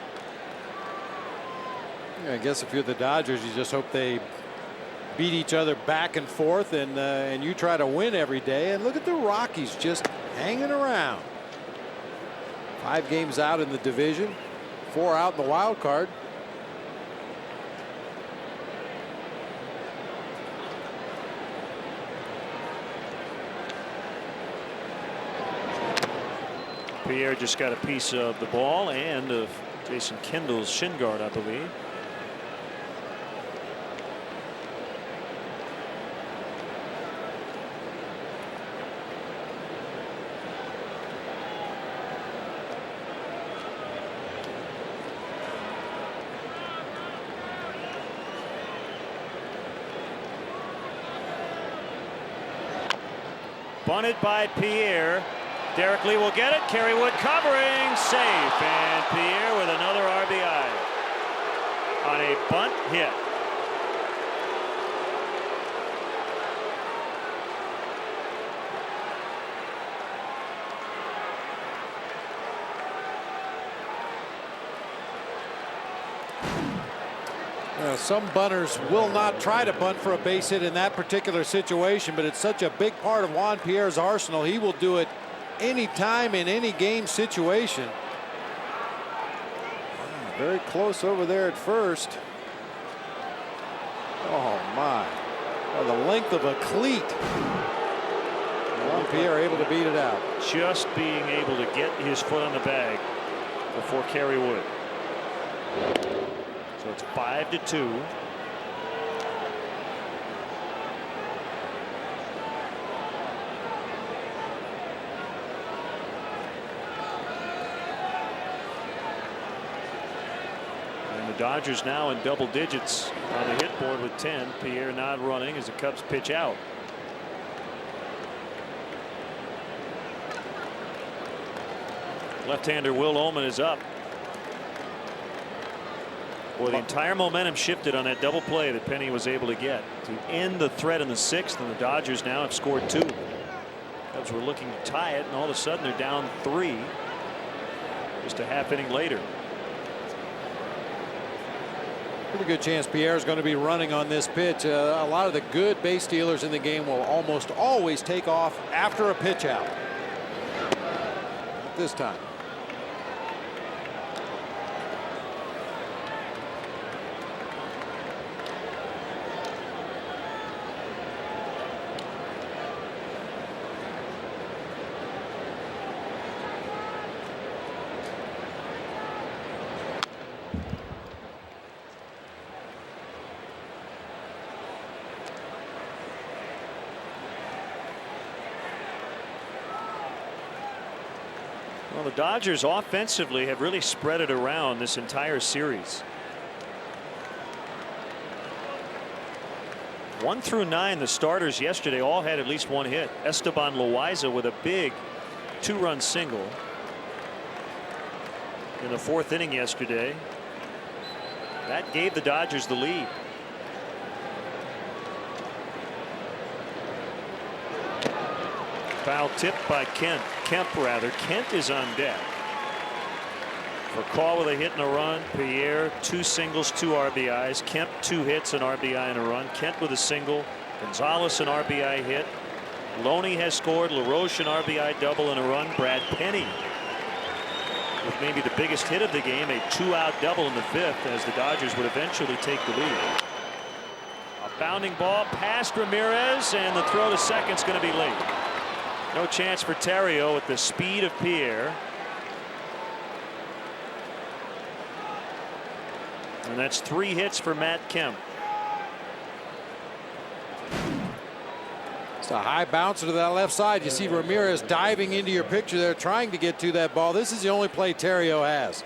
I guess if you're the Dodgers, you just hope they beat each other back and forth, and you try to win every day. And look at the Rockies just hanging around. 5 games out in the division, 4 out in the wild card. Pierre just got a piece of the ball and of Jason Kendall's shin guard, I believe. Bunted by Pierre. Derek Lee will get it. Kerry Wood covering, safe, and Pierre with another RBI on a bunt hit. Some bunters will not try to bunt for a base hit in that particular situation, but it's such a big part of Juan Pierre's arsenal. He will do it anytime in any game situation. Very close over there at first. Oh my, by the length of a cleat. Juan Pierre able to beat it out. Just being able to get his foot on the bag before Kerry Wood. So it's 5-2. Dodgers now in double digits on the hit board with 10. Pierre not running as the Cubs pitch out. Left-hander Will Ullman is up. Well, the entire momentum shifted on that double play that Penny was able to get to end the threat in the 6th, and the Dodgers now have scored 2. Cubs were looking to tie it, and all of a sudden they're down 3 just a half inning later. Pretty good chance Pierre is going to be running on this pitch. A lot of the good base stealers in the game will almost always take off after a pitch out. Not this time. Well, the Dodgers offensively have really spread it around this entire series. 1 through 9, the starters yesterday all had at least one hit. Esteban Loaiza with a big 2-run single in the 4th inning yesterday. That gave the Dodgers the lead. Foul tipped by Kemp. Kent is on deck. For call with a hit and a run. Pierre 2 singles, 2 RBIs. Kemp 2 hits, an RBI and a run. Kent with a single. Gonzalez an RBI hit. Loney has scored. LaRoche an RBI double and a run. Brad Penny with maybe the biggest hit of the game, a 2-out double in the 5th, as the Dodgers would eventually take the lead. A bounding ball past Ramirez, and the throw to second's going to be late. No chance for Terrio at the speed of Pierre. And that's 3 hits for Matt Kemp. It's a high bouncer to that left side. You see Ramirez diving into your picture there, trying to get to that ball. This is the only play Terrio has.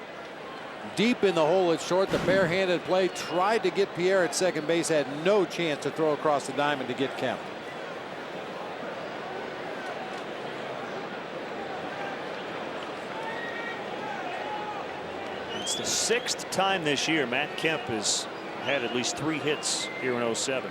deep in the hole at short. The barehanded play, tried to get Pierre at second base, had no chance to throw across the diamond to get Kemp. It's the 6th time this year Matt Kemp has had at least 3 hits here in 07.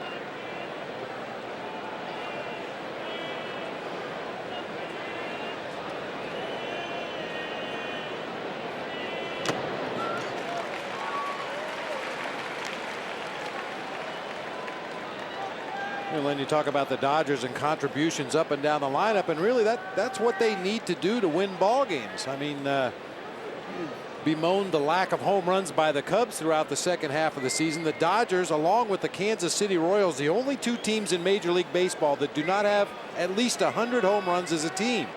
And when you talk about the Dodgers and contributions up and down the lineup, and really that's what they need to do to win ball games. I mean, bemoaned the lack of home runs by the Cubs throughout the second half of the season. The Dodgers, along with the Kansas City Royals, the only 2 teams in Major League Baseball that do not have at least 100 home runs as a team.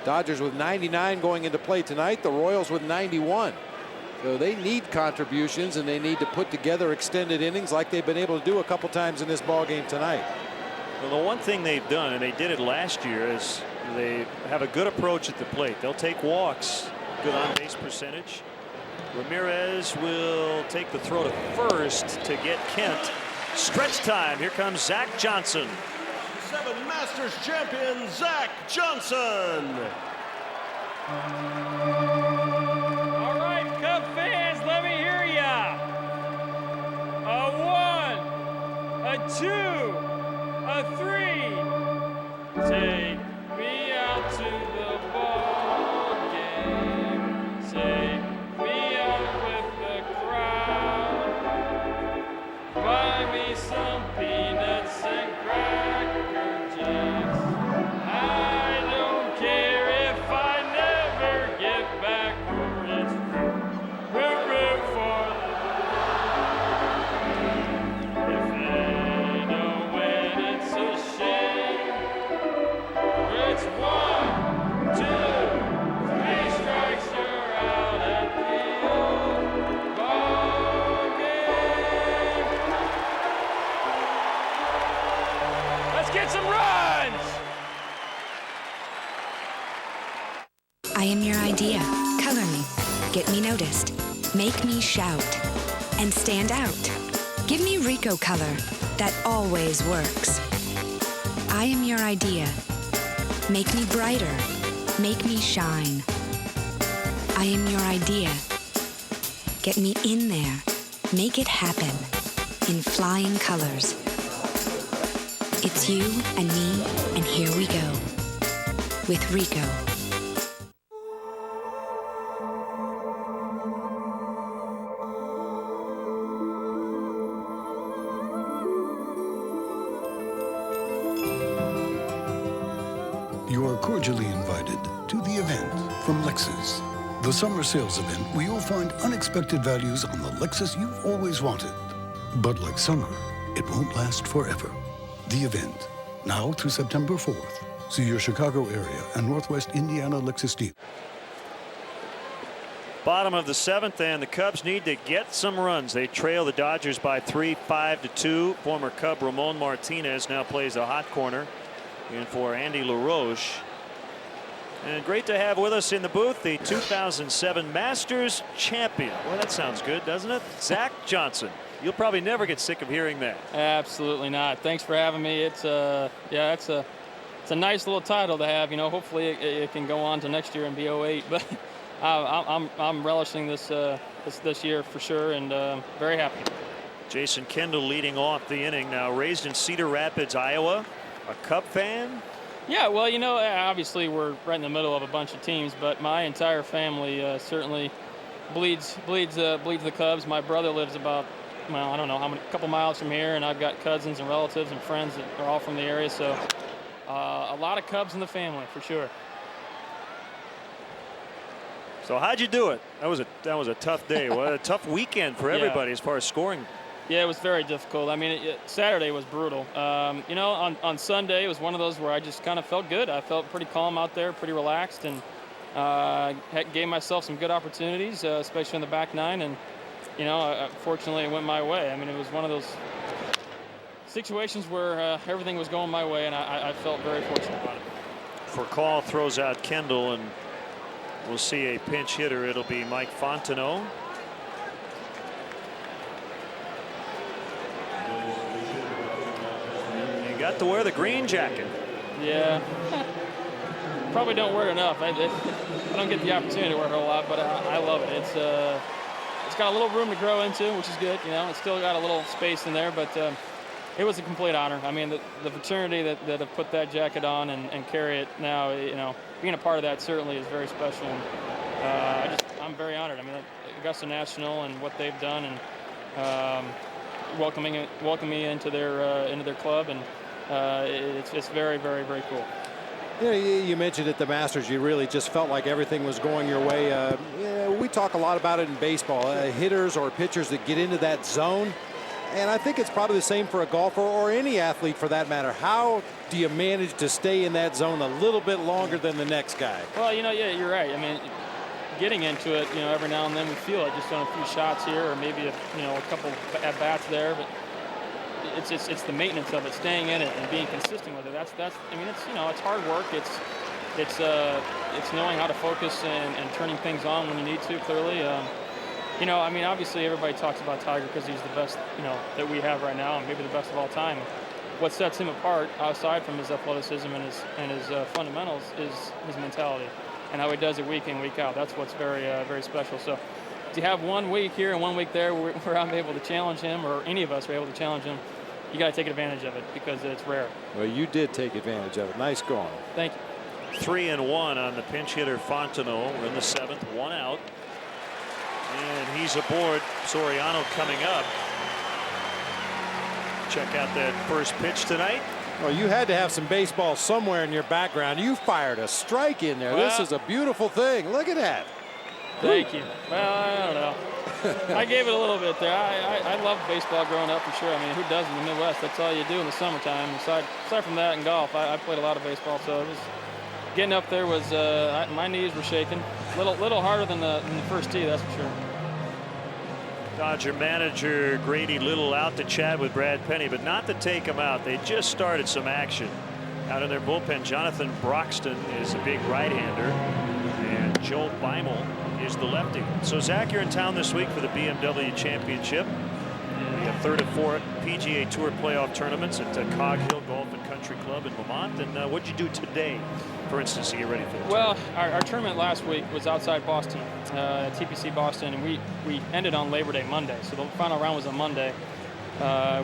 Dodgers with 99 going into play tonight, the Royals with 91. So they need contributions, and they need to put together extended innings like they've been able to do a couple times in this ball game tonight. Well, the one thing they've done, and they did it last year, is they have a good approach at the plate. They'll take walks, good on-base percentage. Ramirez will take the throw to first to get Kent. Stretch time. Here comes Zach Johnson. 7 Masters champion Zach Johnson. All right, Cub fans, let me hear ya. A 1, a 2, a 3. Take me out to the ball game. Take me out with the crowd. Buy me some peanuts and cracker jacks. I don't care if I never get back. It's root for the if they don't win, it's a shame. It's 1, 2, 3 strikes, you're out at the old ball game. Let's get some runs. I am your idea. Color me. Get me noticed. Make me shout. And stand out. Give me Rico color that always works. I am your idea. Make me brighter. Make me shine. I am your idea. Get me in there. Make it happen. In flying colors. It's you and me, and here we go. With Rico. You are cordially invited to the event from Lexus. The summer sales event where you'll find unexpected values on the Lexus you've always wanted. But like summer, it won't last forever. The event, now through September 4th. See your Chicago area and Northwest Indiana Lexus dealer. Bottom of the 7th, and the Cubs need to get some runs. They trail the Dodgers by 3, 5-2. Former Cub Ramon Martinez now plays a hot corner in for Andy LaRoche. And great to have with us in the booth the 2007 Masters champion. Well, that sounds good, doesn't it? Zach Johnson. You'll probably never get sick of hearing that. Absolutely not. Thanks for having me. It's a nice little title to have. You know, hopefully it can go on to next year and be 08. But I'm relishing this year for sure, and very happy. Jason Kendall leading off the inning now. Raised in Cedar Rapids, Iowa. A Cub fan? Yeah, well, you know, obviously we're right in the middle of a bunch of teams, but my entire family certainly bleeds the Cubs. My brother lives about, well, I don't know how many, couple miles from here, and I've got cousins and relatives and friends that are all from the area, so a lot of Cubs in the family for sure. So how'd you do it? That was a tough day. What a tough weekend for everybody as far as scoring. Yeah, it was very difficult. I mean, Saturday was brutal. You know, on Sunday it was one of those where I just kind of felt good. I felt pretty calm out there, pretty relaxed, and gave myself some good opportunities, especially in the back nine. And you know, fortunately, it went my way. I mean, it was one of those situations where everything was going my way, and I felt very fortunate about it. Furcal throws out Kendall, and we'll see a pinch hitter. It'll be Mike Fontenot. got to wear the green jacket. Yeah. Probably don't wear it enough. I don't get the opportunity to wear it a whole lot, but I love it. It's got a little room to grow into, which is good. You know, it's still got a little space in there, but it was a complete honor. I mean, the fraternity that have put that jacket on and carry it now, you know, being a part of that certainly is very special. And I'm very honored. I mean, Augusta National and what they've done, and welcoming me into their club, and it's very, very, very cool. You know, you mentioned at the Masters, you really just felt like everything was going your way. We talk a lot about it in baseball, hitters or pitchers that get into that zone. And I think it's probably the same for a golfer or any athlete for that matter. How do you manage to stay in that zone a little bit longer than the next guy? Well, you know, yeah, you're right. I mean, getting into it, you know, every now and then we feel it just on a few shots here or maybe a couple at bats there, but it's the maintenance of it, staying in it and being consistent with it. That's I mean, it's hard work. It's knowing how to focus and turning things on when you need to, clearly. You know, I mean, obviously everybody talks about Tiger because he's the best, you know, that we have right now, and maybe the best of all time. What sets him apart, aside from his athleticism and his fundamentals, is his mentality and how he does it week in, week out. That's what's very, very special. So to have 1 week here and 1 week there where I'm able to challenge him, or any of us are able to challenge him, you got to take advantage of it because it's rare. Well, you did take advantage of it. Nice going. Thank you. 3-1 on the pinch hitter Fontenot. We're in the 7th, 1 out. And he's aboard. Soriano coming up. Check out that first pitch tonight. Well, you had to have some baseball somewhere in your background. You fired a strike in there. Well, this is a beautiful thing. Look at that. Thank you. Well, I don't know. I gave it a little bit there. I loved baseball growing up for sure. I mean, who doesn't in the Midwest? That's all you do in the summertime. Aside from that and golf, I played a lot of baseball. So it was, getting up there was, my knees were shaking. Little harder than the first tee, that's for sure. Dodger manager Grady Little out to chat with Brad Penny, but not to take him out. They just started some action out in their bullpen. Jonathan Broxton is a big right-hander, and Joe Beimel is the lefty. So Zach, you're in town this week for the BMW Championship. The third and fourth PGA Tour playoff tournaments at Cog Hill Golf and Country Club in Vermont. And what'd you do today, for instance, to get ready for the tournament? Well, our tournament last week was outside Boston, TPC Boston, and we ended on Labor Day Monday. So the final round was on Monday,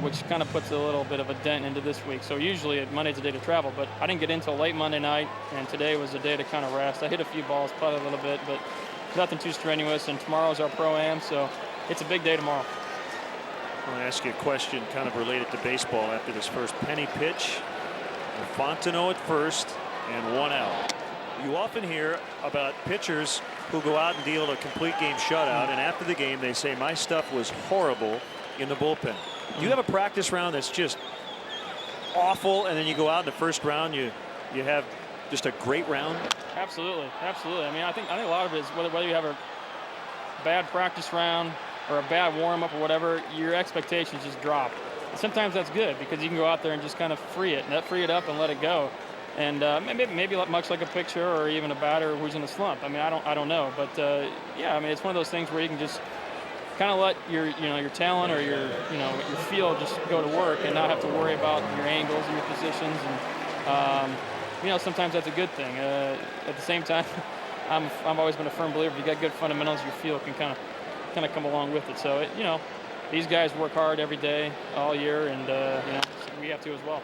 which kind of puts a little bit of a dent into this week. So usually Monday's a day to travel, but I didn't get in until late Monday night, and today was a day to kind of rest. I hit a few balls, putted a little bit, but nothing too strenuous. And tomorrow's our Pro-Am, so it's a big day tomorrow. I want to ask you a question kind of related to baseball after this first Penny pitch. Fontenot at first and 1 out. You often hear about pitchers who go out and deal a complete game shutout, and after the game they say, my stuff was horrible in the bullpen. Do you have a practice round that's just awful, and then you go out in the first round, you have just a great round? Absolutely. I mean, I think a lot of it is whether you have a bad practice round or a bad warm-up or whatever, your expectations just drop. And sometimes that's good because you can go out there and just kind of free it up and let it go. And maybe much like a pitcher or even a batter who's in a slump. I mean, I don't know, but yeah, I mean, it's one of those things where you can just kind of let your talent or your feel just go to work and not have to worry about your angles and your positions. And sometimes that's a good thing. At the same time, I've always been a firm believer if you got good fundamentals, your feel can kind of come along with it. So these guys work hard every day, all year, and we have to as well.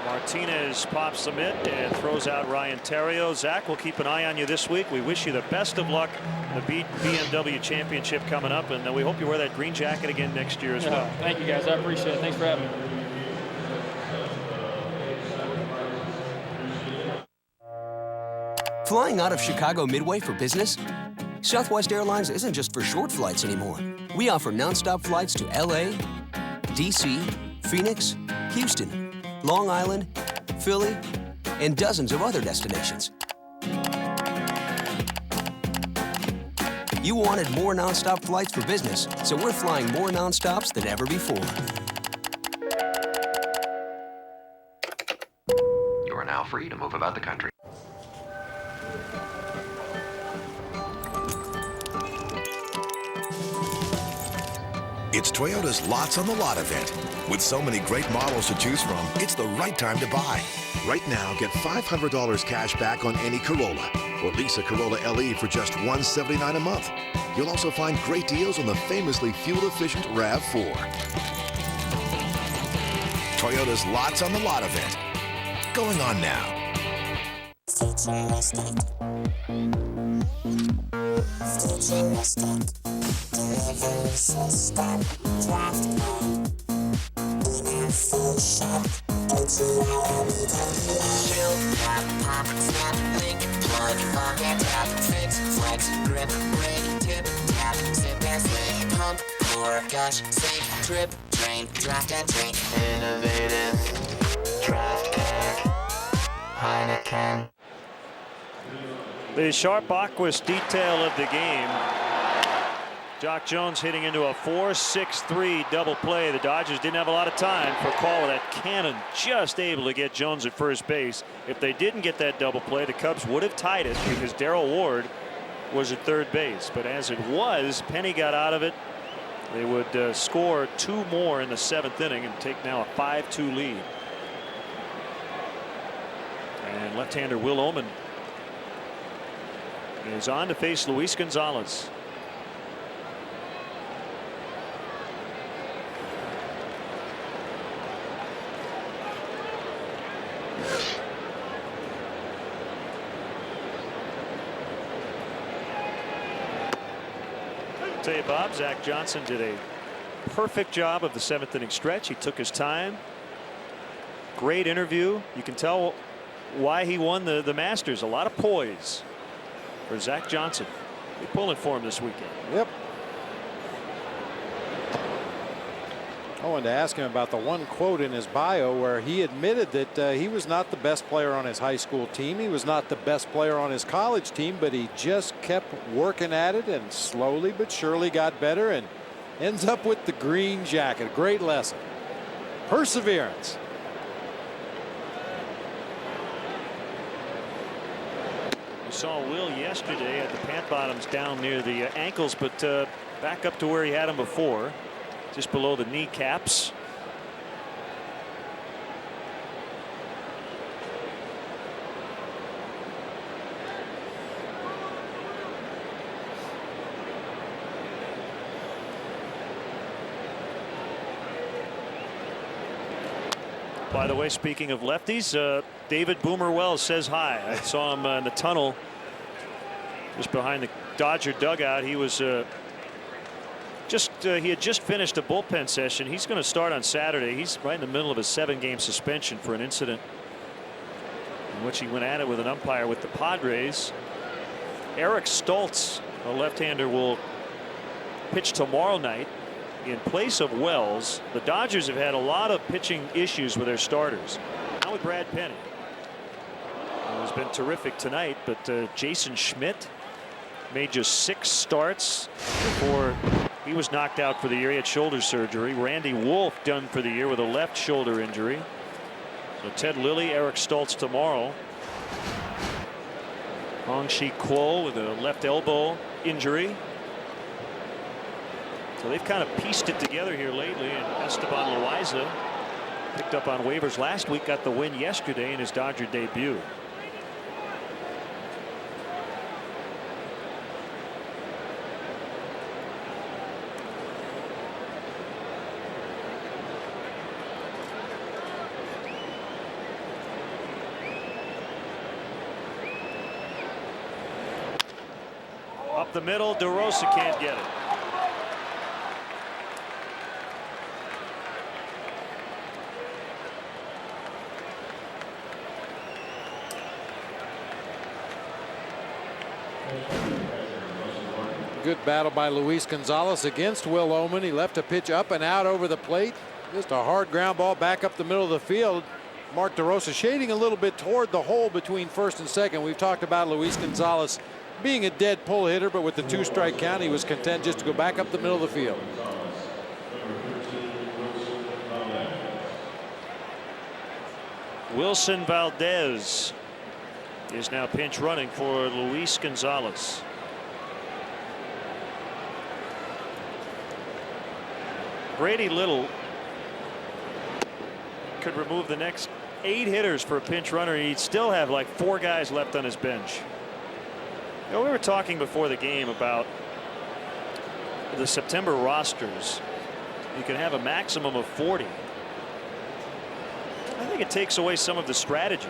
Martinez pops the mitt and throws out Ryan Theriot. Zach, we'll keep an eye on you this week. We wish you the best of luck in the BMW Championship coming up, and we hope you wear that green jacket again next year as well. Thank you, guys. I appreciate it. Thanks for having me. Flying out of Chicago Midway for business? Southwest Airlines isn't just for short flights anymore. We offer nonstop flights to LA, DC, Phoenix, Houston, Long Island, Philly, and dozens of other destinations. You wanted more nonstop flights for business, so we're flying more nonstops than ever before. You are now free to move about the country. It's Toyota's Lots on the Lot event. With so many great models to choose from, it's the right time to buy. Right now, get $500 cash back on any Corolla, or lease a Corolla LE for just $179 a month. You'll also find great deals on the famously fuel-efficient RAV4. Toyota's Lots on the Lot event. Going on now. Gush, safe, trip, train, draft and train. Innovative, draft and Heineken. The sharp Aquas detail of the game. Jock Jones hitting into a 4-6-3 double play. The Dodgers didn't have a lot of time for a call with that cannon, just able to get Jones at first base. If they didn't get that double play, the Cubs would have tied it because Darrell Ward was at third base. But as it was, Penny got out of it. They would score 2 more in the 7th inning and take now a 5-2 lead. And left-hander Will Oman is on to face Luis Gonzalez. I'll tell you, Bob, Zach Johnson did a perfect job of the 7th inning stretch. He took his time. Great interview. You can tell why he won the Masters. A lot of poise for Zach Johnson. They're pulling for him this weekend. Yep. I wanted to ask him about the one quote in his bio where he admitted that he was not the best player on his high school team. He was not the best player on his college team, but he just kept working at it and slowly but surely got better and ends up with the green jacket. Great lesson. Perseverance. We saw Will yesterday at the pant bottoms down near the ankles, but back up to where he had him before. Just below the kneecaps. By the way, speaking of lefties, David Boomer Wells says hi. I saw him in the tunnel just behind the Dodger dugout. He was he had just finished a bullpen session. He's going to start on Saturday. He's right in the middle of a 7-game suspension for an incident in which he went at it with an umpire with the Padres. Eric Stoltz, a left-hander, will pitch tomorrow night in place of Wells. The Dodgers have had a lot of pitching issues with their starters. Now with Brad Penny, who's been terrific tonight, but Jason Schmidt made just 6 starts before he was knocked out for the year. He had shoulder surgery. Randy Wolf done for the year with a left shoulder injury. So Ted Lilly, Eric Stoltz tomorrow. Hong-Shi Kuo with a left elbow injury. So they've kind of pieced it together here lately. And Esteban Loaiza picked up on waivers last week, got the win yesterday in his Dodger debut. Up the middle, DeRosa can't get it. Good battle by Luis Gonzalez against Will Oman. He left a pitch up and out over the plate. Just a hard ground ball back up the middle of the field. Mark DeRosa shading a little bit toward the hole between first and second. We've talked about Luis Gonzalez being a dead pull hitter, but with the 2-strike count, he was content just to go back up the middle of the field. Wilson Valdez is now pinch running for Luis Gonzalez. Brady Little could remove the next 8 hitters for a pinch runner. He'd still have like 4 guys left on his bench. You know, we were talking before the game about the September rosters. You can have a maximum of 40. I think it takes away some of the strategy.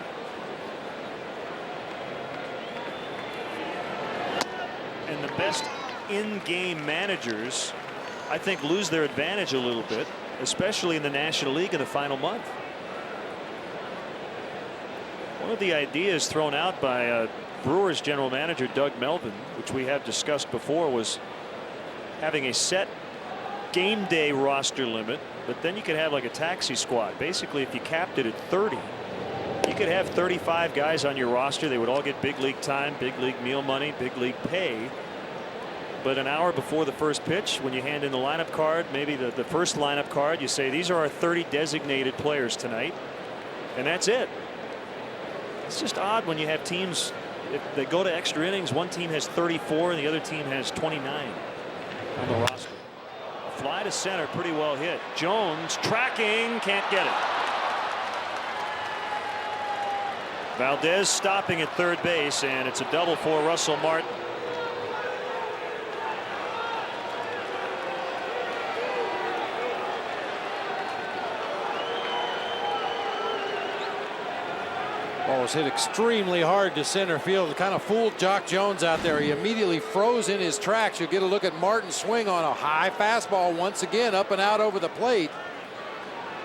And the best in-game managers, I think, lose their advantage a little bit, especially in the National League in the final month. One of the ideas thrown out by Brewers general manager Doug Melvin, which we have discussed before, was having a set game day roster limit, but then you could have like a taxi squad. Basically, if you capped it at 30, you could have 35 guys on your roster. They would all get big league time, big league meal money, big league pay. But an hour before the first pitch, when you hand in the lineup card, maybe the first lineup card, you say these are our 30 designated players tonight, and that's it. It's just odd when you have teams, if they go to extra innings, one team has 34 and the other team has 29 on the roster. A fly to center, pretty well hit. Jones tracking, can't get it. Valdez stopping at third base, and it's a double for Russell Martin. Ball was hit extremely hard to center field. It kind of fooled Jock Jones out there. He immediately froze in his tracks. You'll get a look at Martin's swing on a high fastball once again, up and out over the plate.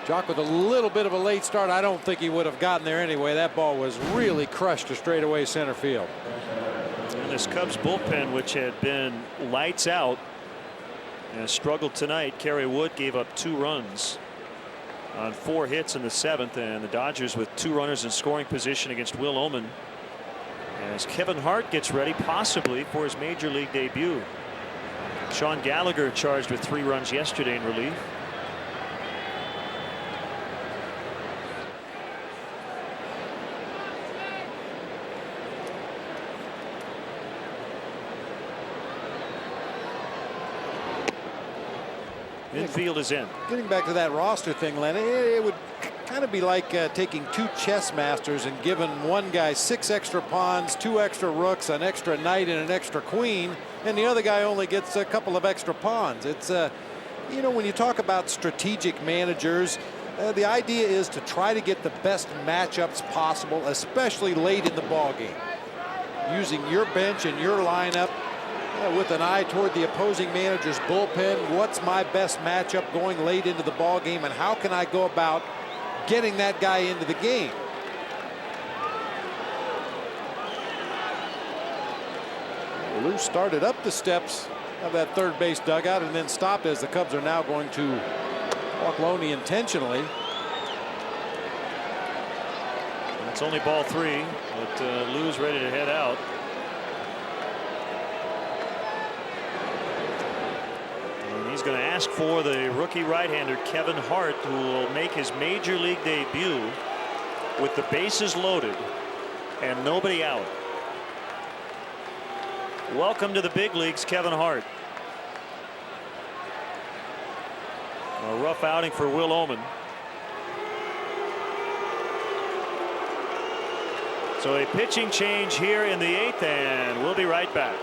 Jock with a little bit of a late start. I don't think he would have gotten there anyway. That ball was really crushed to straightaway center field. And this Cubs bullpen, which had been lights out and struggled tonight. Kerry Wood gave up 2 runs on 4 hits in the 7th, and the Dodgers with 2 runners in scoring position against Will Oman as Kevin Hart gets ready possibly for his major league debut. Sean Gallagher charged with 3 runs yesterday in relief. Infield is in. Getting back to that roster thing, Len, it would kind of be like taking 2 chess masters and giving one guy 6 extra pawns, 2 extra rooks, an extra knight, and an extra queen, and the other guy only gets a couple of extra pawns. It's you know, when you talk about strategic managers, the idea is to try to get the best matchups possible, especially late in the ball game, using your bench and your lineup with an eye toward the opposing manager's bullpen. What's my best matchup going late into the ball game, and how can I go about getting that guy into the game? Lou started up the steps of that third base dugout and then stopped, as the Cubs are now going to walk Loney intentionally. It's only ball 3, but Lou's ready to head out. He's going to ask for the rookie right-hander Kevin Hart, who will make his major league debut with the bases loaded and nobody out. Welcome to the big leagues, Kevin Hart. A rough outing for Will Oman. So a pitching change here in the 8th, and we'll be right back.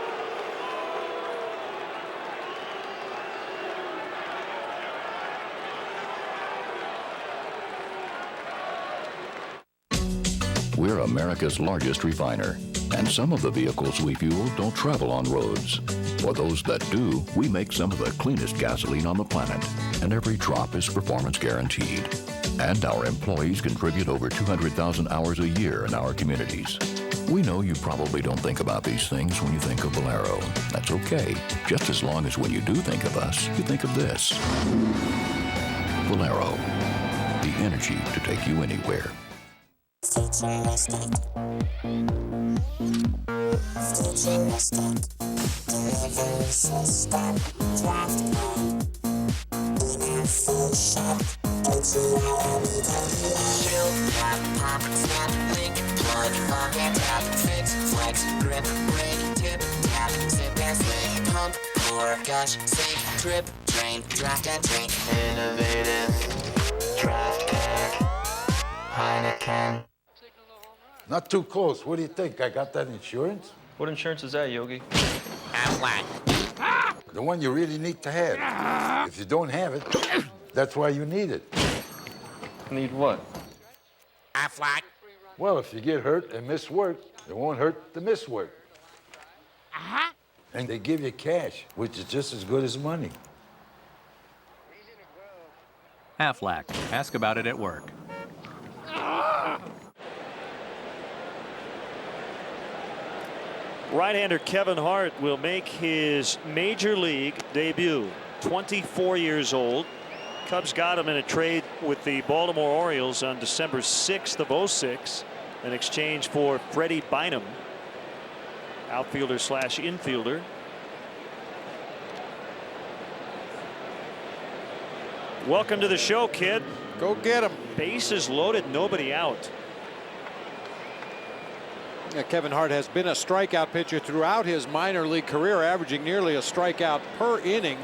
We're America's largest refiner, and some of the vehicles we fuel don't travel on roads. For those that do, we make some of the cleanest gasoline on the planet, and every drop is performance guaranteed. And our employees contribute over 200,000 hours a year in our communities. We know you probably don't think about these things when you think of Valero. That's okay, just as long as when you do think of us, you think of this. Valero, the energy to take you anywhere. Futuristic. Futuristic. Delivery system. Draft one. Inefficient. Chill, tap, pop, snap, link, plug, pocket, tap, fix, flex, grip, break, tip, tap, zip, and flick, pump, for gush, sink, drip, drain, draft and drink. Innovative draft air. Heineken. Not too close. What do you think? I got that insurance? What insurance is that, Yogi? Aflac. The one you really need to have. If you don't have it, that's why you need it. Need what? Aflac. Well, if you get hurt and miss work, it won't hurt to miss work. And they give you cash, which is just as good as money. Aflac. Ask about it at work. Right-hander Kevin Hart will make his major league debut. 24 years old. Cubs got him in a trade with the Baltimore Orioles on December 6th of 06 in exchange for Freddie Bynum, outfielder slash infielder. Welcome to the show, kid. Go get him. Bases loaded, nobody out. Kevin Hart has been a strikeout pitcher throughout his minor league career, averaging nearly a strikeout per inning.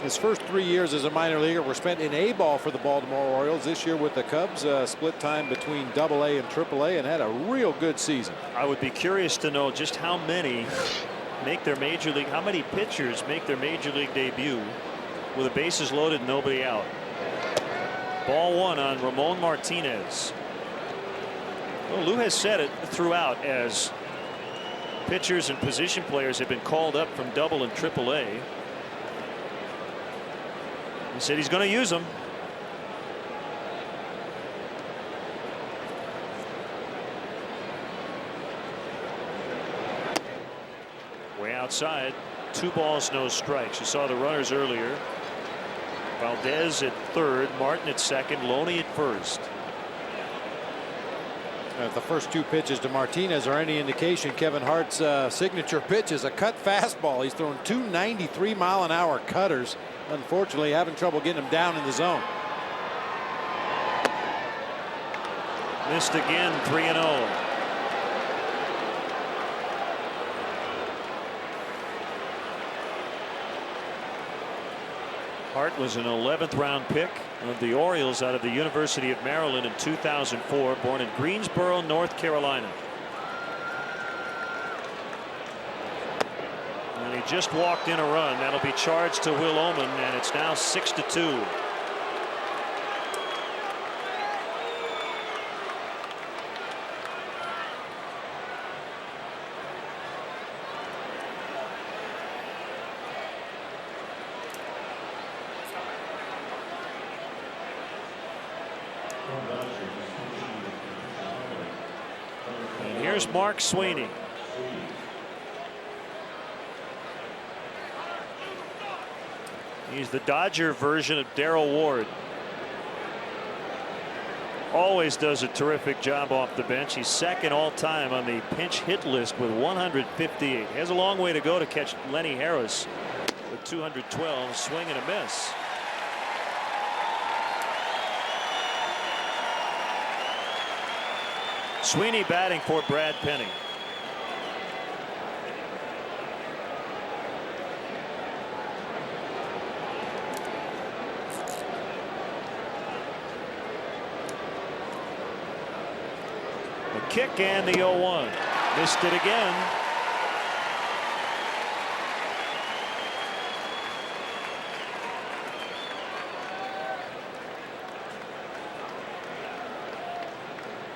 His first 3 years as a minor leaguer were spent in A-ball for the Baltimore Orioles. This year with the Cubs, split time between AA and AAA, and had a real good season. I would be curious to know just how many make their major league, how many pitchers make their major league debut with the bases loaded and nobody out. Ball one on Ramon Martinez. Well, Lou has said it throughout as pitchers and position players have been called up from Double and AAA. He said he's going to use them. Way outside. 2 balls, no strikes. You saw the runners earlier. Valdez at third, Martin at second, Loney at first. If the first 2 pitches to Martinez are any indication, Kevin Hart's signature pitch is a cut fastball. He's thrown 2 93-mile-an-hour cutters. Unfortunately, having trouble getting him down in the zone. Missed again, 3-0. Hart was an 11th round pick of the Orioles out of the University of Maryland in 2004, born in Greensboro, North Carolina. And he just walked in a run. That'll be charged to Will Oman, and it's now 6-2. And here's Mark Sweeney. He's the Dodger version of Darrell Ward. Always does a terrific job off the bench. He's second all time on the pinch hit list with 158. He has a long way to go to catch Lenny Harris with 212. Swing and a miss. Sweeney batting for Brad Penny. The kick and the 0-1. Missed it again.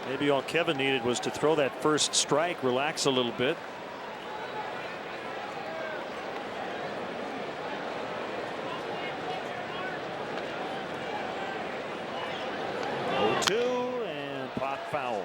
Maybe all Kevin needed was to throw that first strike, relax a little bit. And pop foul.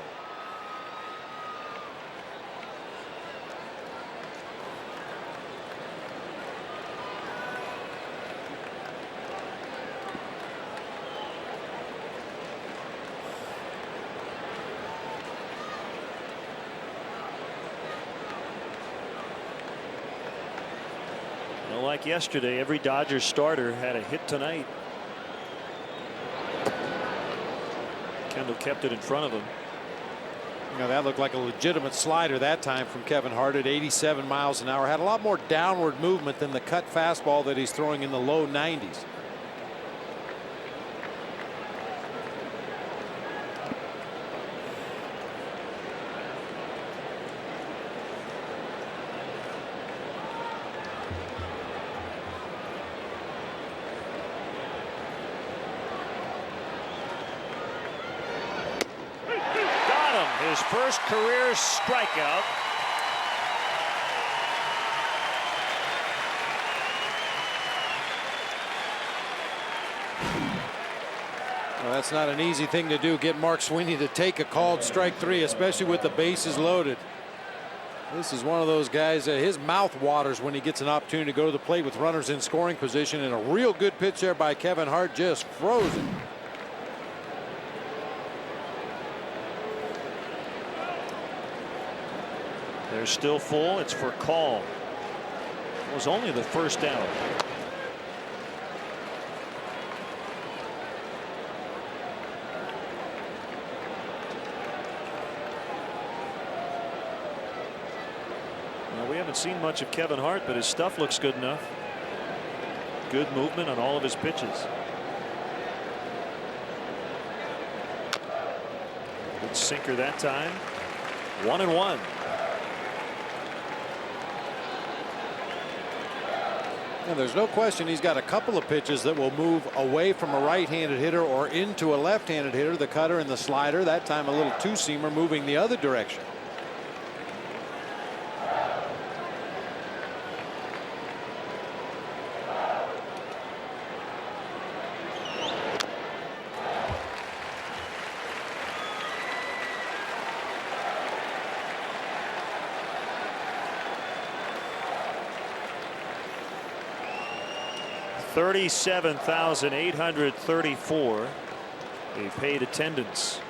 Well, like yesterday, every Dodgers starter had a hit tonight. Kendall kept it in front of him. You know, that looked like a legitimate slider that time from Kevin Hart at 87 miles an hour. Had a lot more downward movement than the cut fastball that he's throwing in the low 90s. His first career strikeout. Well, that's not an easy thing to do, get Mark Sweeney to take a called strike three, especially with the bases loaded. This is one of those guys, his mouth waters when he gets an opportunity to go to the plate with runners in scoring position, and a real good pitch there by Kevin Hart, just frozen. They're still full. It's for call. It was only the first out. Well, we haven't seen much of Kevin Hart, but his stuff looks good enough. Good movement on all of his pitches. Good sinker that time. 1-1. And there's no question he's got a couple of pitches that will move away from a right-handed hitter or into a left-handed hitter. The cutter and the slider. That time a little two-seamer moving the other direction. $37,834. They paid attendance.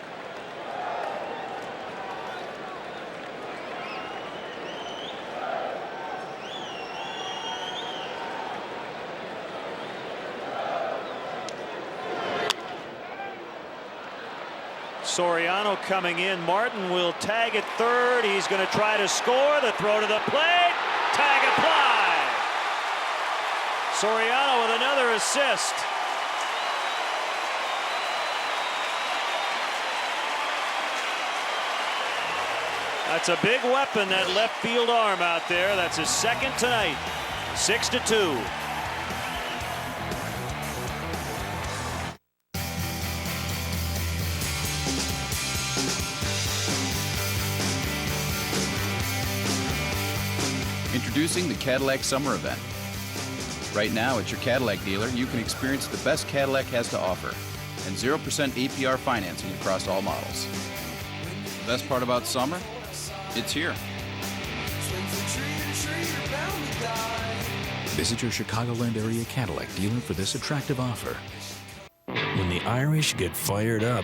Soriano coming in. Martin will tag at third. He's going to try to score. The throw to the plate. Tag applied. Soriano with another assist. That's a big weapon, that left field arm out there. That's his second tonight. 6-2. Introducing the Cadillac Summer Event. Right now, at your Cadillac dealer, you can experience the best Cadillac has to offer and 0% APR financing across all models. The best part about summer? It's here. Visit your Chicagoland area Cadillac dealer for this attractive offer. When the Irish get fired up,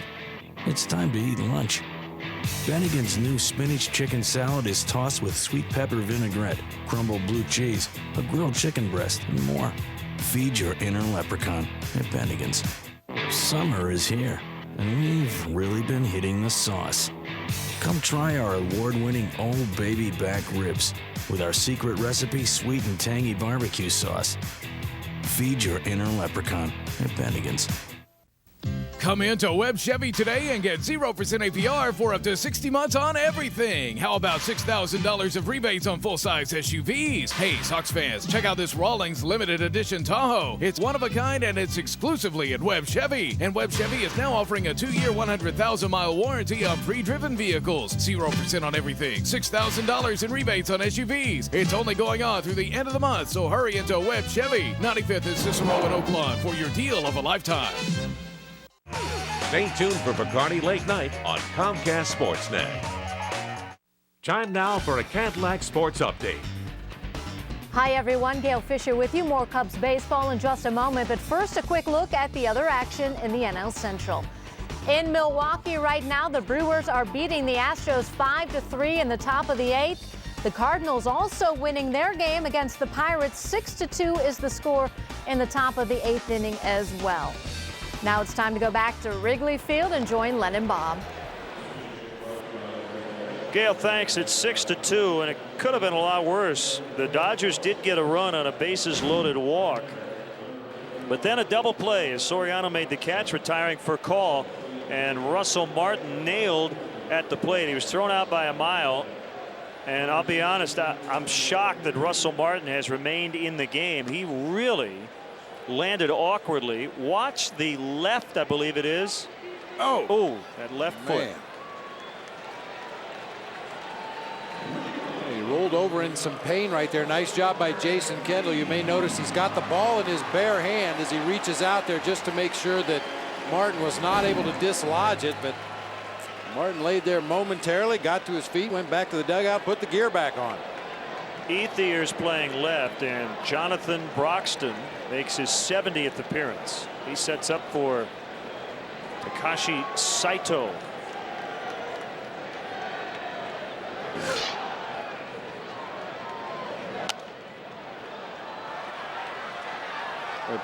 it's time to eat lunch. Bennigan's new spinach chicken salad is tossed with sweet pepper vinaigrette, crumbled blue cheese, a grilled chicken breast, and more. Feed your inner leprechaun at Bennigan's. Summer is here, and we've really been hitting the sauce. Come try our award-winning Old Baby back ribs with our secret recipe sweet and tangy barbecue sauce. Feed your inner leprechaun at Bennigan's. Come into Webb Chevy today and get 0% APR for up to 60 months on everything. How about $6,000 of rebates on full-size SUVs? Hey, Sox fans, check out this Rawlings limited edition Tahoe. It's one of a kind and it's exclusively at Webb Chevy. And Webb Chevy is now offering a 2-year, 100,000-mile warranty on pre-driven vehicles. 0% on everything. $6,000 in rebates on SUVs. It's only going on through the end of the month, so hurry into Webb Chevy. 95th and Cicero in Oak Lawn for your deal of a lifetime. Stay tuned for Bacardi Late Night on Comcast Sportsnet. Time now for a Cadillac Sports Update. Hi everyone, Gail Fisher with you. More Cubs baseball in just a moment, but first a quick look at the other action in the NL Central. In Milwaukee right now, the Brewers are beating the Astros 5-3 in the top of the 8th. The Cardinals also winning their game against the Pirates. 6-2 is the score in the top of the 8th inning as well. Now it's time to go back to Wrigley Field and join Len and Bob. Gail, thanks. It's 6-2, and it could have been a lot worse. The Dodgers did get a run on a bases loaded walk, but then a double play as Soriano made the catch, retiring for call, and Russell Martin nailed at the plate. He was thrown out by a mile, and I'll be honest, I'm shocked that Russell Martin has remained in the game. He really landed awkwardly. Watch the left, I believe it is. Oh, that left foot. He rolled over in some pain right there. Nice job by Jason Kendall. You may notice he's got the ball in his bare hand as he reaches out there just to make sure that Martin was not able to dislodge it, but Martin laid there momentarily, got to his feet, went back to the dugout, put the gear back on. Ethier's playing left, and Jonathan Broxton makes his 70th appearance. He sets up for Takashi Saito.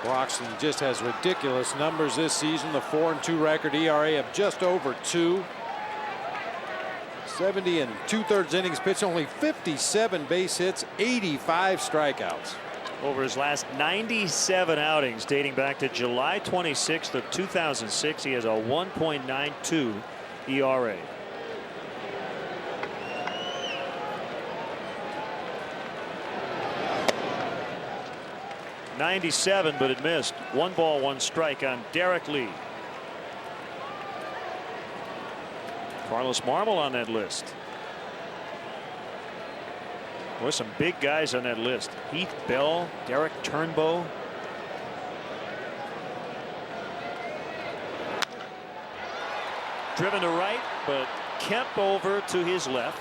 Broxton just has ridiculous numbers this season. The 4-2 record, ERA of just over 2. 70 and 2/3 innings pitched, only 57 base hits, 85 strikeouts. Over his last 97 outings dating back to July 26th of 2006, he has a 1.92 ERA. .97, but it missed. 1 ball, 1 strike on Derek Lee. Carlos Marmol on that list. There's some big guys on that list. Heath Bell, Derek Turnbow. Driven to right, but Kemp over to his left.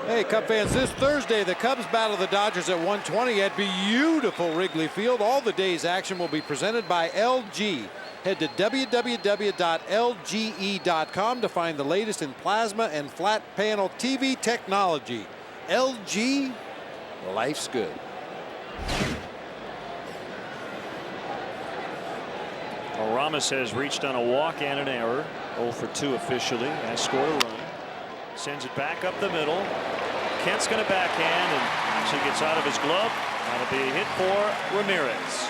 Hey, Cub fans, this Thursday, the Cubs battle the Dodgers at 1:20 at beautiful Wrigley Field. All the day's action will be presented by LG. Head to www.lge.com to find the latest in plasma and flat panel TV technology. LG, life's good. Well, Ramos has reached on a walk and an error. 0 for 2 officially. Has scored a run. Sends it back up the middle. Kent's going to backhand and actually gets out of his glove. That'll be a hit for Ramirez.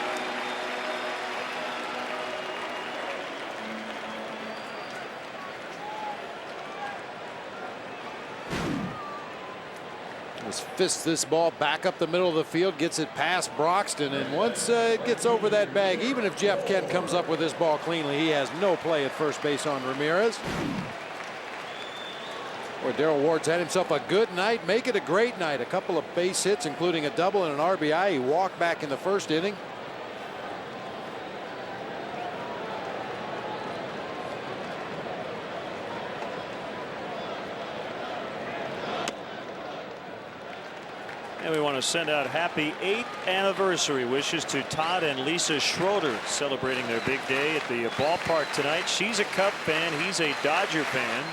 Just fists this ball back up the middle of the field, gets it past Broxton, and once it gets over that bag, even if Jeff Kent comes up with this ball cleanly, he has no play at first base on Ramirez. Or Darrell Ward's had himself a good night. Make it a great night. A couple of base hits, including a double and an RBI. He walked back in the first inning. And we want to send out happy 8th anniversary wishes to Todd and Lisa Schroeder, celebrating their big day at the ballpark tonight. She's a Cub fan. He's a Dodger fan.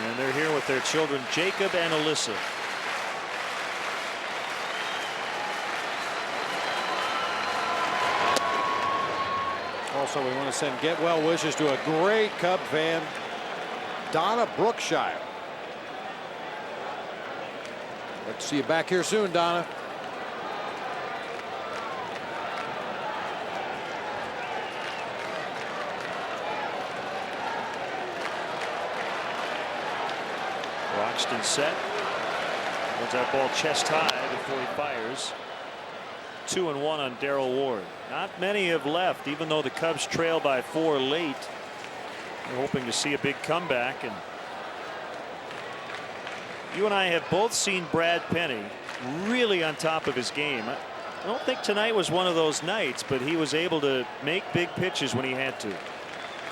And they're here with their children, Jacob and Alyssa. Also, we want to send get well wishes to a great Cub fan, Donna Brookshire. Let's see you back here soon, Donna. Broxton set. Holds that ball chest high before he fires. 2-1 on Darrell Ward. Not many have left, even though the Cubs trail by 4 late. They're hoping to see a big comeback. And you and I have both seen Brad Penny really on top of his game. I don't think tonight was one of those nights, but he was able to make big pitches when he had to.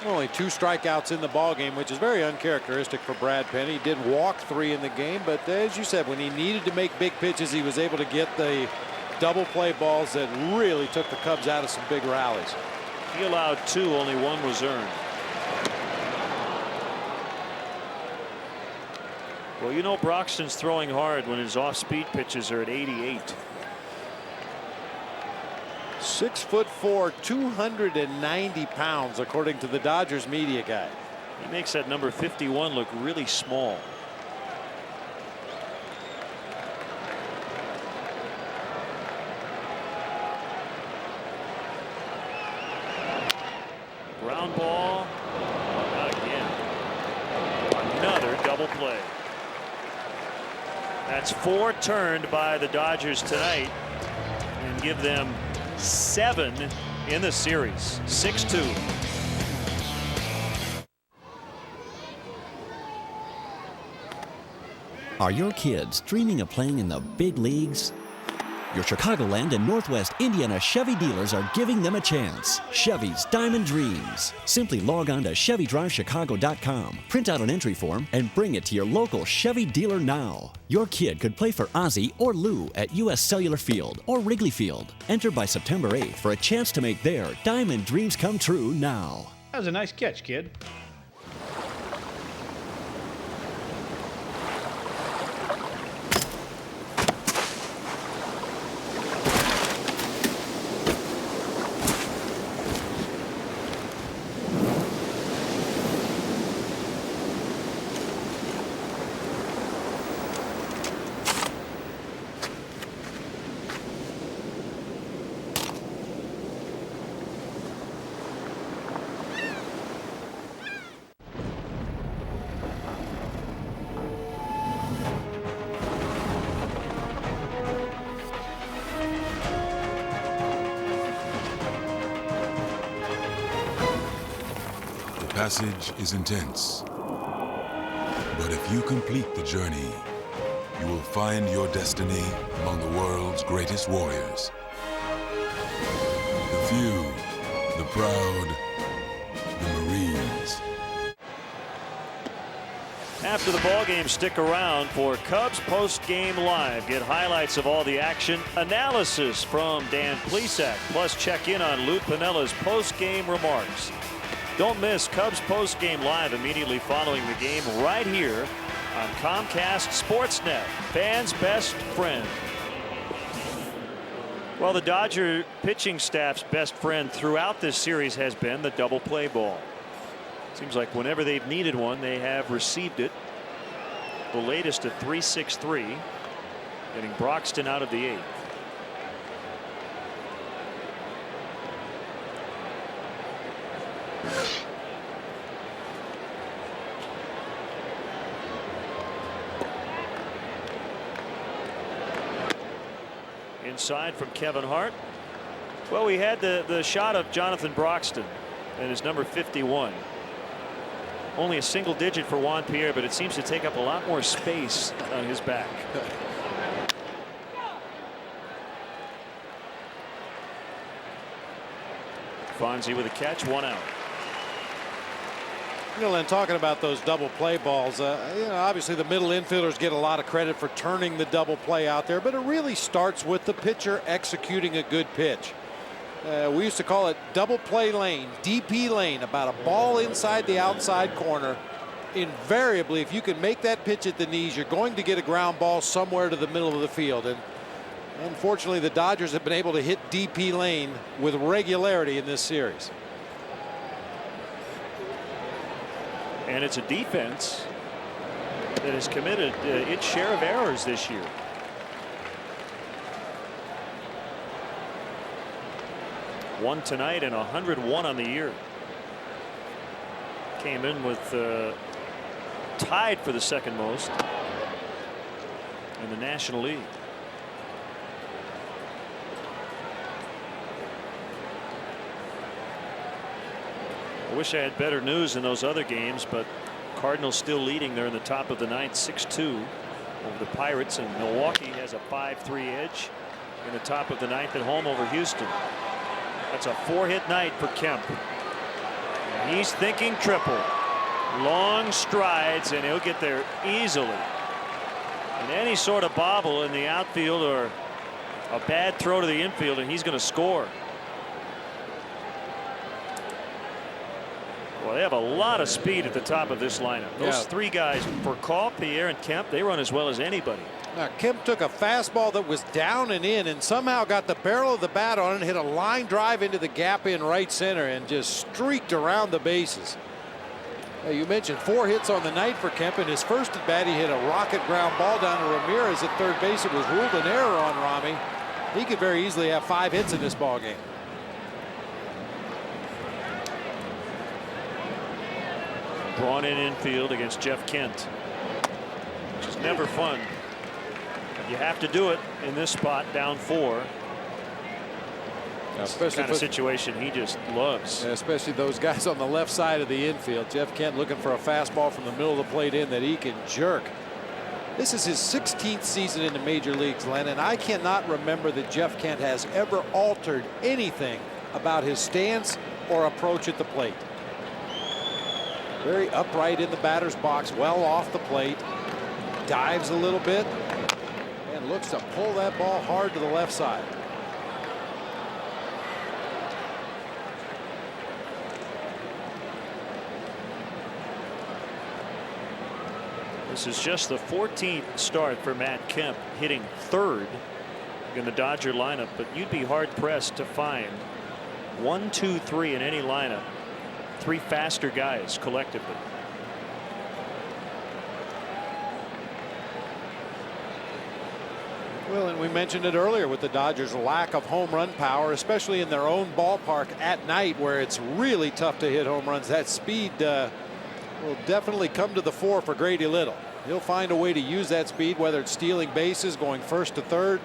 Only 2 strikeouts in the ball game, which is very uncharacteristic for Brad Penny. He did walk 3 in the game, but as you said, when he needed to make big pitches, he was able to get the double play balls that really took the Cubs out of some big rallies. He allowed 2, only 1 was earned. Well, you know Broxton's throwing hard when his off-speed pitches are at 88. 6'4", 290 pounds, according to the Dodgers media guy. He makes that number 51 look really small. Ground ball. Not again. Another double play. That's 4 turned by the Dodgers tonight and give them 7 in the series. 6-2. Are your kids dreaming of playing in the big leagues? Your Chicagoland and Northwest Indiana Chevy dealers are giving them a chance. Chevy's Diamond Dreams. Simply log on to ChevyDriveChicago.com, print out an entry form, and bring it to your local Chevy dealer now. Your kid could play for Ozzie or Lou at U.S. Cellular Field or Wrigley Field. Enter by September 8th for a chance to make their Diamond Dreams come true now. That was a nice catch, kid. The passage is intense, but if you complete the journey, you will find your destiny among the world's greatest warriors. The few, the proud, the Marines. After the ballgame, stick around for Cubs Post-Game Live. Get highlights of all the action, analysis from Dan Plesac, plus check in on Lou Pinella's post-game remarks. Don't miss Cubs Post-Game Live immediately following the game right here on Comcast Sportsnet, fans' best friend. Well, the Dodger pitching staff's best friend throughout this series has been the double play ball. Seems like whenever they've needed one, they have received it. The latest at 3-6-3, getting Broxton out of the 8th. Inside from Kevin Hart. Well, we had the shot of Jonathan Broxton and his number 51. Only a single digit for Juan Pierre, but it seems to take up a lot more space on his back. Fonzie with a catch, 1 out. You know, and talking about those double play balls, you know, obviously the middle infielders get a lot of credit for turning the double play out there, but it really starts with the pitcher executing a good pitch. We used to call it double play lane, DP lane, about a ball inside the outside corner. Invariably, if you can make that pitch at the knees, you're going to get a ground ball somewhere to the middle of the field. And unfortunately, the Dodgers have been able to hit DP lane with regularity in this series. And it's a defense that has committed its share of errors this year. One tonight and 101 on the year. Came in with tied for the second most in the National League. I wish I had better news in those other games, but Cardinals still leading. They're in the top of the 9th, 6-2 over the Pirates, and Milwaukee has a 5-3 edge in the top of the 9th at home over Houston. That's a 4-hit night for Kemp. And he's thinking triple. Long strides, and he'll get there easily. And any sort of bobble in the outfield or a bad throw to the infield, and he's going to score. Well, they have a lot of speed at the top of this lineup. Those three guys, Furcal, Pierre, and Kemp, they run as well as anybody. Now, Kemp took a fastball that was down and in and somehow got the barrel of the bat on it and hit a line drive into the gap in right center and just streaked around the bases. Now, you mentioned 4 hits on the night for Kemp. In his first at bat, he hit a rocket ground ball down to Ramirez at third base. It was ruled an error on Rami. He could very easily have 5 hits in this ball game. Braun in infield against Jeff Kent, which is never fun. You have to do it in this spot, down 4. That's the kind of situation he just loves. Yeah, especially those guys on the left side of the infield. Jeff Kent looking for a fastball from the middle of the plate in that he can jerk. This is his 16th season in the major leagues, Len, and I cannot remember that Jeff Kent has ever altered anything about his stance or approach at the plate. Very upright in the batter's box, well off the plate, dives a little bit, and looks to pull that ball hard to the left side. This is just the 14th start for Matt Kemp, hitting 3rd in the Dodger lineup, but you'd be hard pressed to find 1, 2, 3 in any lineup. 3 faster guys collectively. Well, and we mentioned it earlier with the Dodgers' lack of home run power, especially in their own ballpark at night where it's really tough to hit home runs. That speed will definitely come to the fore for Grady Little. He'll find a way to use that speed, whether it's stealing bases, going first to third.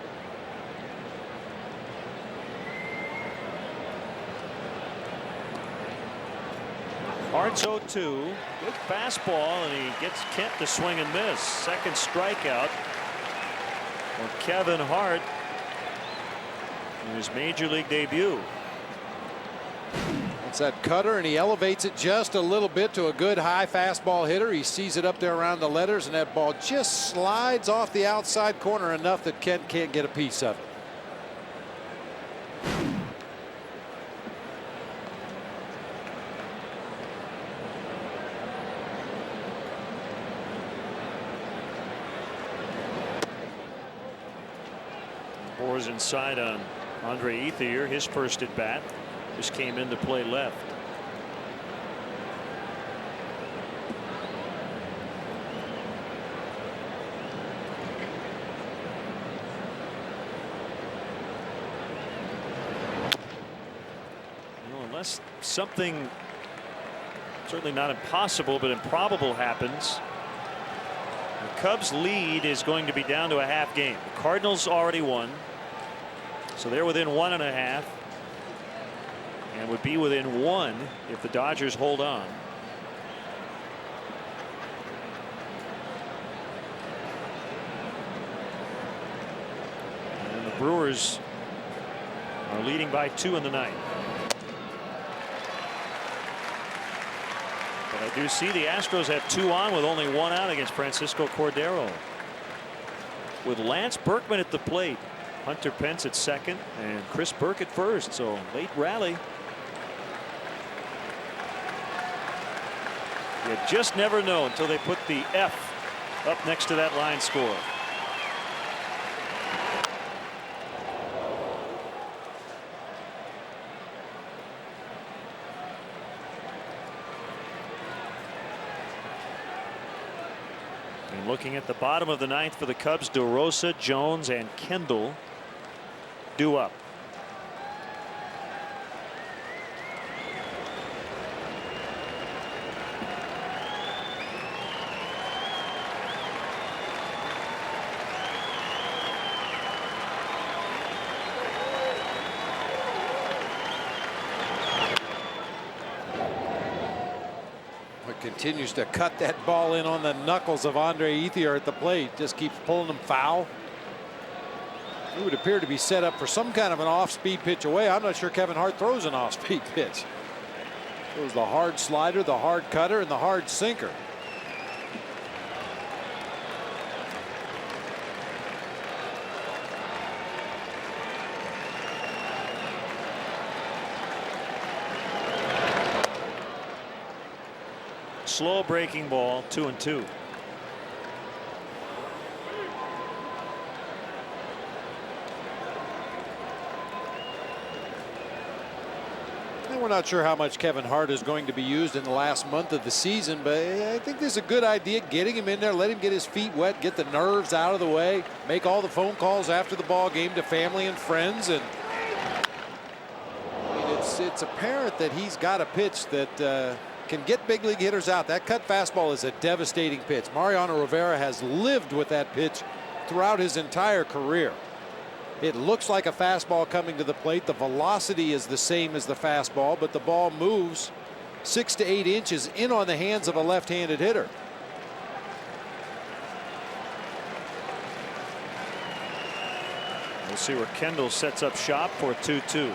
Hart's 0-2. Good fastball, and he gets Kent to swing and miss. Second strikeout for Kevin Hart in his major league debut. It's that cutter, and he elevates it just a little bit to a good high fastball hitter. He sees it up there around the letters, and that ball just slides off the outside corner enough that Kent can't get a piece of it. Boar's inside on Andre Ethier, his first at bat. Just came in to play left. Well, unless something certainly not impossible but improbable happens, the Cubs lead is going to be down to a half game. The Cardinals already won, so they're within 1.5. And would be within 1 if the Dodgers hold on. And the Brewers are leading by 2 in the ninth. But I do see the Astros have 2 on with only 1 out against Francisco Cordero. With Lance Berkman at the plate, Hunter Pence at second, and Chris Burke at first. So late rally. You just never know until they put the F up next to that line score. And looking at the bottom of the ninth for the Cubs, DeRosa, Jones, and Kendall due up. Continues to cut that ball in on the knuckles of Andre Ethier at the plate. Just keeps pulling them foul. It would appear to be set up for some kind of an off-speed pitch away. I'm not sure Kevin Hart throws an off-speed pitch. It was the hard slider, the hard cutter, and the hard sinker. slow breaking ball, 2-2. We're not sure how much Kevin Hart is going to be used in the last month of the season, but I think this is a good idea, getting him in there, let him get his feet wet, get the nerves out of the way, make all the phone calls after the ball game to family and friends. And I mean, it's apparent that he's got a pitch that can get big league hitters out. That cut fastball is a devastating pitch. Mariano Rivera has lived with that pitch throughout his entire career. It looks like a fastball coming to the plate. The velocity is the same as the fastball, but the ball moves 6 to 8 inches in on the hands of a left-handed hitter. We'll see where Kendall sets up shop for 2-2.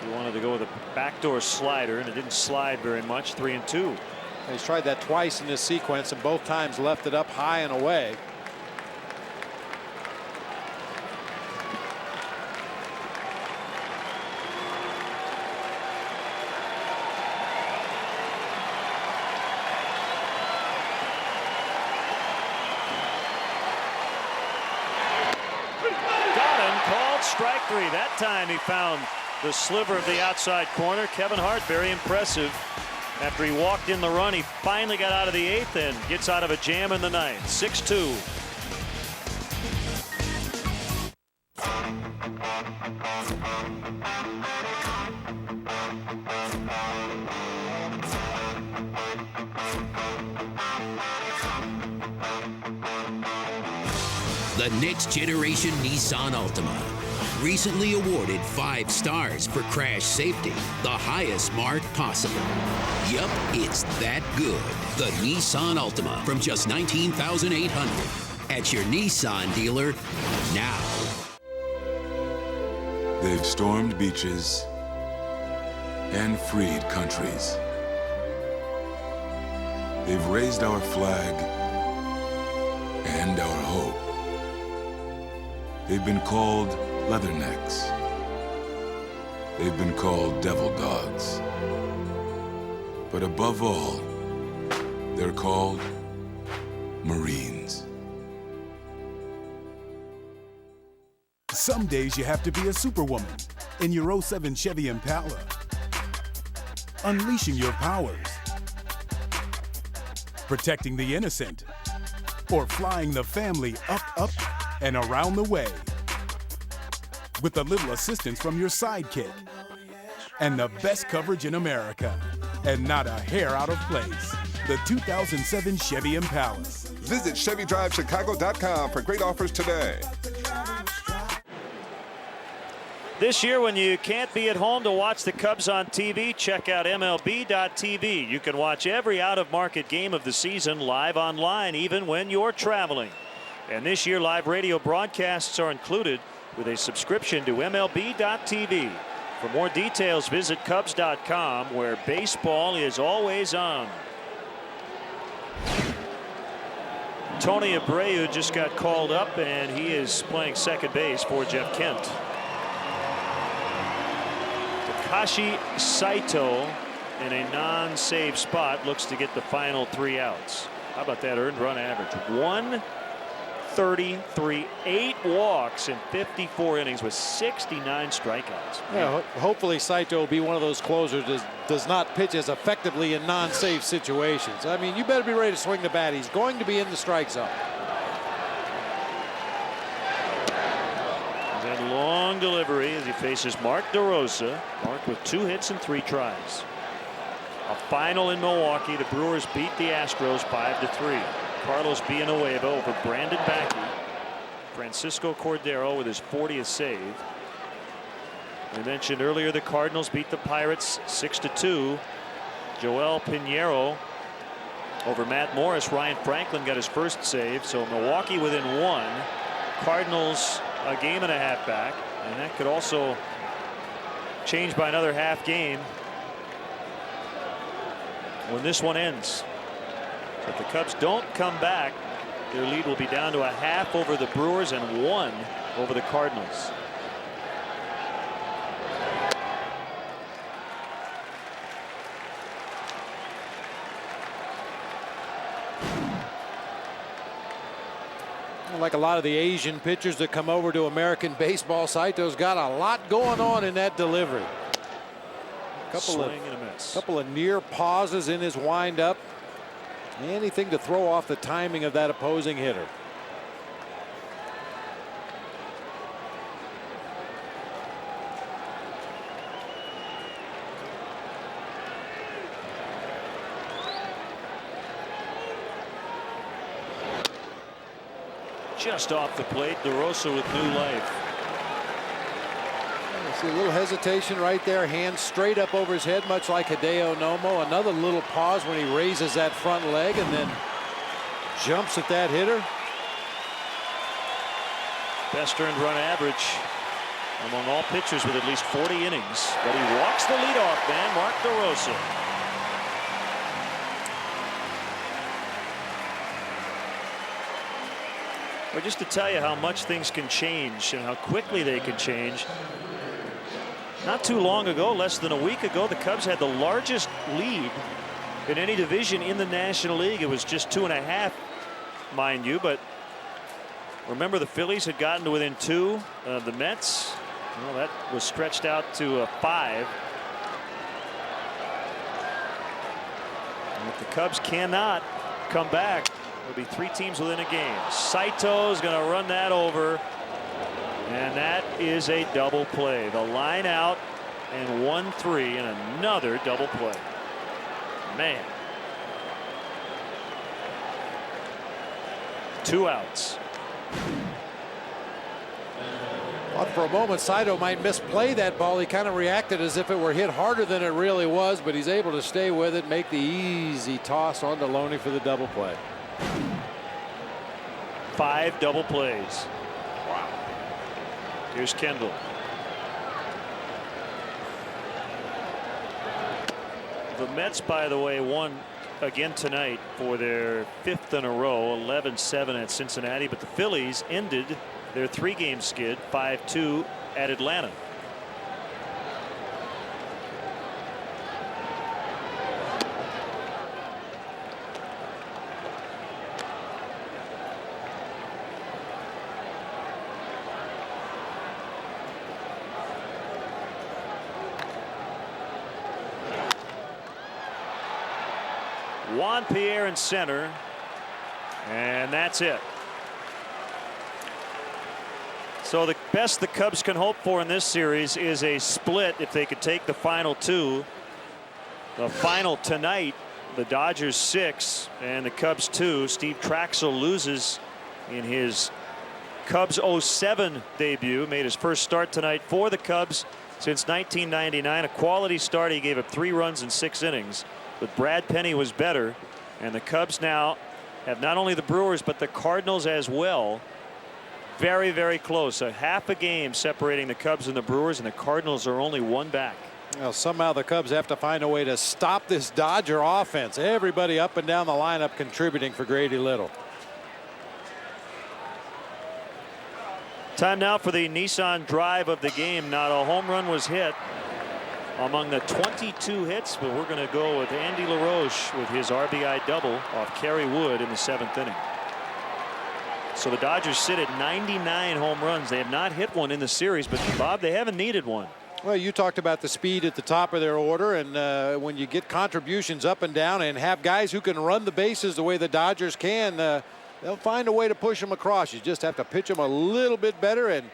He wanted to go with a backdoor slider, and it didn't slide very much. 3-2. He's tried that twice in this sequence, and both times left it up high and away. Strike three. That time he found the sliver of the outside corner. Kevin Hart, very impressive. After he walked in the run, he finally got out of the 8th and gets out of a jam in the 9th. 6-2. The next generation Nissan Altima. Recently awarded 5 stars for crash safety, the highest mark possible. Yup, it's that good. The Nissan Altima from just $19,800 at your Nissan dealer now. They've stormed beaches and freed countries. They've raised our flag and our hope. They've been called leathernecks. They've been called devil dogs. But above all, they're called Marines. Some days you have to be a superwoman in your 07 Chevy Impala. Unleashing your powers. Protecting the innocent. Or flying the family up, up, and around the way. With a little assistance from your sidekick. And the best coverage in America. And not a hair out of place. The 2007 Chevy Impala. Visit ChevyDriveChicago.com for great offers today. This year, when you can't be at home to watch the Cubs on TV, check out MLB.tv. You can watch every out-of-market game of the season live online, even when you're traveling. And this year, live radio broadcasts are included with a subscription to MLB.tv. For more details, visit Cubs.com, where baseball is always on. Tony Abreu just got called up, and he is playing second base for Jeff Kent. Takashi Saito, in a non-save spot, looks to get the final 3 outs. How about that earned run average? 133, 8 walks in 54 innings with 69 strikeouts. Yeah, hopefully Saito will be one of those closers that does not pitch as effectively in non-save situations. I mean, you better be ready to swing the bat. He's going to be in the strike zone. That long delivery as he faces Mark DeRosa. Mark with 2 hits and 3 tries. A final in Milwaukee. The Brewers beat the Astros 5-3. Carlos Villanueva over Brandon Backey. Francisco Cordero with his 40th save. We mentioned earlier the Cardinals beat the Pirates 6-2. Joel Pinheiro over Matt Morris. Ryan Franklin got his first save. So Milwaukee within 1. Cardinals a game and a half back. And that could also change by another half game when this one ends. If the Cubs don't come back, their lead will be down to a half over the Brewers and 1 over the Cardinals. Like a lot of the Asian pitchers that come over to American baseball, Saito's got a lot going on in that delivery. Couple of near pauses in his windup. Anything to throw off the timing of that opposing hitter. Just off the plate, DeRosa with new life. See a little hesitation right there, hands straight up over his head, much like Hideo Nomo. Another little pause when he raises that front leg and then jumps at that hitter. Best earned run average among all pitchers with at least 40 innings. But he walks the leadoff man, Mark DeRosa. Well, just to tell you how much things can change and how quickly they can change. Not too long ago, less than a week ago, the Cubs had the largest lead in any division in the National League. It was just 2.5, mind you, but remember the Phillies had gotten to within 2 of the Mets. Well, that was stretched out to 5. And if the Cubs cannot come back, there'll be 3 teams within a game. Saito's going to run that over. And that is a double play. The line out and 1-3 and another double play. Man. 2 outs. Thought for a moment Saito might misplay that ball. He kind of reacted as if it were hit harder than it really was, but he's able to stay with it, make the easy toss onto Loney for the double play. 5 double plays. Wow. Here's Kendall. The Mets, by the way, won again tonight for their 5th in a row, 11-7 at Cincinnati, but the Phillies ended their 3-game skid 5-2 at Atlanta. Juan Pierre in center, and that's it. So the best the Cubs can hope for in this series is a split if they could take the final 2. The final tonight, the Dodgers 6 and the Cubs 2. Steve Traschel loses in his Cubs 07 debut. Made his first start tonight for the Cubs since 1999. A quality start. He gave up 3 runs in 6 innings. But Brad Penny was better, and the Cubs now have not only the Brewers but the Cardinals as well. Very, very close. A half a game separating the Cubs and the Brewers, and the Cardinals are only 1 back. Well, somehow the Cubs have to find a way to stop this Dodger offense. Everybody up and down the lineup contributing for Grady Little. Time now for the Nissan drive of the game. Not a home run was hit among the 22 hits, but we're going to go with Andy LaRoche with his RBI double off Kerry Wood in the 7th inning. So the Dodgers sit at 99 home runs. They have not hit one in the series, but Bob, they haven't needed one. Well, you talked about the speed at the top of their order, and when you get contributions up and down and have guys who can run the bases the way the Dodgers can, they'll find a way to push them across. You just have to pitch them a little bit better, and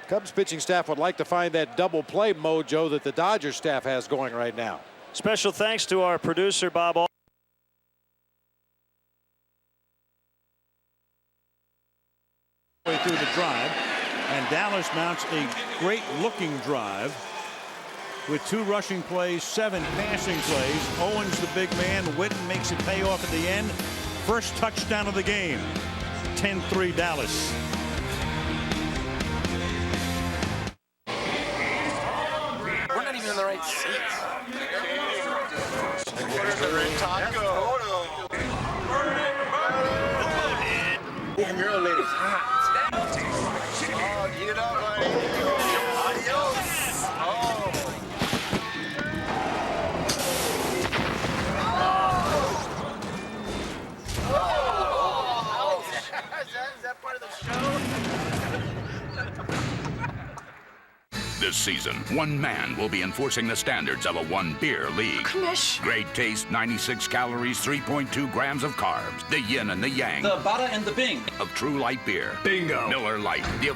Cubs pitching staff would like to find that double play mojo that the Dodgers staff has going right now. Special thanks to our producer, Bob. Way through the drive, and Dallas mounts a great looking drive with 2 rushing plays, 7 passing plays. Owens the big man. Witten makes it pay off at the end. First touchdown of the game. 10-3 Dallas. We're not even in the right seats. Damn, your old lady's hot. Oh, get up, buddy. Adios. Oh. Is that part of the This season, one man will be enforcing the standards of a one-beer league. Commish. Great taste, 96 calories, 3.2 grams of carbs. The yin and the yang. The bada and the bing. Of true light beer. Bingo. Miller Lite, the